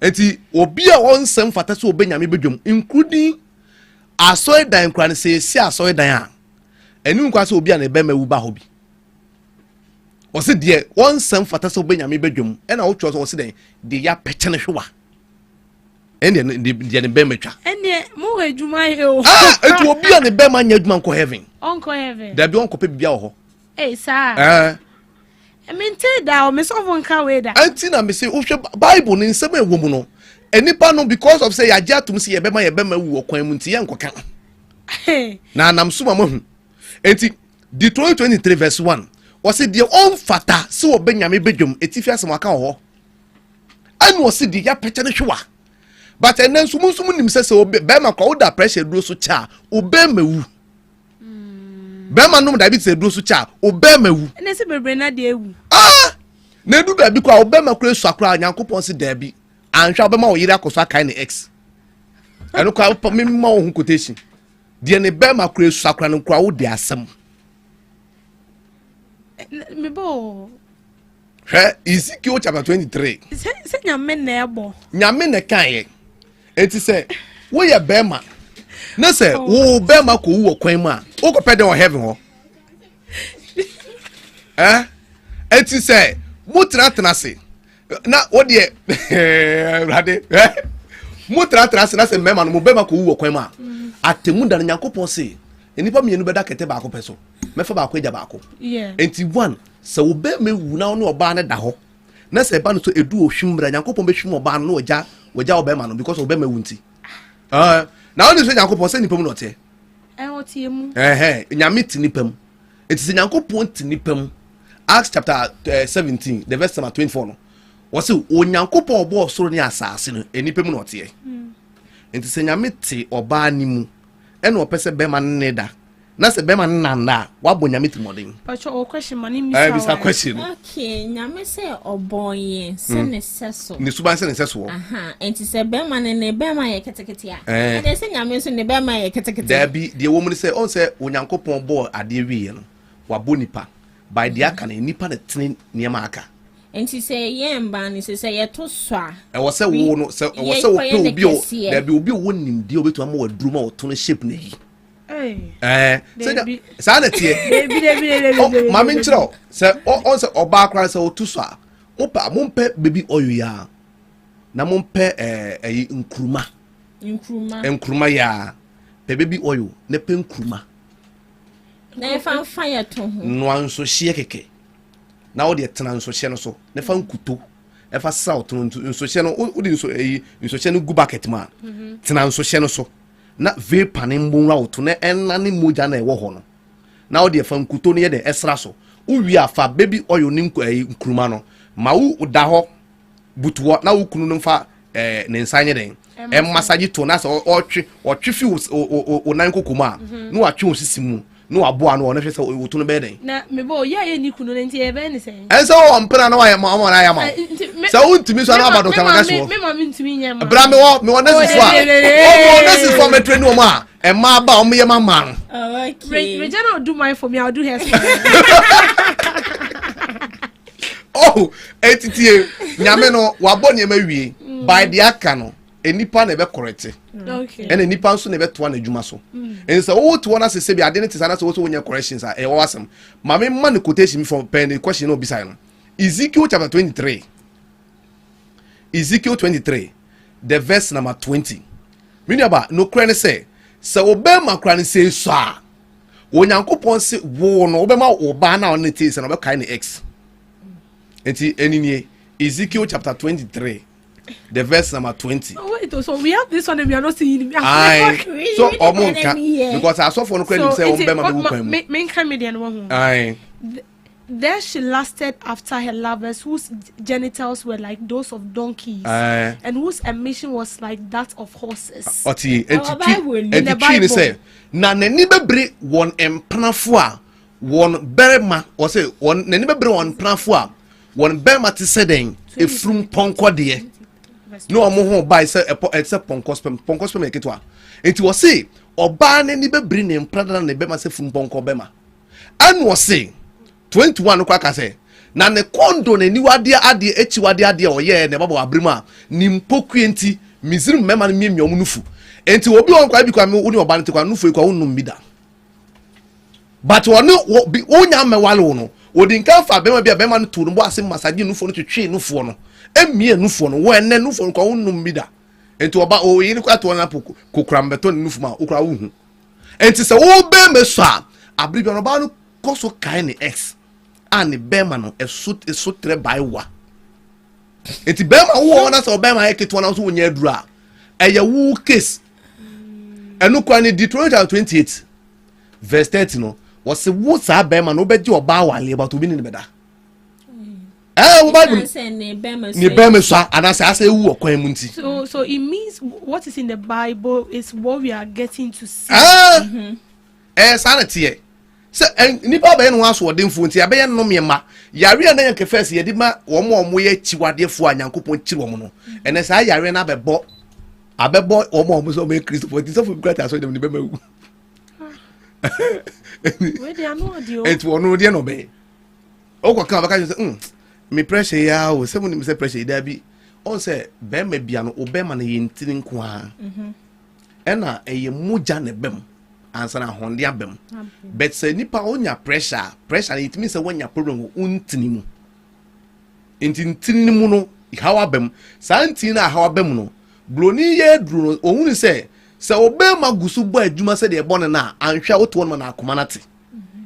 enti obi a wɔnsɛm fata sɛ obɛnyame badwam including asɔre dan kra no sɛ si asɔre dan a ɛnu nkwa sɛ obi a ne bɛma wu ba hɔ bi wɔse deɛ wɔnsɛm fata sɛ obɛnyame badwam ɛna wotwɔ sɛ wɔse den de ya pɛkyɛne hwewa ɛne de ne bɛma twa ɛne mo adwuma he o etu obi a ne bɛma nya adwuma nkɔ heaven da bi ɔnkɔ pɛ bibia wɔ hɔ sir mente da o me so von ka we da anti na me say wohwɛ Bible ne nsɛm ɛwɔ mu no enipa no because of say yagye atom say yɛbɛma wu wɔ kwan mu nti yɛ nkɔka na nam suma mo hu enti Deuteronomy 23 verse 1 wɔse deɛ ɔmfata sɛ wɔbɛnyame badwam etifi asɛm aka wɔ hɔ anu wɔse deɛ yapɛkyɛ ne hwewa but and then sumu nim sɛ bɛma kwa woda pressure duro so cha obɛma wu bɛma nom diabetes duro so cha obɛma wu ɛne sɛ bebre na de ewu na edu ba bi kwa obɛma kura su akora Nyankopɔn se da bi anhwa obɛma wo yire akoso akai ne x ɛno kwa memma wo hu quotation deɛ ne bɛma kura su akora no kura wo de asɛm me bo Ezekiel chapter 23 se nyame na ebo nyame na kan enti sɛ wo ye bema na sɛ wo bema ko wo kwan mu a wo ko pɛ de wɔ heaven hɔ enti sɛ mo tena se na wo de rade mo tena se na sɛ mema no mo bema ko wo kwan mu a atemu da Nyankopɔn se enipa mienu bɛda kete baako pɛ so mɛfa baako agya baako enti one sɛ wo bema wu na wo ne oba ne da hɔ na sɛ ba no so edu ohwimra Nyankopɔn bɛhwim oba no wagya wo bema no because wo bema wu nti na woni sɛ Nyankopɔn sɛ nipa mu no ɔte ɔte mu nyame ti nipa mu enti sɛ Nyankopɔn ti nipa mu Acts chapter 17 the verse number 24 no wɔse Onyankopɔn ɔbɔ ɔsoro ne asase no enipa mu no ɔte enti sɛ nyame ti oba ni mu ɛna ɔpɛ sɛ bema ne da na se bema nanda wabo nyame timoden pacho o question mani misa bisa question okay nyame se obonye se ne seso ni suban se ne seso enti se bema ne bema ye ketekete a de se nyame so ne bema ye ketekete da bi de wo mu se on se Onyankopon bo ade wiye no wabo nipa by the aka ne nipa ne tene niema aka enti se ye mba ni se ye to so a wo se wo no se wo se wo pe obi o da bi obi wo nim de obetu ama wo duru ma wo to no shape na yi sa na tie mami nkyerɛ sɛ on sɛ ɔba akora sɛ otu so a mompɛ baby oil ya na mompɛ ɛyi nkruma ya pɛ baby oil na pɛ nkruma na fa fire to ho no anso hye keke na wo de tena nso hye no so na fa nkuto e fa saw to nso hye no wo de nso hye no gu bucket ma tena nso hye no so na vapor ne mbonwa woto na enna ne moja na ewo ho no na wo de fa nkuto ne ye de esra so wo wi afa baby oil ne nkruma no ma wo da ho butuo na wo kunu no fa ne nsanye den massage to na so otwe fi o nan kokoma na wa twe osisi mu na wa boa no na hwe se woto no be den na me bo ye ni kunu nti e be ni se en so wo mpena na wa ya ma na ya ma so untimi so na abado kama gaso me ma me ntimi nya ma bra me wo na sifu a o na sifu me treni o ma e ma ba o me ye ma ma okay Regina do mine for me I'll do her oh etitie nyame no wa bo ne ma wie by the aka no enipa na be correct okay and enipa nso na be to na adwuma so and so wo to na se be identity sana so wo nya corrections a e wo asem ma me man quotation from pen question no beside no Ezekiel chapter 23 Ezekiel 23 the verse number 20 meaning about no kra ne say obema kra ne say so a onyankopon se wo no obema oba na on te say no be kai ne x enti enini Ezekiel chapter 23 the verse number 20. Oh, wait, so we have this one and we are not seeing it. Aye. So because I saw for no credit say main comedian one. Aye. There she lasted after her lovers whose genitals were like those of donkeys and whose emission was like that of horses. Oti and the Bible say na nani bebre won empranafo a won berema or say won nani bebre won pranafo a won berema te seden efrum ponko de no omo ho buy say e ponkospem eketwa enti wo say oba nani bebre ne emprada na bema say frum ponko bema an wo say 21 kwa ka say na ne kondo na niwade ade echiwade ade o ye ne baba abrima ni mpokuenti mizrim mema no miemom nufu enti obi won kwa bi kwa me woni oba nte kwa nufu kwa wonum bida but woni wonya mewale no wodi nka fa bema bia bema no turu mbo ase masaje nufu no twetwe nufu no emie nufu no wo enne nufu no kwa wonum bida enti oba o yiri kwa to na kokura mbeto nufu ma okura wuhu enti se wo be meso a abribia no ba no koso kai ne x ani bema no eso tre by wa enti bema wo na so bema eketo na so wonya adura eye wu case enu kwa ni Deuteronomy 28 verse 30 no was wo sa bema no be di oba wale about obi ni beda wo Bible ni bema so anase asa ewu okwan mu nti so it means what is in the Bible is what we are getting to see sanity se nipa be no aso odemfo nti abe ye no mema yare na yanke first ye di ma omo ye chiwadefo anyankopon chiri omo no ene sa yare na abebo omo so me Christ for this of great aso dem ni be mawu we dey no dio et wonu de no be o kwa kan baka say me pressure ya o se mo ni me pressure da bi on say be ma bia no o be ma na ye ntini nko a ena eye muja ne bem answer na honde abem but say nipa onya pressure it means say wonya problem untini mu intini mu no how abem santi na how abem no bloni ye duru no ohunu say obema gusu bo adwuma say de ebone na anhwa woto no na akoma nate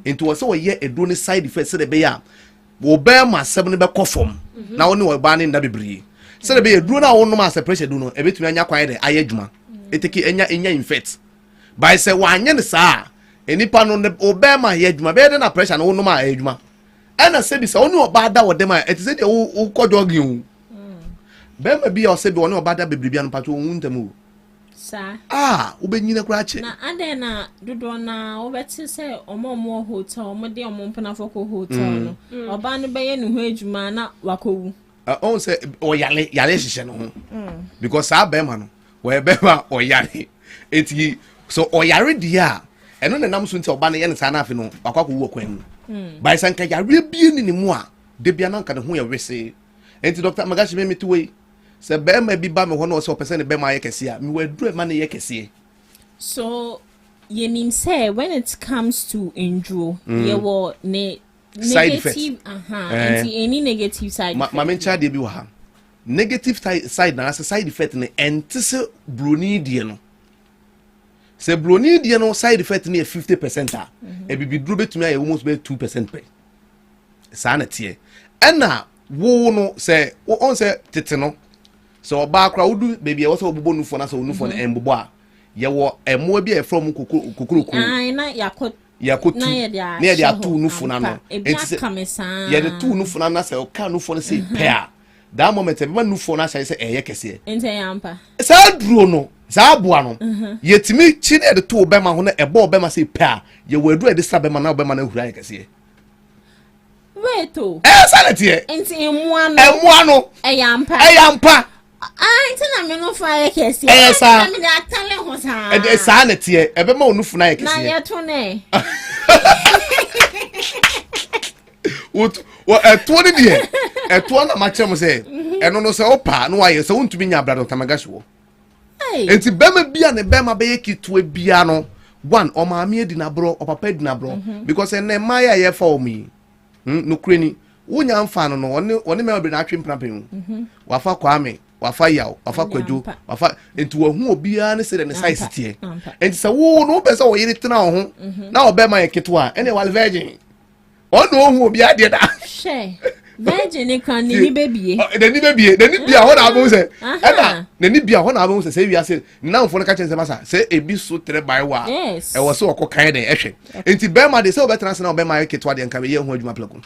into wo say wo ye edo ne side effect say de be ya obema seb ne be kofom na woni wo ba ne nda bebre say de be edo na wonno ma pressure do no ebetumi anya kwan de aye adwuma eteki enya infect by say wanye ne saa enipa no obema ye adwuma be de na pressure no wonno ma adwuma ana se bi say woni oba da wo dem a eti se de wo kojogi o bema bi o se bi woni oba da bebre bia no pato wuntamu sa ubenyina kura che na ade na dodo na obeti se omo hotel omo de omo mpana foko hotel no oba no be ye ne ho adwuma na wakowu on se o yale hihye no ho because sa bema no we bema o yale eti so o yare dia eno ne nam so nti oba ne ye ne sa na afi no wakwakowu okwan mu by sanka yare bie ni mu a de bia na nka ne ho ye wese enti Dr. Magashi me metuwe se bema bi ba me ho no se opese bema ye kese a me wadru ma ne ye kese so ye nim say when it comes to enduro ye wo ne negative any negative side ma men cha de bi wa ha negative side na as side effect ne entise broni die no se broni die no side effect ne 50% a e bibi duro betumi a almost be 2% pe sa na tie ena wo no se on se tete no so ba kra wudu baby e wo se obobo nufo na so nufo na embobo a ye wo emo bi e from kokuruku na yakotu na ye dia tu nufo na no enti kamesa ye de tu nufo na se o ka nufo na se pair that moment e be nufo na say eye kese enti yampa sa duro no sa aboa no yetimi chi na de tu obema ho na ebo obema se pair ye wadu e de sa bema na obema na hura ye kese weto sanity enti emuano eyampa enti na me no fa ye kese sa na me da tale ho sa sanity ebe ma onufu na ye kese na ye to ne wo eto ni de eto na ma chem se eno no se opa no wa ye se wontumi nya Dr. Magashi wo enti bema bia ne bema be yekitwe bia no one o maami edi na bro o papa edi na bro because ene maya ye fa omi no kreni wonya mfa no no one me obi na atwe mpnapen wafa kwame wafa yaw wafa kwadwo wafa enti wahu obia ne se ne size tie enti se wo no pese wo yiri tena ho na obema yekitwa ene wal virgin ono ohu obia de da virgin kan ni bebie the ni bia ho na abo se ena the ni bia ho na abo se wi ase na mfo no ka chense masa se ebi so tere bai wa e wo se okokan de ehwe enti bema de se obetran se na obema yekitwa de nka be ye hu adwuma plako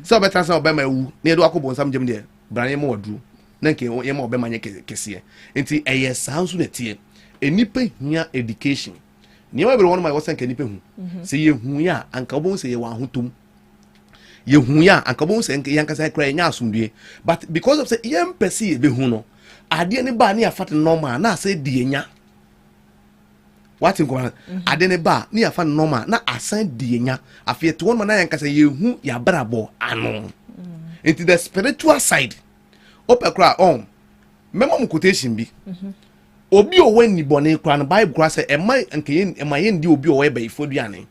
se obetran se na obema wu na edo akobo nsam gem de branye mo wadru na nke ye mo obema nye kese enti eye sansu na tie enipa hia education ni ma be won ma wo se nka nipa hu se ye hu ya anka obo se ye wa hotom ye hu ya anka obo se nka yanka se kra nya asumdue but because of say yem pese be hu no ade ne ba ne afat normal na se die nya what in go ade ne ba ne afat normal na asan die nya afie to won ma na yanka se ye hu ya brabo ano into the spiritual side opekra memo mu quotation bi obi o wani bone kra no bible kra say ema ye ndi obi o we ba ifoduane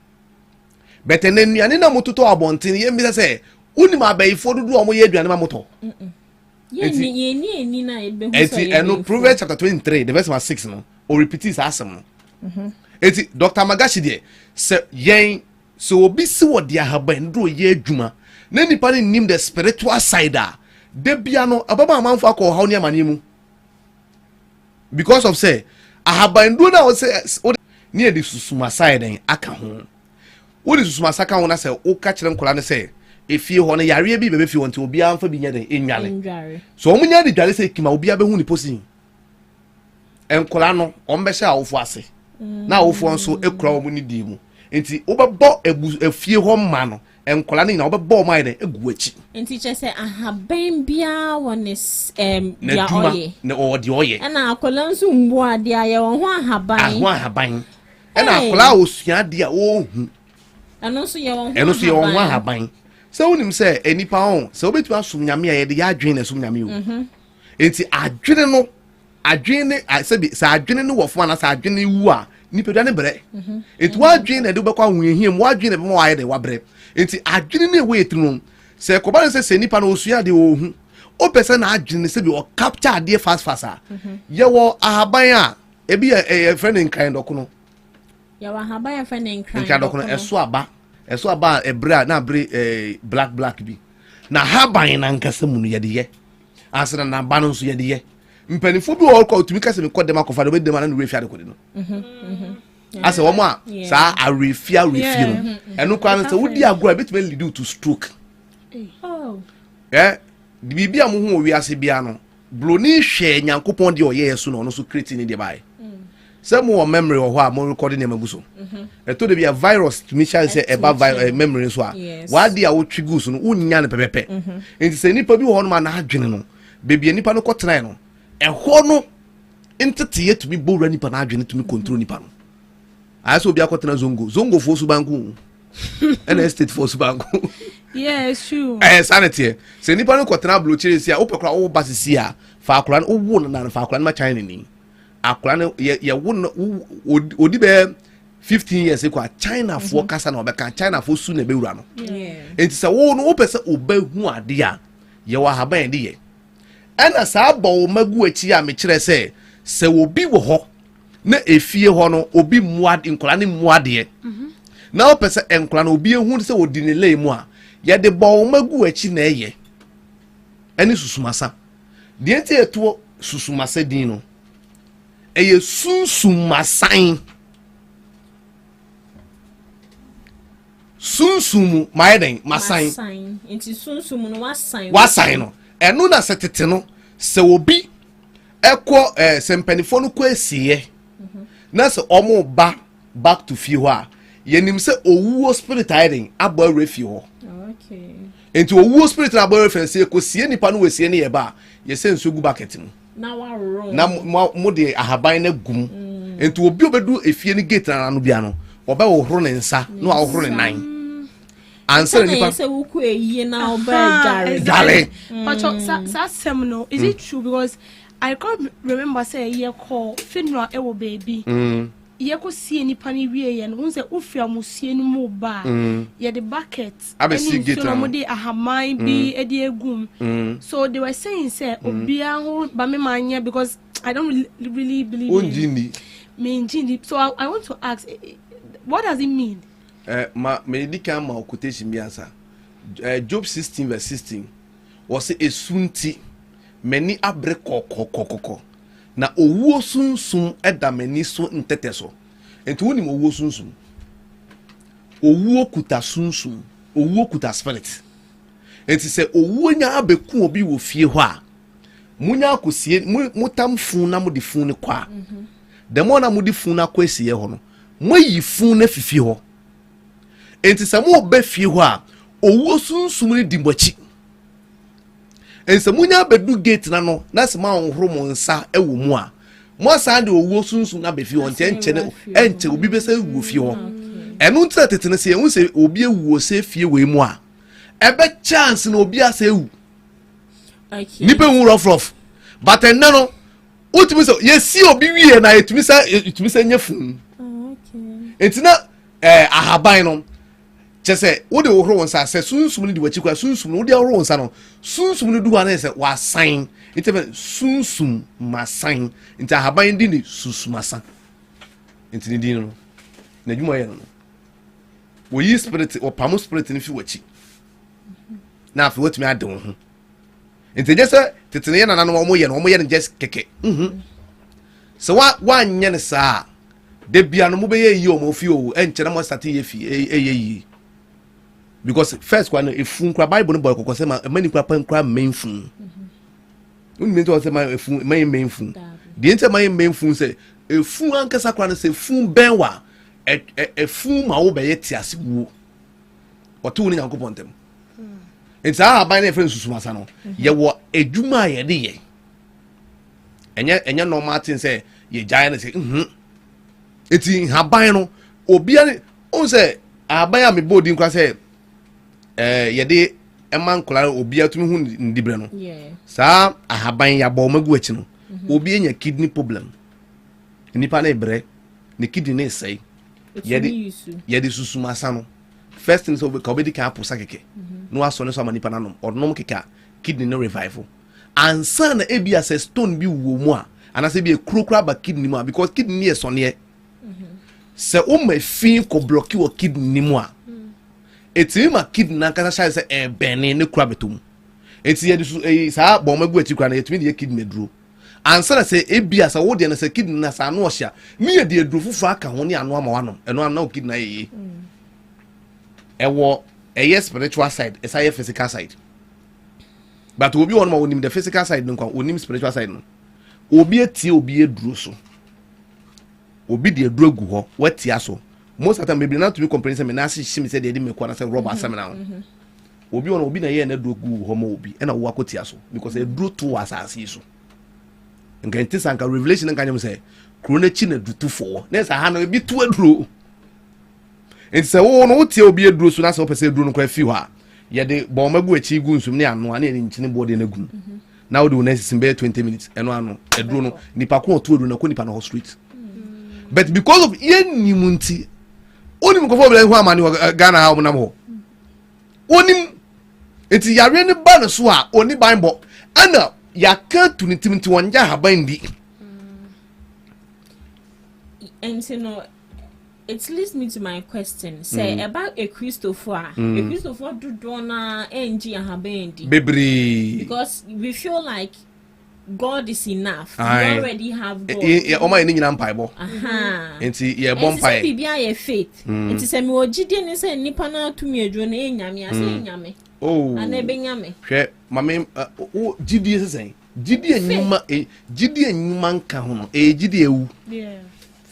betene nuane na mototo abonten ye mi say uni ma ba ifodudu o mo ye aduane ma moto ye na ebe hu so ye eno Proverbs chapter 23 the verse 6 no o repeat is asem no eti Dr. Magashi de se yen so obi si wo dia haba ndro ye adwuma na nipa ni nim the spiritual side de bia no ababa amanfo akọ ha oni amane mu because of say ahabandu na o say ni edi susuma side aka ho wo di susuma saka ho na say o ka kire nkola ne say efie ho no yare bi bebe fie wonte obi amfa bi nya den enwale so o munya di dwale say kima obi abehu ni posi enkola no o mbehye awofo ase na awofo nso ekura o mu ni di mu enti obebo efie ho ma no enkola ni na obebo mai den egu achi enti che say ahaban bia wonis dia oye na o di oye na akola nso mbu ade aye won ho ahaban na akola osua de a o hu eno so ye won ho ahaban so unim say enipa on so obetu asum nyame a ye de ya adwen na sum nyame o enti adwene no adwene se adwene no wofo na se adwene wu a nipa ne bre enti wa adwene na de bekwa huhiem wa adwene be mo wa ye de wa bre enti adwene ne we etru se ko ba se nipa no osua de o hu o pese na adwene se bi o capture de fast ye wo ahaban a ebi e friend in kind okuno ye wo ahaban e friend in kind okuno eso aba ebra na bre black bi na haban na nkasa mu no ye de ye asena na ba no nso ye de ye mpanifo bi wo ko tumi kase me kodem akofa do be dem na no refia de kode no ase wo mo a sa arefia no enu kwa no se wodi agora betime lead to stroke bibia mo hu owi ase bia no bloni hwe nyankopon de oye yeso no so create ni de bai some more memory or what more recording them aguso to de be a virus to me shall say about memory so why dia wo twigu so no unya ne pepepe enti se nipa bi ho no ma na adwene no bebi nipa no kotena no ho no entete to be bo nipa na adwene to me control nipa no aso obi akotena zongo fo su banku and estate for su banku yes true sanity se nipa no kotena blochire sia opekra wo basisi a fa akora no wo na fa akora no ma China ni akora no ye wo odi be 15 years ago China for kasa na obeka China for su na be wura no enti se wo no opese obahu ade a ye wa haban de ye ana sa bo magu achi a me kire se wo bi wo ho na efie ho no obi muade nkola ne muade na opese enkola na obi ehu se wo di ne lay mu a ye de bo magu achi na eye ani susumasa de enti eto susumasa din no eye sunsumasan sunsumu maiden masan enti sunsumu no wasan no eno na setete no se obi ekọ sempanifo no kọ esiye na se omo back to fie ho a yenim se owuo spirit aiden abo refi ho okay enti owuo spirit abo refi se ko sie nipa no wesie ne ye ba ye se nso gu bucket mu na wa ro na mo de ahaban na gum enti obi obedu efie ni gate na no bia no oba wo horo ne nsa no a wo horo ne nan answer nipa say wo ko eyi na oba gare but sa sem no is it true because I can't remember say ye call funeral ewo baby. Ye ko see ni pani wie ye no say ofia musie no mo ba. Ye the bucket. Abesi so no mo de ahamai bi e de egum. So they were saying say obia ho ba me manya because I don't really believe in. So I want to ask, what does it mean? Me di kan ma quotation bi answer. Job 16 verse 16 was a sunti many abre kokokokoko na owuo sunsun eda mani so ntete so enti woni mo owuo sunsun owuo kuta sunsun owuo kuta spirit enti se owuo nya abeku obi wo fie ho a munya akosie mutam fun na mudi fun ne kwa the more na mudi fun na kwasie ho no moyi fun na fifi ho enti se mo be fie ho a owuo sunsun ni dimbachi ense munya bedu gate na no na se ma onhoro mo nsa ewo mu a mo sa de owuo sunsun na be fie ho enche obi be se wo fie ho enu ntra tetene se ehun se obi ewuo se fie we mu a ebe chance na obi asa ewu nipa wu rough but en no utimi so yesi obi wie na etumi sa nya fun entina ahaban no chese wo de wo horo wonsa se sunsum ni de wachi kwa sunsum wo de horo wonsa no sunsum ni duwa na se wa sign itebe sunsum ma sign nta ahaban di ni susumasa ntini di no na dwuma ye no wo yi spirit o pamo spirit ni fi wachi na afi wotumi ade wo ho nti jese tetene ye na no mo ye no just keke so wa nye ne sa de bia no mo be ye yi o mo fi o enche na mo start ye fi yi because first one efun kra bible no boy kokose ma mani kra pan kra main fun uni mento se ma efun main fun de ente main fun se efun ankasa kra no se fun benwa efun ma wo be ye tiase wo oto ni yankopon tem enti ahaban na friend susumasa no ye wo edwuma ye de ye enya normal thing say ye jaya na say enti haban no obi on say ahaban a me bodi nkwa say ye de eman kola obi atumi hu ndibre no sa ahaban ya bo magu achi no obi enya kidney problem nipa na ebre ne kidney na say ye de susumasa no first thing so ka obedi kan aposa keke no aso ne so amanipa nanom odnom keka kidney no revival ansa na ebi as stone bi wo mu a anase bi ekrokra ba kidney mu a because kidney e sonye se o ma fin ko block wo kidney mu a eti ma kidney na kasa sha se e bene ne kura betum eti ye du sa bo magu ati kura na yetumi de kidney duro ansa na se ebi as wo de na se kidney na sa no ohia me ye de duro fufu aka ho ne ano ama wanom eno na kidney ye ewo spiritual side esa physical side but obi won ma onim the physical side no kwa onim spiritual side no obi etie obi eduro so obi de eduro gu ho watia so most of the time maybe not to be comprehensive me na se shimi se de me kwa na se rubber seminar obi won obi na ye na eduro gu ho ma obi e na wo akotia so because eduro to asase so ngenti sanka revelation nka nyam se krona chi na dutu fo na sa ha na bi to eduro enti se wo no tie obi eduro so na se opese eduro no kwa fi ho a ye de bo magu achi gu nsum ne ano na nchine body na gu na wo de wo next simbe 20 minutes eno ano eduro no nipa ko to eduro na ko nipa na street but because of yenimunti onim ko fo ho amani Ghana ha mo na mo onim enti yare ne ba no so a oni banbo ana yaka tunitimti wonja haban di no it leads me to my question. Say about a Christopher. A Christopher do dona NG and Habendi. Bebri. Because we feel like God is enough. We already have God. Oma ni nyina mpaibo. Enti ye bon pai. Enti bibia ye faith. Enti se mi ogide ni se nipa na tumi edwo na enyame ase enyame. Oh. Ana ebe nyame. Hwe mame o gidi sesen. Gidi enyuma nka ho no. Gidi ewu. Yeah.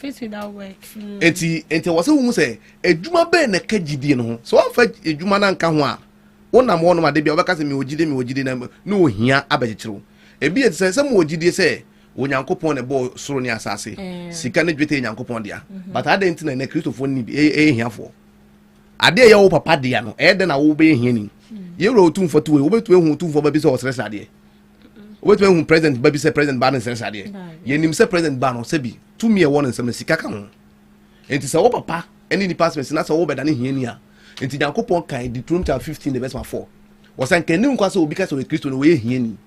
Face without work. Enti wase wu se edwuma be na ka gidi no ho. So afa edwuma na nka ho a wona mo no ade bia obeka se mi ogide na no ohia abegekiro. Ebi etse se mo ogide se onyankopon ne bo soro ni asase. Sika ne dwete nyankopon dia. But ade enti na Christopher ni bi ehiafo. Ade ye wo papa dia no de na wo be ehia ni. Ye ro otumfo to we wo betu ehu otumfo ba bi se osresa ade. wait when president baby say president ban sense ade ye nim say president ban no say bi to me e won nsem sika ka ho enti say wo papa any department na say wo beda ne hia ni a enti Nyankopɔn kan Deuteronomy chapter 15 verse 4 wo san kan nim kwa say obi ka say we Kristo no we hia ni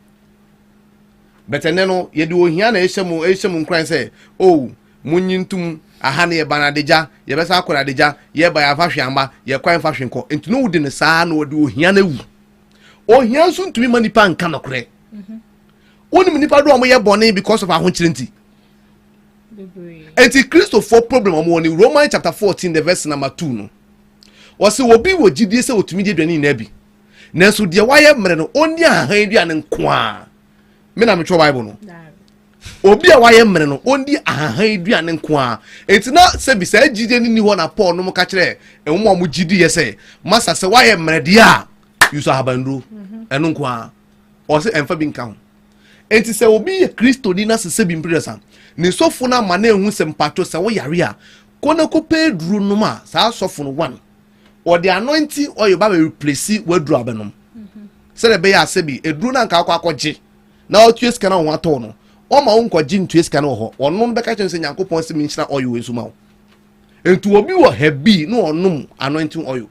betene no ye de ohia na ehye mu nkran say oh munyintum aha na ye banadeja ye besa akora deja ye ba ya fa hwamba ye kwan fa hwenko enti no wudi ne saa na wodi ohia na wu ohia so ntumi manipa nka no kore onim nipa do am ye bone because of ahonchirenti enti Kristo for problem am woni Romans chapter 14 the verse number 2 no wose obi wo gidie se otumi de dwane na bi nanso de waye mre no oni ahan dua ne nko a me na me twa Bible no obi a waye mre no oni ahan dua ne nko a enti na se bi sa gidie ni ho na Paul no mo ka kire enwo am gidie se masa se waye mre de a yuso habandro eno nko a o se emfa bi nka ho enti se obi ye Kristo ni na se bi mpresa ne sofo na ma na ehu se mpato se wo yare a kona ko pedru no ma sa sofo no one or the anointing or you ba replace wadru abenom se le be ya se bi edru na nka akwaje na otu eska na ho ato no o ma won kwaje ntu eska na ho onom be ka chen se Nyankopon se mi nchira oil ensu ma wo entu obi wo hebi no onom anointing oil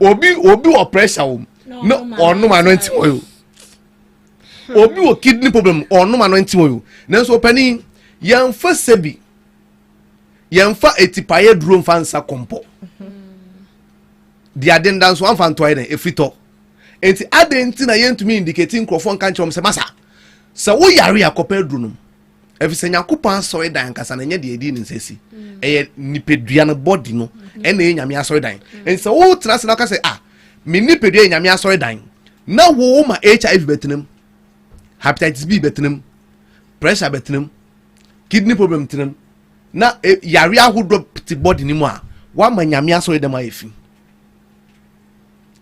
obi wo pressure wo no onom anointing oil obi wo kidney problem onom anointing oil nanso pani yamfa sebi yamfa etipaye duro mfa nsa kompo dia dendan so amfa ntoy na efito enti adenti na yentumi indicating crofon kan chom se masa se wo yare akopa duro no efise Nyankopon so edan kasa na nya de edi nsesi eye nipedua no body no ena enyame aso edan enti se wo trase na ka se me nipedua enyame aso edan na wo ma HIV betenem hepatitis B betenem pressure betenem kidney problem betenem na yare ahodo ti body ni mu a wa ma nyame aso edan ma efi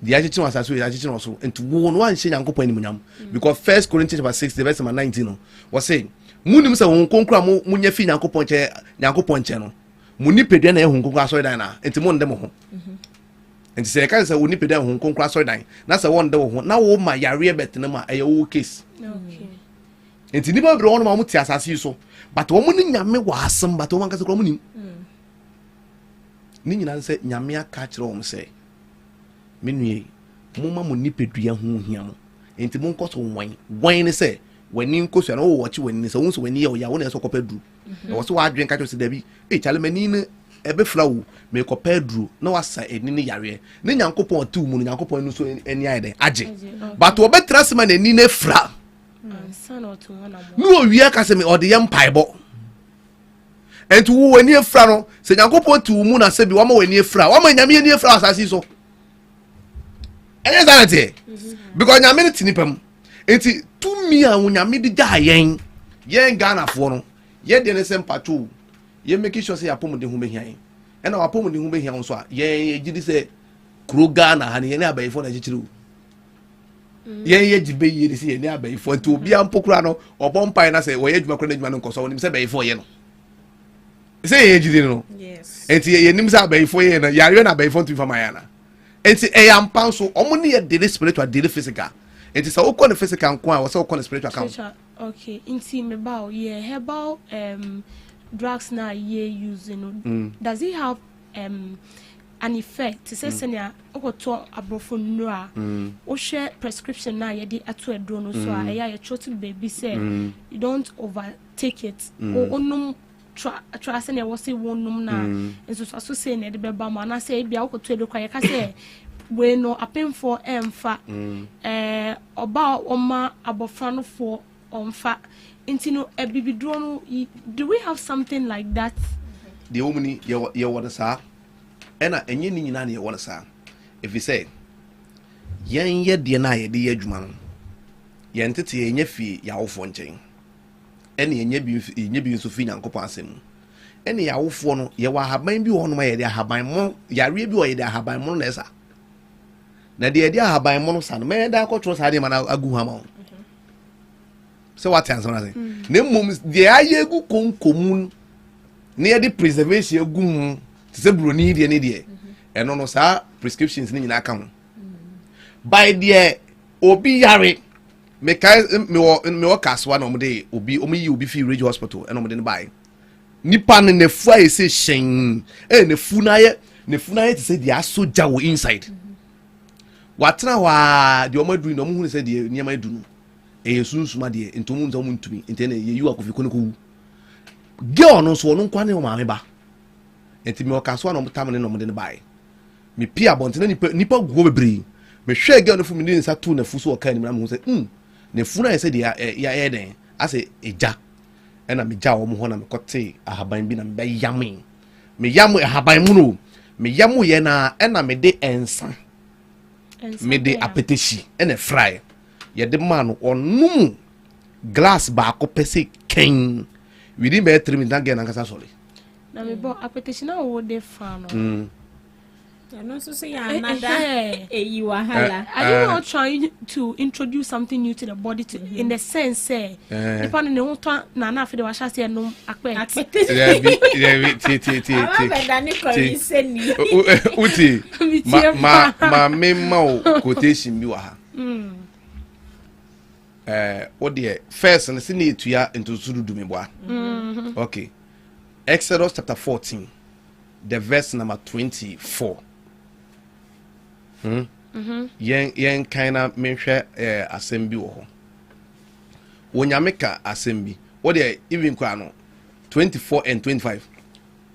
the achichi was aso achichi no so enti wo no wan hye Nyankopon ni munyam because 1 Corinthians chapter 6 verse 19 no was saying munim se won konkra mu nya fi Nyankopon che no mu nipedua na ehun konkra aso edan na enti mu ndem ho enti se ka se won nipedua ehun konkra aso edan na se won ndem ho na wo ma yare betenem a eye wo case okay enti ni ba bro won ma mu ti asase so but wo mu ni nyame wa asem but wo man ka se kro mu ni ni nyina se nyame aka kire wo se menue mo ma mo nipedua ho hia mo enti mo nko so wan ni se wani nko so na wo wachi wani se won so wani ya wo na so kopedru e wo so wa adwen ka to se da bi chale mani ne ebe flawo me kopedru na wasa eni ne yare ne Nyankopon atu mu Nyankopon no so eni aide age but wo betra se ma na ni ne fra no wi aka se me ode yem paibo enti wo wani efra no se Nyankopon tu mu na se bi wo ma wani efra wo ma nyame ni efra asasi so enye zanete because nyame ne tinipam enti tumi a nyame di ja yen Ghana fo no ye de ne sem pato ye make sure say apom de hu behian e na apom de hu behian so a ye gidi se kro Ghana ha ne ye ne abayifo na gichiru ye gibe ye de se ye ne abayifo enti obi ampokura no obompai na se wo ye adwuma kro na adwuma no nkoso wonim se bayifo ye no se ye gidi no yes enti ye nim se abayifo ye na yare na abayifo tu fama ya na enti e yampan so omo ne ye de spiritual de physical enti sa okọ ne physical nko a wo se okọ ne spiritual kan okay inti me ba ye herbal drugs na ye using does it have an effect to say senior okoto abrofo no a o share prescription na ye di ato edro no so a ye chotu baby say you don't overtake it o onum try senior wo say wonum na enso so say na de be ba ma na say bia okoto edro kwa ye ka say we no apemfo emfa oba oma abofra no for omfa intino ebibidro no do we have something like that the woman ye wona sa ena enye ni nyina na ye wona sa if you say yen ye de na ye de ye adwuma no ye ntete ye nya fi ya wofo nchen ena ye bi so fi Nyankopon asem ena ya wofo no ye wa haban bi wo no ma ye de haban mo yare bi wo ye de haban mo na esa na de haban mo no sa no me da akotro sa de ma na agu ha ma so what answer na say na mum de aye gu konkomun na ye de preservation gu mu se broni de ne de eno no sa prescriptions ni nyina ka ho by the obi yare me kai me wo kaswa na omde obi fi Ridge Hospital and omde ne bai nipa ne nefu aye se hyen nefu na ye te say dia soja wo inside watena wa de omaduru no mu hu se de niam adu no sunsuma de entomu nza mu ntumi entene ye yu akofi koneko girl no so no kwa ne o maame ba enti me wo kaswa na omtam ne no omde ne bai me pia bonte nipa go bebre me hwe girl no fu me ni nsa tu na fu so o kan ni na mu se ne fu na ye se de ya den ase eja ena me ja wo mo ho na me kote ahaban bi na me yame me yamu ahaban mu no me yamu ye na ena me de ensa me de apetishi ena fry ye de man onum glass ba ko pese ken within be 3 minutes again nkasa sorry na me bo apetishi na wo de fa no I know so say another you wahala. Are you not trying to introduce something new to the body in the sense say depending on what na na afide wa sha say no akpe uti ma mema quotation bi wa ha what the first and see need to ya into sudu me boa okay Exodus chapter 14 the verse number 24 yen kinda menhwe assembly wo ho wonyameka assembly what the even kwa no 24 and 25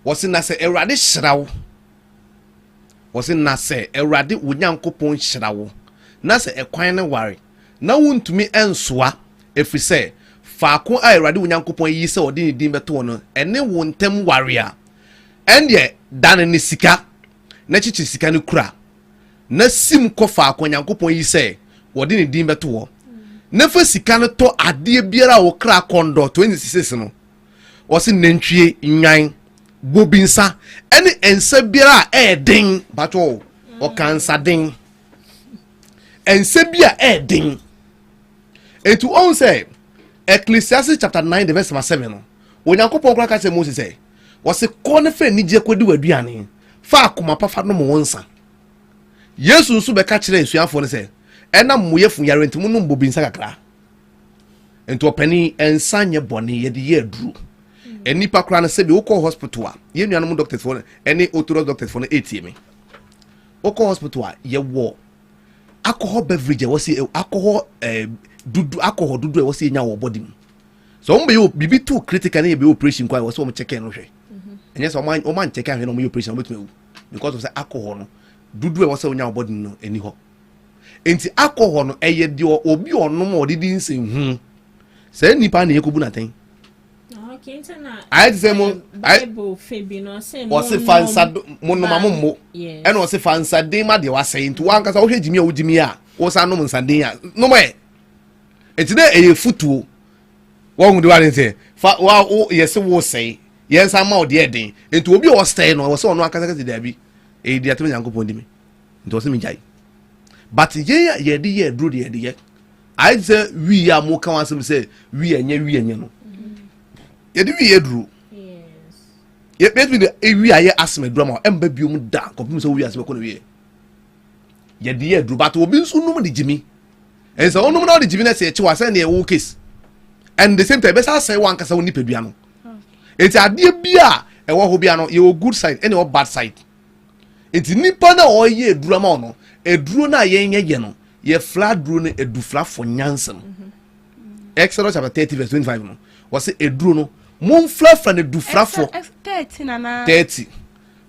was in na se erade hirawo was in na se erade wonyankopon hirawo na se ekwan ne ware na wontumi ensoa efise faako a erade wonyankopon yi se odi ne din beto no ene wontem ware a ende dan ne sika na chichi sika ne kura na sim ko faako nyankopon yi se odi ne din beto wo na fa sika ne to ade biara wo kra kondo 26 no was in nantwie nwan bobinsa ene ensa biara den bato o kansa den ensa bia den etu on say Ecclesiastes chapter 9 the verse 7 no onyankopon kra ka se Moses say was ko ne fa nije kwadi waduane fa akoma pafa no mo wonsa Yesu nso be ka kire esuafo ne say ena moyefu yare ntimo no bobinsa kakra ento opani ensa nye bone ye de ye aduru enipa kra na se bi wokọ hospital a ye nuanom doctors for any orthodox doctors for 8 me wokọ hospital a ye wo alcohol beverage wo si alcohol dudu alcohol dudu wo si nya wo body mu so mbe yo bibi too critical na ye be operation kwa wo so mo check no hwe enye so o man check ahwe no mo operation betumi because of say alcohol no dudu wo se nya wo body no eni ho enti alcohol no eye de obi onom odidi nsen hu se nipa na yekobu na ten I say mo Bible febi no say mo se fansa mo no mammo ena o se fansa den ma de wa say nti wan kasa wo hwe jimi a wo jimi a wo sa no nsa den a no mo enti na eye futuo wo hu de wa nte fa wa yes wo say yen sa ma o de den enti obi o stay no wo se ono akasa kasa da bi e di atem yankopon di mi nti wo se mi jai but ye de ye duro de ye I say we are mo kan wasem say we enye no yedi wi yedru yes ye betwi de ewi aye asme drama emba biom da kopim so wi asme ko no wi yedi yedru but obi nso num de jimi en so onum na de jimi na se echi wa se na e wo case and the same time be say wan kasa woni pedua no enti ade bia e wo ho bia no ye good side and ye bad side enti nipa na o ye edru ma no edru na ye nye no ye flat dru no edu flat for nyansem Exodus chapter 30 verse 25 no was edru no mon flafra ne dufrafo 30 nana 30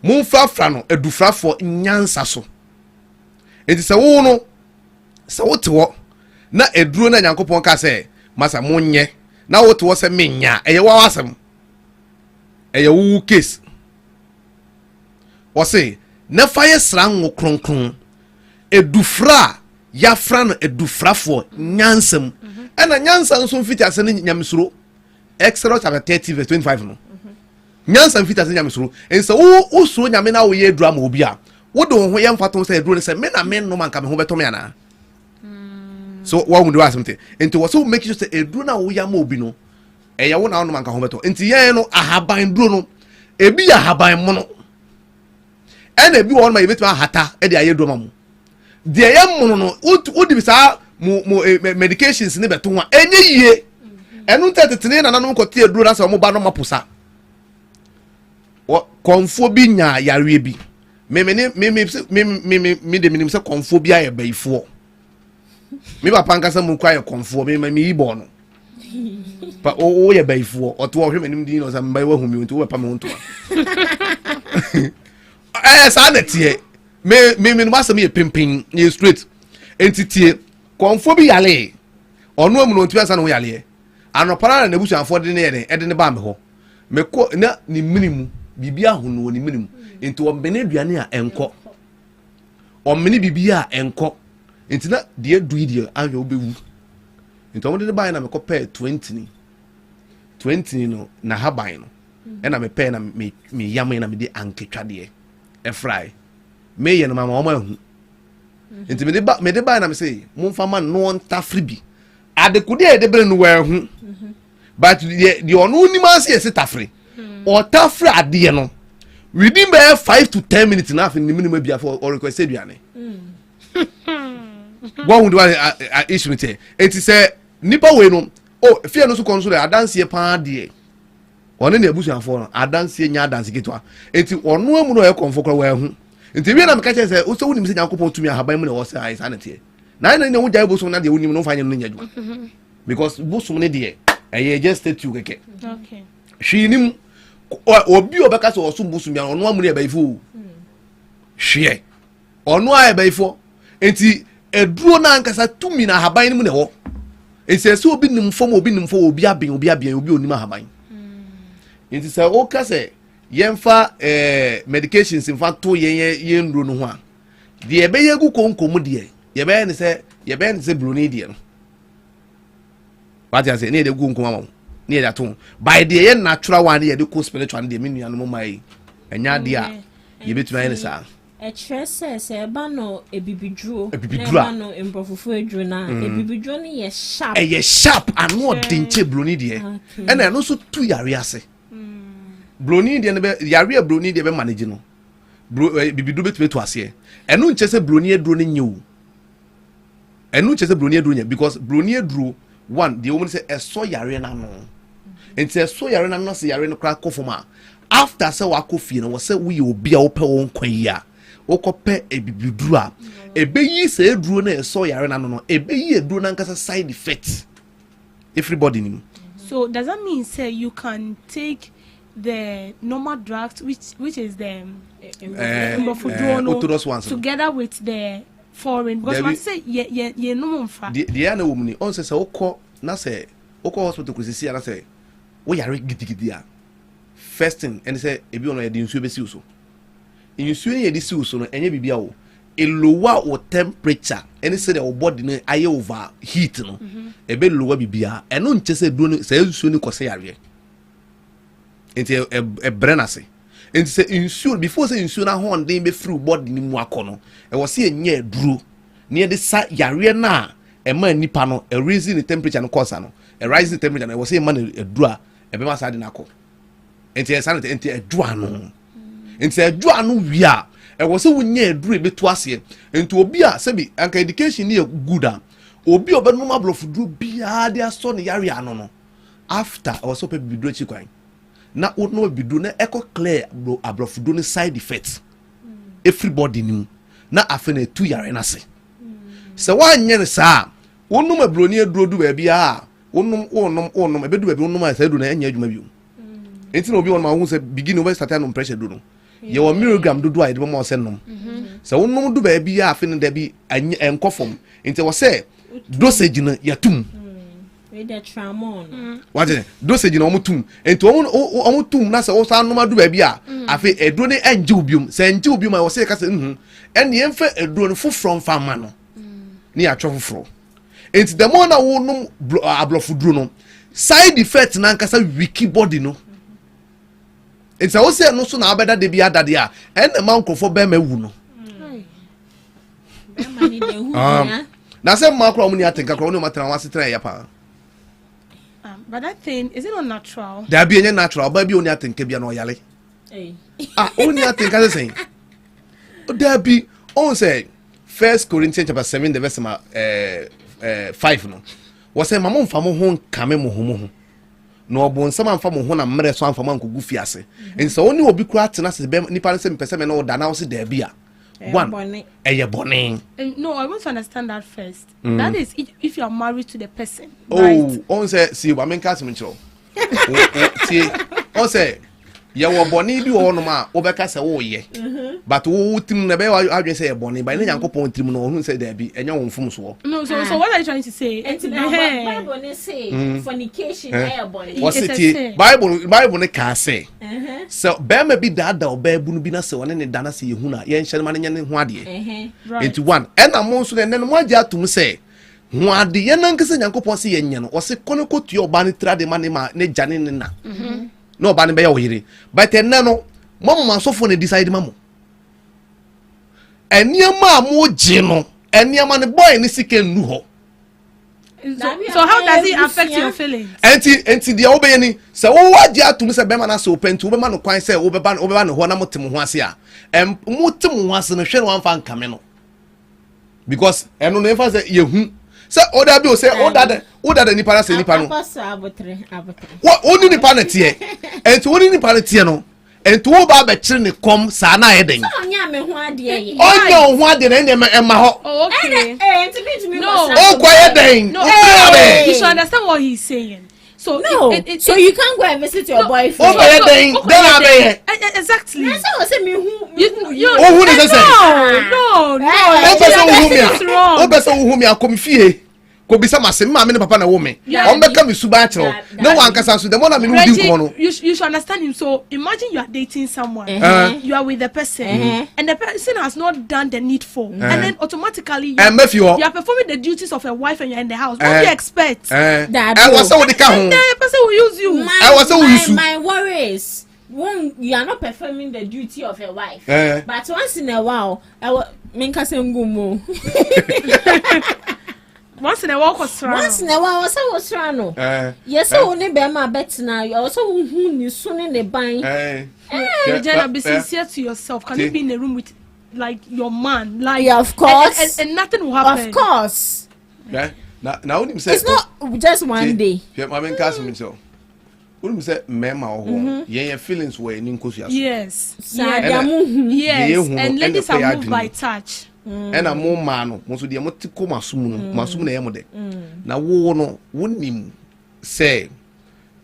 mon flafra no edufrafo nyansa so enti se wo no se wo tewo na eduro na nyankopon ka se masa monye na wo tewo se menya eye wa wasem eye wo case wo se na faye sra ngo kronkron edufra ya fra no edufrafo nyansam ena nyansa nso mfiti ase ne nyamsuro Exodus chapter 30 verse 25 no nyansa mfiti ase nyamsuro ense wo suro nyame na wo ye edura ma obi a wo de ho ye mfato se eduro ne se me na me no man ka me ho beto me ana so wo mu de wasmte enti wo so make sure se eduro na wo ya ma obi no e ya wo na no man ka ho beto enti ye no ahaban duro no ebi ya ahaban mo no ena ebi wo no ma ye beto hata e de aye duro ma mo de ye mo no wo di bisa medications ne beto ho enye yie enu ntetene na nanom kote aduro na se mo ba no maposa konfo bi nya yare bi me de minim se konfo bi aye baifo me papa nkasa mu kwa ye konfo me yibo no pa o ye baifo o to hwe menim din no se mbai wa humi nti wo pa me honto sa na tie me no ba se me pimpin ye straight entitie konfo bi yale ono amu no nti asa no yale anopara na busuanfo de ne ye de ne ba me ho me ko na ni minimu bibia hono ni minimu enti o mbene aduane a enko o mbene bibia enko enti na de adu de ahwe obewu enti o de ba na me ko pay 20 no na haban no e na me pay na me yam na me de anketwa de e fry me ye no mama o ma hu enti me de ba na me say mumfa ma no nta fribi adekude e de bre no wa hu but the onu ni ma say tafre or tafre ade no within by 5 to 10 minutes na afin ni minimum bia for or request aduane what would issue me say it say nipa we no oh fear no so kon so dey adanse pa de one na abusuanfo no adanse nya adanse ketwa enti onu amu no e konfo kra wa hu enti we na me ka che say o so wunim se yakopon tumi ahaban mu na wo say ai sanete na na wo jai boso na de wunim no fa nya no nya djuma because boso ne de e just statue keke okay hwinim obi obeka so oso boso mi ono amu ne baifo hwie ono a baifo enti eduro na ankasa tumi na ahaban mu ne ho enti se obi nim fom obi aben obi onim ahaban enti se o ka se yemfa medications infa to yen nduro no ho a de ebeye gu konkom de yebeye ne se broni de no what you say ne de gu konkom am ne de ato by the yen natural one de ko spiritual de menu anu mai enya de a yebetuma yen sa e trese se ba no ebibidruo ba no emprofufu edru na ebibidruo ne ye sharp ye sharp anu odinche broni de e na no so tu yare ase broni de ne be yare broni de be manage no bibidu betu ase enu nche se broni edru ne nyewu enu nche se broni edru nye because broni edru one the woman say eso yare na no enti eso yare na no se yare no kra kofoma after say wa kofi no wo say we obi a wo pe won kwan ya wo kope ebibiduru a ebeyi se edru na eso yare na no ebeyi edru na nkasa side effect everybody nim. So does that mean say you can take the normal drugs which is the orthodox ones together with the foreign because man say ye no mfa the na womni on say okọ na say okọ hospital kusisi na say wo yare gidigidi a first thing and say ebi ono ye di nsuo besi uso nsuo ye di si uso no enye bibia wo e lower o temperature any say the body no aye over heat no ebe lower bibia eno nche say duro no say nsuo ni kose yare enti e brenase enti say nsuo before say nsuo na ho ndin be free body ni mu akono e wo say enye duro na ye de sa yare na e ma nipa no e raise the temperature no cause no e rise the temperature no e wo say man e duro a e be ma sa de na ko enti e sanete enti e duro ano enti e duro ano wi a e wo say wonye duro e betu ase enti obi a say bi anka education ni e good a obi obenum abrofu duro bia de aso ne yare ano no after e wo so pe biduro chi kwan na no bidu na echo clear abrofudo ni side effects everybody knew na afene tu yare na se se wanye ne sa wonum abroni aduro du ba bia wonum ebedu ba bi wonum asa du na enya adwuma bi enti na obi won ma hu se begin over start no pressure du no ye 1 milligram du a de mo se nom se wonum du ba bia afene da bi enkofom enti wo se dosage na yatum with the tramon what is dosage na omutum enti omutum na se wo sa noma du ba bia afi eduro ne enje obium se enje obium a wo se ka se ene yemfa eduro no foforo mfa ma no ni atwo foforo enti the more na wo num ablofuduro no side effect na nkasa wiki body no enti wo se no so na abeda de bia dade a ene ma nkofo be ma wu no be ma ni de hu ya na se ma kro mo ni atenka kro no matena wasetra ya pa. But that thing, is it not natural? There be any natural, but be only at think be no yale. Only at think as saying. There be on say 1 Corinthians chapter 7 the verse 5 no was say mama mfa mo ho nkame mo ho no obo nsama mfa mo ho na mmere so amfa man kogu fiase nso oni obi kura atena se be nipa ne se mpese me no da na wo se da bia one eye bone. No, I want to understand that first. That is if you are married to the person. Oh, right? On say see I mean case me chiro. See on say ya wo bone bi wo no ma wo be ka se wo ye. But wo tim na be adwen say bone ba ne Yankopon tim no hu say da bi enya wo mfum so. No, so what are you trying to say? Bible say fornication bone. What's it? Bible ne ka say. So bema bi da obabu no bi na se woni ne da na se yehu na ye nhye ma ne ne ho ade. Into one. And amon so ne mo agya atum say ho ade ye na nkese Yankopon se ye nye no. O se kono kotu oba ne trade ma ne jane ne na. No oba ne be ya oyire. But enne no mama so for ne decide mamo. Eniama mo je no. Eniama ne boy ne sike nu ho. So how does it affect your feelings? Enti dia obeye ni se wo wagye atum se be ma na se opentu be ma no kwan se wo be ba no ho na motem ho ase a motem ho ase no hwe no amfa nkame no because eno no emfa se yehu se oda bi o se oda da nipa na se nipa no wo oni nipa na tie enti oni nipa na tie no enti wo ba be kire ne kom sa na eden so onya me ho ade ye onya ho ade na ema ho okay enti bit me no o kwa eden you should understand what he's saying. So no, so you can't go and visit your boyfriend. Exactly. That's how I say me who who is say? No. That's wrong. O person who me akom fie. Ko bisa masem ma me ne papa na wo me. O mbeka me suba chero. No one kasa so the more na me no din ko no. You should understand him. So imagine you are dating someone. You are with the person and the person has not done the needful. And then automatically you are performing the duties of a wife and you're in the house. What do you expect? I was so the person will use you. My worries. When you are not performing the duty of a wife, but once in a while, once in a while, I was rano. Yes, only be my bet now. You also who you soon in the bind. Regina, be sincere to yourself. Can you be in a room with like your man? Like, yeah, of course, and nothing will happen. Of course. Now, it's not just one day. My main cast me so. Wouldn't say mema or your feelings were in Incosia. Yes, yes, and ladies are moved by touch. And a more man, most of the Amotiko Masum Yamode. Now, no, wouldn't him say,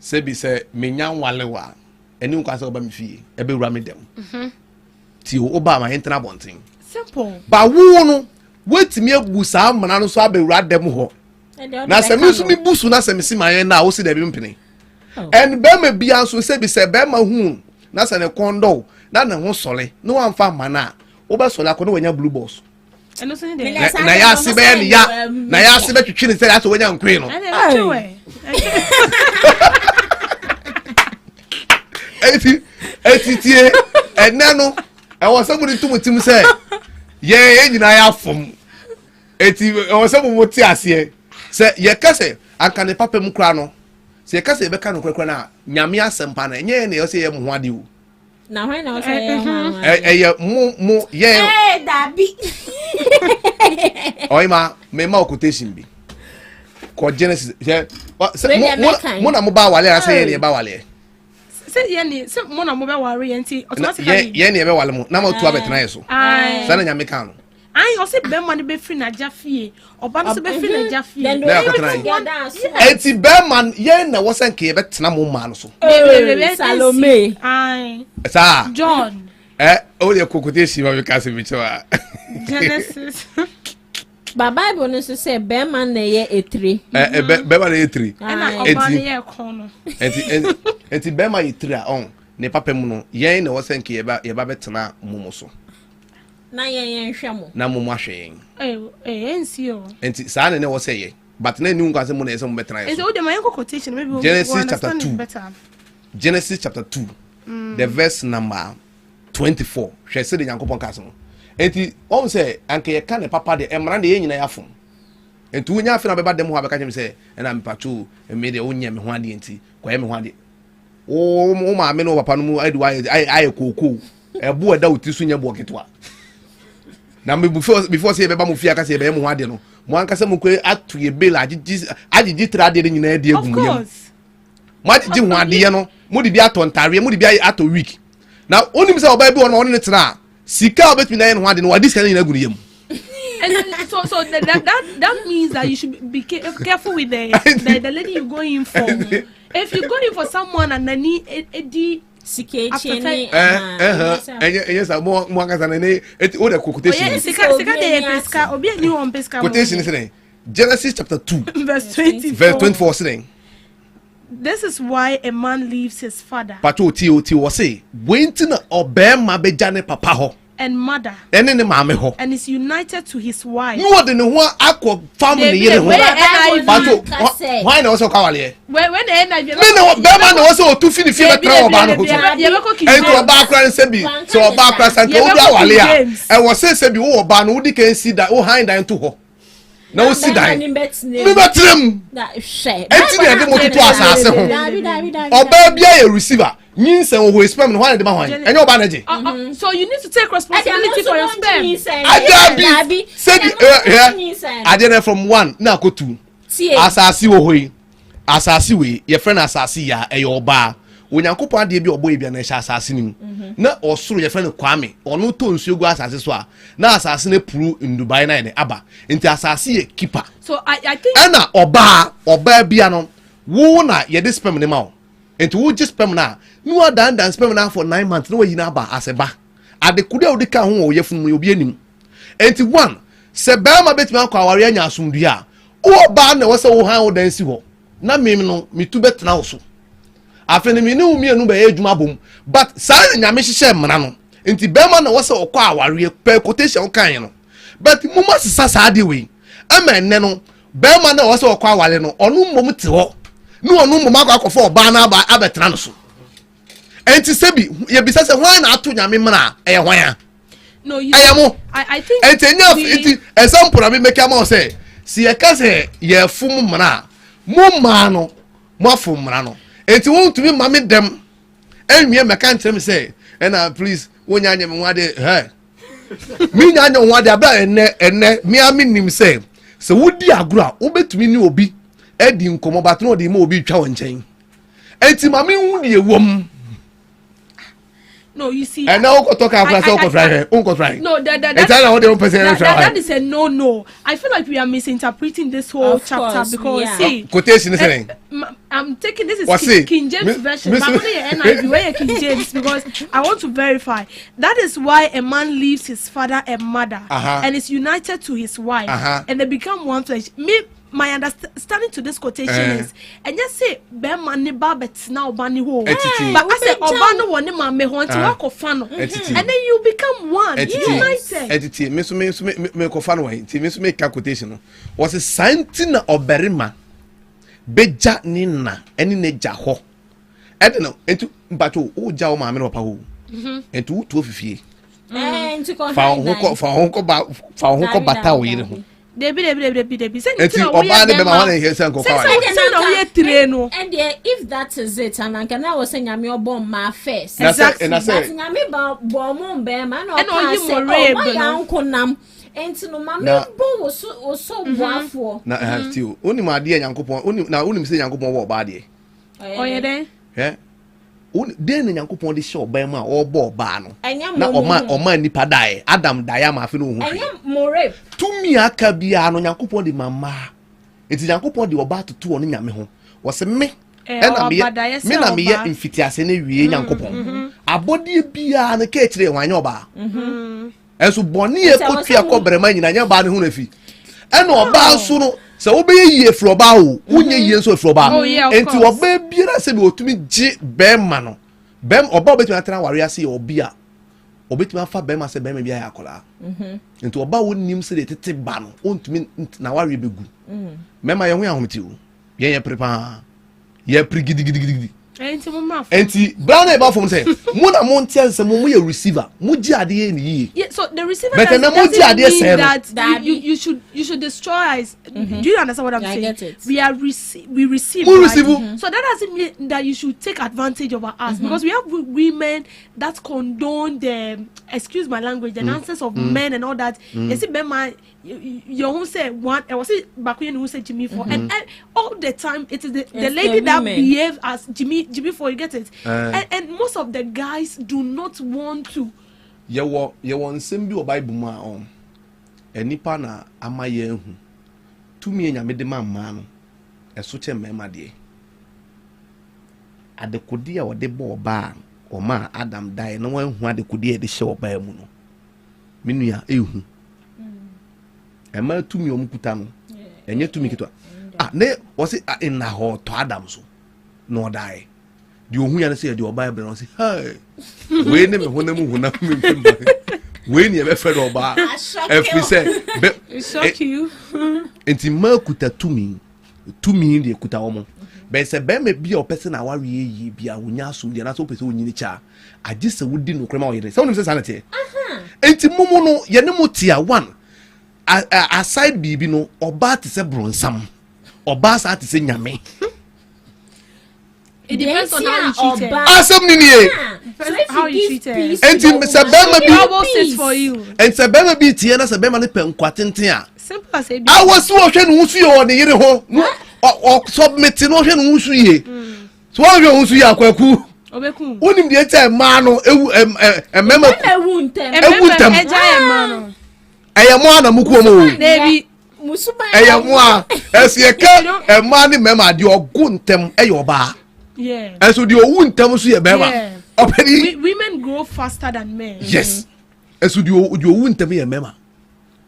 Sebi say, Menyan Walewa, and you castle by me fee, a bit ramidem. Till Obama enter one thing. Simple. But who wait me up Busam, Manano Sabe rad them ho. Now, some me busu na se me see my now, see the company. And Bema Bianso said, be said, Bema whom, that's an a condo, not a one sole, no one found mana, over sola could when your blue boss. And no saying Naya Siben, ya, Naya Sibet to chill, that's when I'm queen. And Nano, I was somebody to him say, yea, and I have from 80 or some what I say, ye case, I can a papa mucrano. Se kase be kan kwekwe na nyame asempa na nye ne yose ye mo hwade wo na hwan na o say mo ye dabi oima me ma quotation bi ko Genesis mo na mo ba wale na say ye ne ba wale say ye ne say mo na mo be ware ye nti automatically ye ne be wale mo na ma tu abetena yeso sa na nyame kan no I also be man be free na jafie oba no so be free na jafie enti be man ye na wo san ke be tena mo ma no so Salome sa John o le kokote shi ma be ka se mi chewa Genesis ba Bible no so say be man na ye etri be man na ye etri na oba na ye kon no enti be man ye etri a on ne papa mu no ye na wo san ke ye ba be tena mo so na yen hwemo na mo ahwe ensio enti sa na ne wo say ye but na ni nkwase mo na ese mo betena ye so o de my quotation maybe Genesis chapter 2 Genesis chapter 2 the verse number 24 hwe se de Yankopon ka so enti o say anke ye ka ne papa de emra de ye nyina ya fom enti wonya afi na beba dem ho abeka kem say na mpacho me de wonya me ho ade enti kwa ye me ho ade o ma me no papa no mu adu aye kokoo ebu eda oti so nya bo ketwa na me before say beba mo fia ka say be mo ade no mo anka say mo ko atu ye bill agigi trade ni nyina de agum yam mo agigi ho ade no mo de bi atontare mo de bi ato week na onim say oba bi won ne tena sika obetumi na ye ho ade no wadi sika nyina agum yam. And so that means that you should be careful with the lady you're going for. If you're going for someone and then edi sikecheni yes mo angasa na ne o de quotation sika de pesca obi ani on pesca quotation is saying Genesis chapter 2 verse 24 saying this is why a man leaves his father pato ti was say wentina obema beja ne papa ho and mother ene ne maame ho and is united to his wife. No de ne ho akọ family yere ho pato why na so kawale when na me no bema na so otu fini fi betra oba no ko ento oba akra nse bi so oba akra sanka odu awale a e wo se bi wo oba no udi kan si da wo hand dan to ho na wo si dan me betrem na hwe enti de de mototo asase ho oba bia ye receiver nyinsen wo sperm no hwan de ma hwan enye oba na je so you need to take responsibility for your sperm. Adabi said adena from 1 na ko 2 asase wo hoi asase we ye friend asase ya e oba onyankopon ade bi obo ebia na sha asase nim na osoro ye friend kwame ono to nsuogu asase so a na asase na puru ndubai na ne aba enti asase ye keeper. So I think ana oba bia no wo na ye de sperm ne ma o enti wo je sperm na no adan sperm na for 9 months no we yina aba aseba ade kude odi ka ho wo ye funu obi anim enti 1 se ba ma betimi akwa aware anya asumdua o ba na wo se wo han wo dan si ho na mem no mitu betena wo so afeni mi ne umi enu ba ejuma bom but sai nyame hihye mmana no enti ba ma na wo se okwa aware per quotation kan no but muma sisa saade we ama enne no ba ma na wo se okwa aware no onu mmom te ho no onu mmom akwa ba na abetena no so enti sebi ye bisa se hwan na ato nyame mmana e hwan ya no you I think enti example na me make am say si ye ka se ye fum mmana mo ma no mo afum mmana no enti won to be mame dem enwie meka ntem say na please wonya anya me nwade mi nya anya nwade aba enne mi aminim say se wodi agura obetumi ni obi edi nkomo batno odi ma obi twa wonchen enti mame hu de ewom. No, you see. And now go talk after so try. No, that is a no. I feel like we are misinterpreting this whole chapter because see, quotation is saying. I'm taking this is King James version. But I'm NIV where King James because I want to verify. That is why a man leaves his father and mother and is united to his wife and they become one flesh. My understanding to this quotation is and just say be man babet na obani ho but I say obano woni ma me ho anti wa kofa no and then you become one united entity me kofa no enti me so me quotation no was santi na oberima beja ni na eni na ja ho ede no enti mpacho o ja o ma me no pa ho enti wo to ofifie enti ko fa ho ko bata o yire ho Debi. Eti oba ne be ma wan here sen ko kwa. And if that is it, and can I was saying nyame obom ma first. Exactly. But nyame ba bom be ma na o say why uncle nam. Enti no ma me bo so boafo. Na still oni ma de nyankopon oni na oni se nyankopon wo oba de. Oye den. Den nyankopon de show ba ma obo oba no. Na oma nipa dai Adam dai ma afi no hu. Enyam more. Tumi aka bia no nyankopon de mama. Enti nyankopon de oba tutu ono nyame ho. Wo se me na me ye mfitiase na wie nyankopon. Abode bia na ka kire hwanye oba. Enso boni e kotu akobrema nyina nya ba ne hu na fi. Ena oba so no se wo be yie fro ba o unye yie nso fro ba enti oba biara se be otumi gi bema no bem oba obetumi atena ware ase obi a obetumi afa bema se bema bia ya akola enti oba wonim se de tete ba no ontumi na ware begu mema ye ho ahomti o ye prepa ye pri gidigidi Enti brown e ba from say mo na mo ntia say mo ye receiver mo ji ade ni yeah, so the receiver doesn't mean that you should destroy us. Do you understand what I'm saying? I get it. We receive, right? So that doesn't mean that you should take advantage of us because we have women that condone the, excuse my language, the nonsense of men and all that. You see, you who say one, I was it Bakuyan who said Jimmy for, and all the time it is the lady that behave as Jimmy for, you get it. And most of the guys do not want to. You want nsɛm bi Bible mu a enipa na amaye hu tumi enyame de mamma no ɛso kyɛ mema de adekodi a wɔde bɔ ɔba ɔma Adam dae na wɔn hu adekodi a de hyɛ ɔba mu no menua ehu ɛma tumi ɔmkuta no ɛnyɛ tumi kitwa ne wɔse ina hɔ to Adam so no dae di ohun ya ne se di oba ebre no se hey we ne me honam honam me mpem we ne be fe do oba every say shock you enti makuta tumi de kuta omo be se be me bi o person na ware yi bia wonya asum de na so pese onyini cha agise wodi no krema oyere se wonim se sanete enti mumu no ye ne mutia one aside bibi no oba te se bronsam oba sa te se nyame. It depends on how you treat her. Awesome niye. How you treat her. Enti se bema bi Bible says for you. Enti se bema bi tie na se bema ne penkwatenten a. Simple as a I was so hwe no nsu ye o ne yire ho. O submit no hwe no nsu ye. So hwe no nsu ye akwaku. Obeku. Onim de tie ma no ewu emema ewu ntem. Eja ye ma no. Eye mo na muku omo. Debi musuba. Eye mo a esieke ema ne mema de ogu ntem eye oba. Yeah. And so the own terms you yeah. Women grow faster than men. Yes. And so the own terms you mema.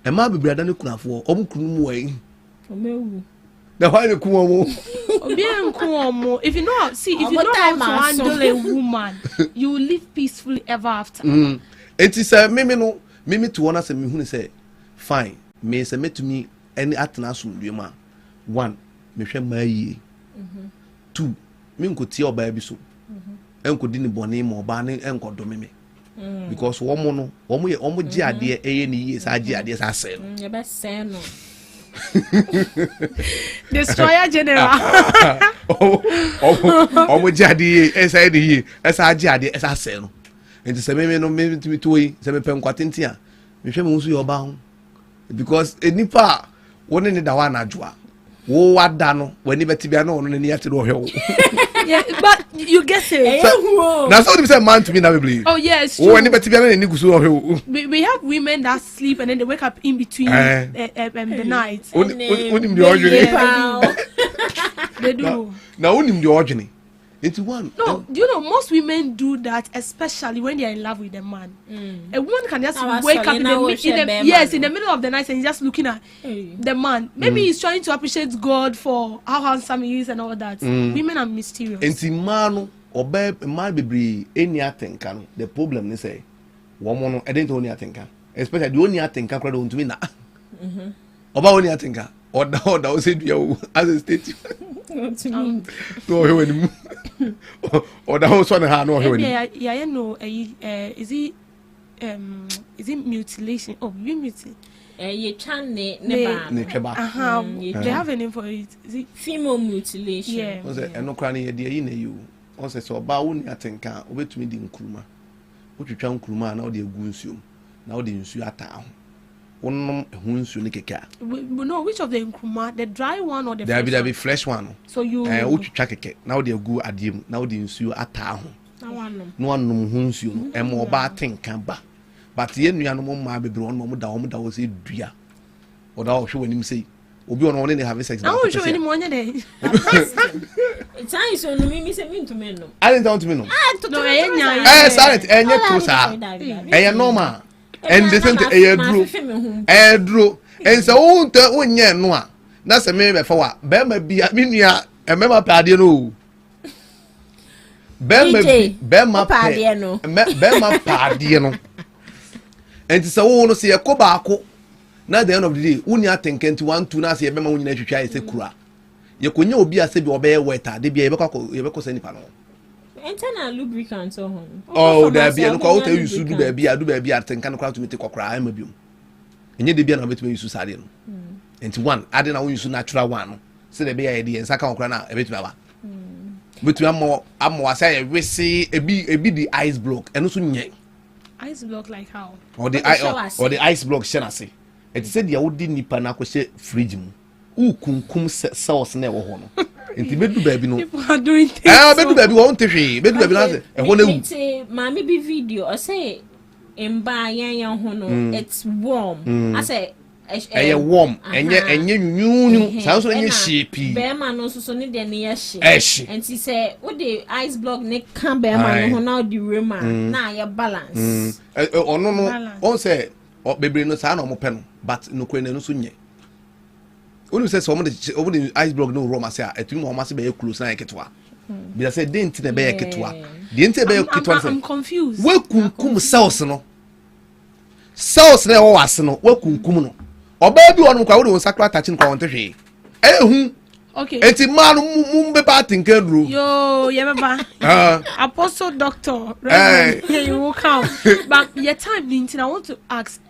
And my brother no kuna for omukunu way. The why the kumo. If you know, see, if you know how to handle a woman, you will live peacefully ever after. It is me to one as a me who say fine. Me say me to me any atnasum duma. One, me share my 2. Me nko tie oba bi so enko di ni bone mo oba ne enko do me because wo no wo gi ade eye ni yi sa gi ade sa se no ye be se no destroyer general wo gi ade esa ni yi esa gi ade esa se no enti se me no me to yi se me pe nkwatenti a me hwe me nso ye oba ho because enipa woni ni da wa na adwoa wo wada no wani betibia no no ni ate do hwe. Yeah, but you get it. That's what they say man to me now believe. Oh yes, true. Wani betibia ni gusu hwe. We have women that sleep and then they wake up in between the night. Onim the ordinary. They do. Now onim the ordinary. Into one. No, do you know most women do that, especially when they are in love with a man. A woman can just wake up in the middle of the night and just looking at the man. Maybe he's trying to appreciate God for how handsome he is and all that. Women are mysterious. Enti man bebre any atenka no. The problem is say woman no edent only atenka. Especially the only atenka crowd on to me na. Oba only atenka. Oda o say do as a state. No he when oda ho so na ha no he when. Yeah, no, is it mutilation? Oh, you mutilate. You can ne ba. They have a name for it. Is it female mutilation? Yeah. O say eno kra ne ye na you. O say so ba woni atenka obetumi di nkuruma. O twetwa nkuruma na o de egu nsuom. Na o de nsu ata ho. No, which of the nkruma, the dry one or the fresh one? There be fresh one. So you keke. Now they go adiem. Now they nsu ata ho. No one ho nsu no. E mo ba tenka ba. But ye nua no mo ma bebre on mo da wo say dua. O da wo hwe wanim say. Obi on one dey have sex. I won't show any more there. It's nice so no me say me to me no. I didn't want to me no. No, silent. Enye to sa. Enye normal. And the same air drew and so on no that's a me for Bema be a minia and Bema Padiano Bema Padiano and so on see a cobacco. Now the end of the day, Unia think into 1 2 na see a Bema when you try to say cura. You could know be a sabi or bear wetter, they be able to send panel. internal lubricant oh there be no kwa you should do baby atenka no kwa to me take okra am biom enye de bia na betime use sade no enti one ade na wo use natural one no se de bia ye de ensa ka okra na ebetime aba betime amo asa ye wese ebi the ice block eno so nye ice block like how or the ice block shena se enti se de wo di nipa na ko she fridge mu ukunkum sauce na e wo ho no enti bedu baabi no people are doing things bedu baabi wo ntehwe bedu baabi na se e ho na wu mama bi video I say emba yan ho no it's warm I say warm enye nyunyu sanso enye shape be ma no so ne de ne ye she enti say wo the ice block ne kan be ma no ho na the room na ya balance ono no on say bebre no sa na mo pe no but no kwe no so nye onu say so mo the ice block no room say atumi mo ma se be close na eketwa bi say dent na be eketwa de ente be eketwa say I'm confused we kunkum cells no cells na wo wase no we kunkum no oba bi wonu kwa wo de sakra touching kwa wonte hwe ehu okay enti man mu be party nkadru yo ye baba apostle doctor you will come but your time meeting I want to ask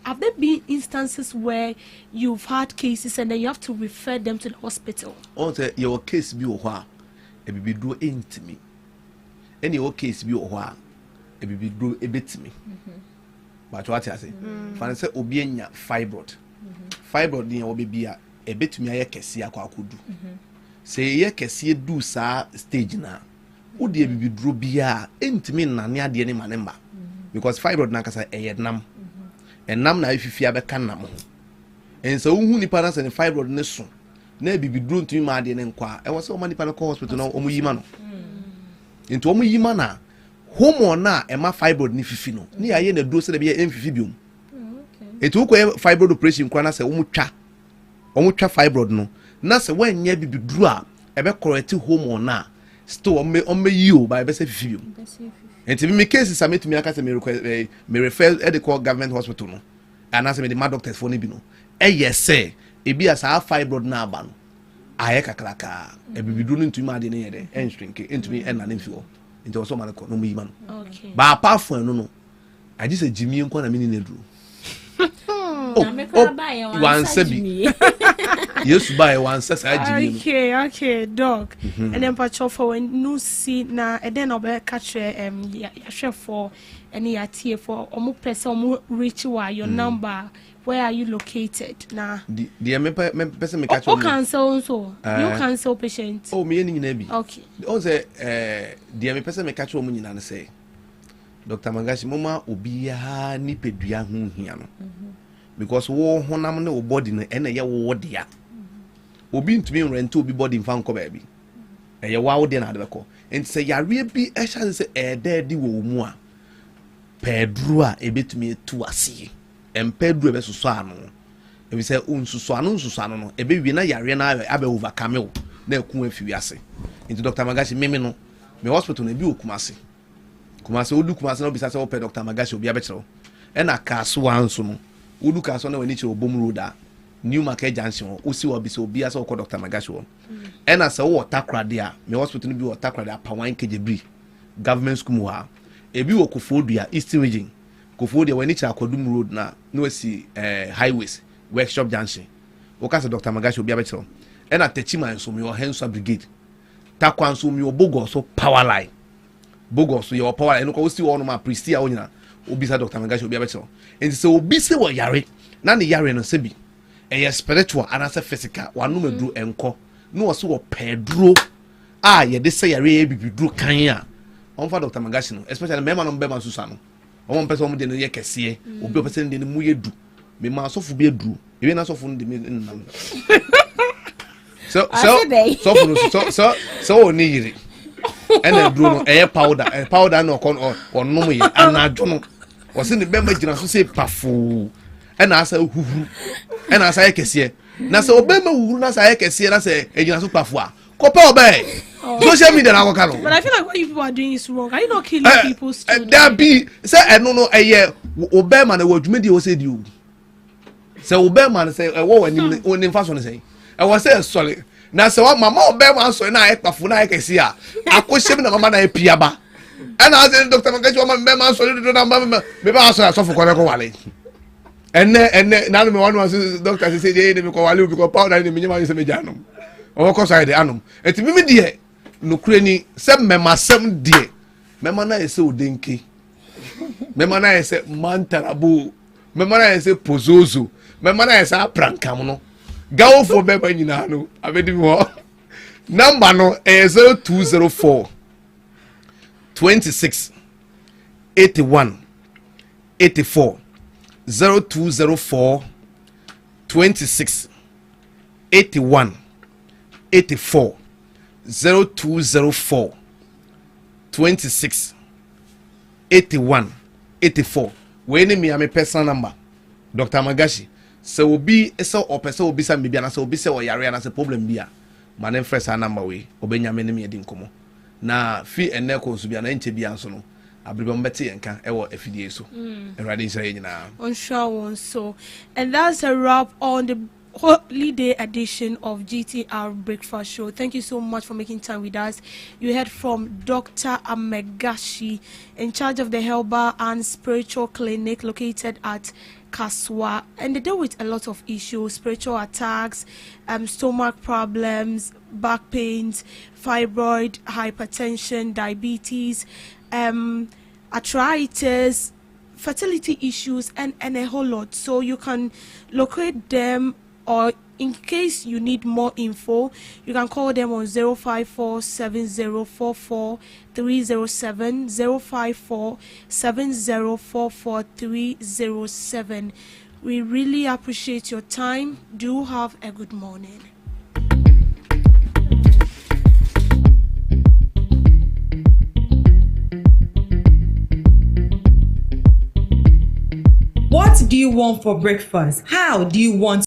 have there been instances where you've had cases and then you have to refer them to the hospital? On say your case bi wo ho a bibi do entimi. Any your case bi wo ho a bibi do ebetimi. But what I say? Fan say obi enya fibroid. Fibroid ni obi bia ebetimi aye kese akwa akodu. Say ye kese du sa stage na. Wo de bibi duro bia entimi nane ade ne manemba. Because fibroid na kasa eyednam. Enam na ififia be kan nam ho ensa wohu nipa na se ne fibroid ne so na bibi duro ntumi ma de ne nkwa e wo se o ma nipa na ko hospital na omu yima no enti omu yima na hormone na e ma fibroid ne fifi no ni aye na duro se de be emfifi biom enti wo ko fibroid operation kwa na se omu twa fibroid no na se wanya bibi duro a e be correct hormone na still omme yio ba e be se fifi biom enti me cases ametumi aka se me refer e de call government hospital no and as me the doctors for ne bi no say e bi asa fibroid na aba no aye kakraka e bibidu no ntumi ade ne ye de en shrink ntumi en na ne mfio enti wo so ma ko no mu yima no okay ba apart from no I just say jimi enko na me ni nedru one sabi yes by one says I jimi okay dog and then patrol for when no see na and then obe catch ya chef for any atie for omo person omo reach your number where are you located na the me person me catch you cancel so you cancel patient me any nyina bi okay o say the me person me catch omo nyina na say Dr. Magashi mama obi ya ni pedua ho hia no because wo honam ne wo body no ene ye wo dia obi ntumi rent obi body mfa nko ba bi eye wa wo de na de beko enti se yare bi e sha se ededi wo mu a pedro a ebetumi etu ase empedro be soso ano e bi se unsuso ano no ebe wi na yare na abe overcome wo na eku afi ase enti Dr. Magashi meme no me hospital na bi okumase odu kumase no bi sa se wo pe Dr. Magashi obi abekero e na kaso anso no odu kaso na wani che obom road a New Market Junction osi wo bi se obi asa wo Dr. Magashi wo e na se wo takra de a me hospital no bi wo takra de a pa 1 kg government school mu ha e bi wo Kofodua Eastern Region Kofodua wani che akodum road na no wasi highways workshop junction wo ka se Dr. Magashi obi abekero e na techima enso me wo Hensa brigade takwa enso me wo Bogo so power line Bogo so your power line no ko osi wo no ma prestia wo nyina obi sa Dr. Magashi obi abekero enti se obi se wo yare na ne yare no se bi eye spiritual and as physical wanu medru enko no so wo pedro ye de se yare e bibidru kan a on fa Dr. Magashi no especially mema no bema susa no on person mo de no ye kese obi person de no mu ye du me ma sofu bi edu ebe na sofu no de me nnam so sofu no so oni yire ena dru no eye powder no kon onum ye anadwo no wose ne bema gina so se pafo ena asa huhuru ena asa yekese na se obema huhuru na asa yekese na se egina so pafo a kopa obe social media na akoka no. But I feel like what you people are doing is wrong. Are you not killing people still? There be say eno no obema na wadwumedi wo se di o se obema na se wo wani fa so ne say e wo say sorry na sɛ wa mama ɔbɛn ma nsɔ na ayɛ kpafo na ayɛ kɛse a akɔhyɛm na mama na ayɛ piaba ɛna ase dr mankachi wɔn ma mbɛn ma nsɔ dodo na mbɛn ma asɔ asɔfo kɔrɛ kɔ wale ɛnɛ nanu mi wɔn ase doctor sɛ de mi kɔ wale obi kɔ powder ne mi nyɛ ma yɛ sɛ mi gya anum ɔwɔ kɔ sɔ ayɛ de anum eti mimi deɛ nukure ni sɛ mɛma sɛm deɛ mɛma na yɛ sɛ odenke mɛma na yɛ sɛ mantarabo mɛma na yɛ sɛ pozozo mɛma na yɛ sɛ aprankam no gawofo bɛma nyinaa no abɛdi mi hɔ number no ɛyɛ 0204 26 81 84 0204 26 81 84 0204 26 81 84 wey ni mi ame personal number Dr. Magashi sɛ obi sɛ ɔpɛ sɛ obi sɛ mbibia na sɛ obi sɛ ɔyare na sɛ problem bi a ma ne mfrɛ saa number wey obenya me ne me di nkɔmɔ na fi ene ko so bia na nche bia nso no abrebe mbete yenka ewo afidie so erade nsira nyina on show so. And that's a wrap on the holiday edition of GTR Breakfast Show. Thank you so much for making time with us. You heard from Dr. Amegashi, in charge of the Herbal and Spiritual Clinic located at Kaswa, and they deal with a lot of issues: spiritual attacks, stomach problems, back pains, fibroid, hypertension, diabetes, arthritis, fertility issues, and a whole lot. So you can locate them, or in case you need more info, you can call them on 054 7044 307 054 7044 307. We really appreciate your time. Do have a good morning. What do you want for breakfast? How do you want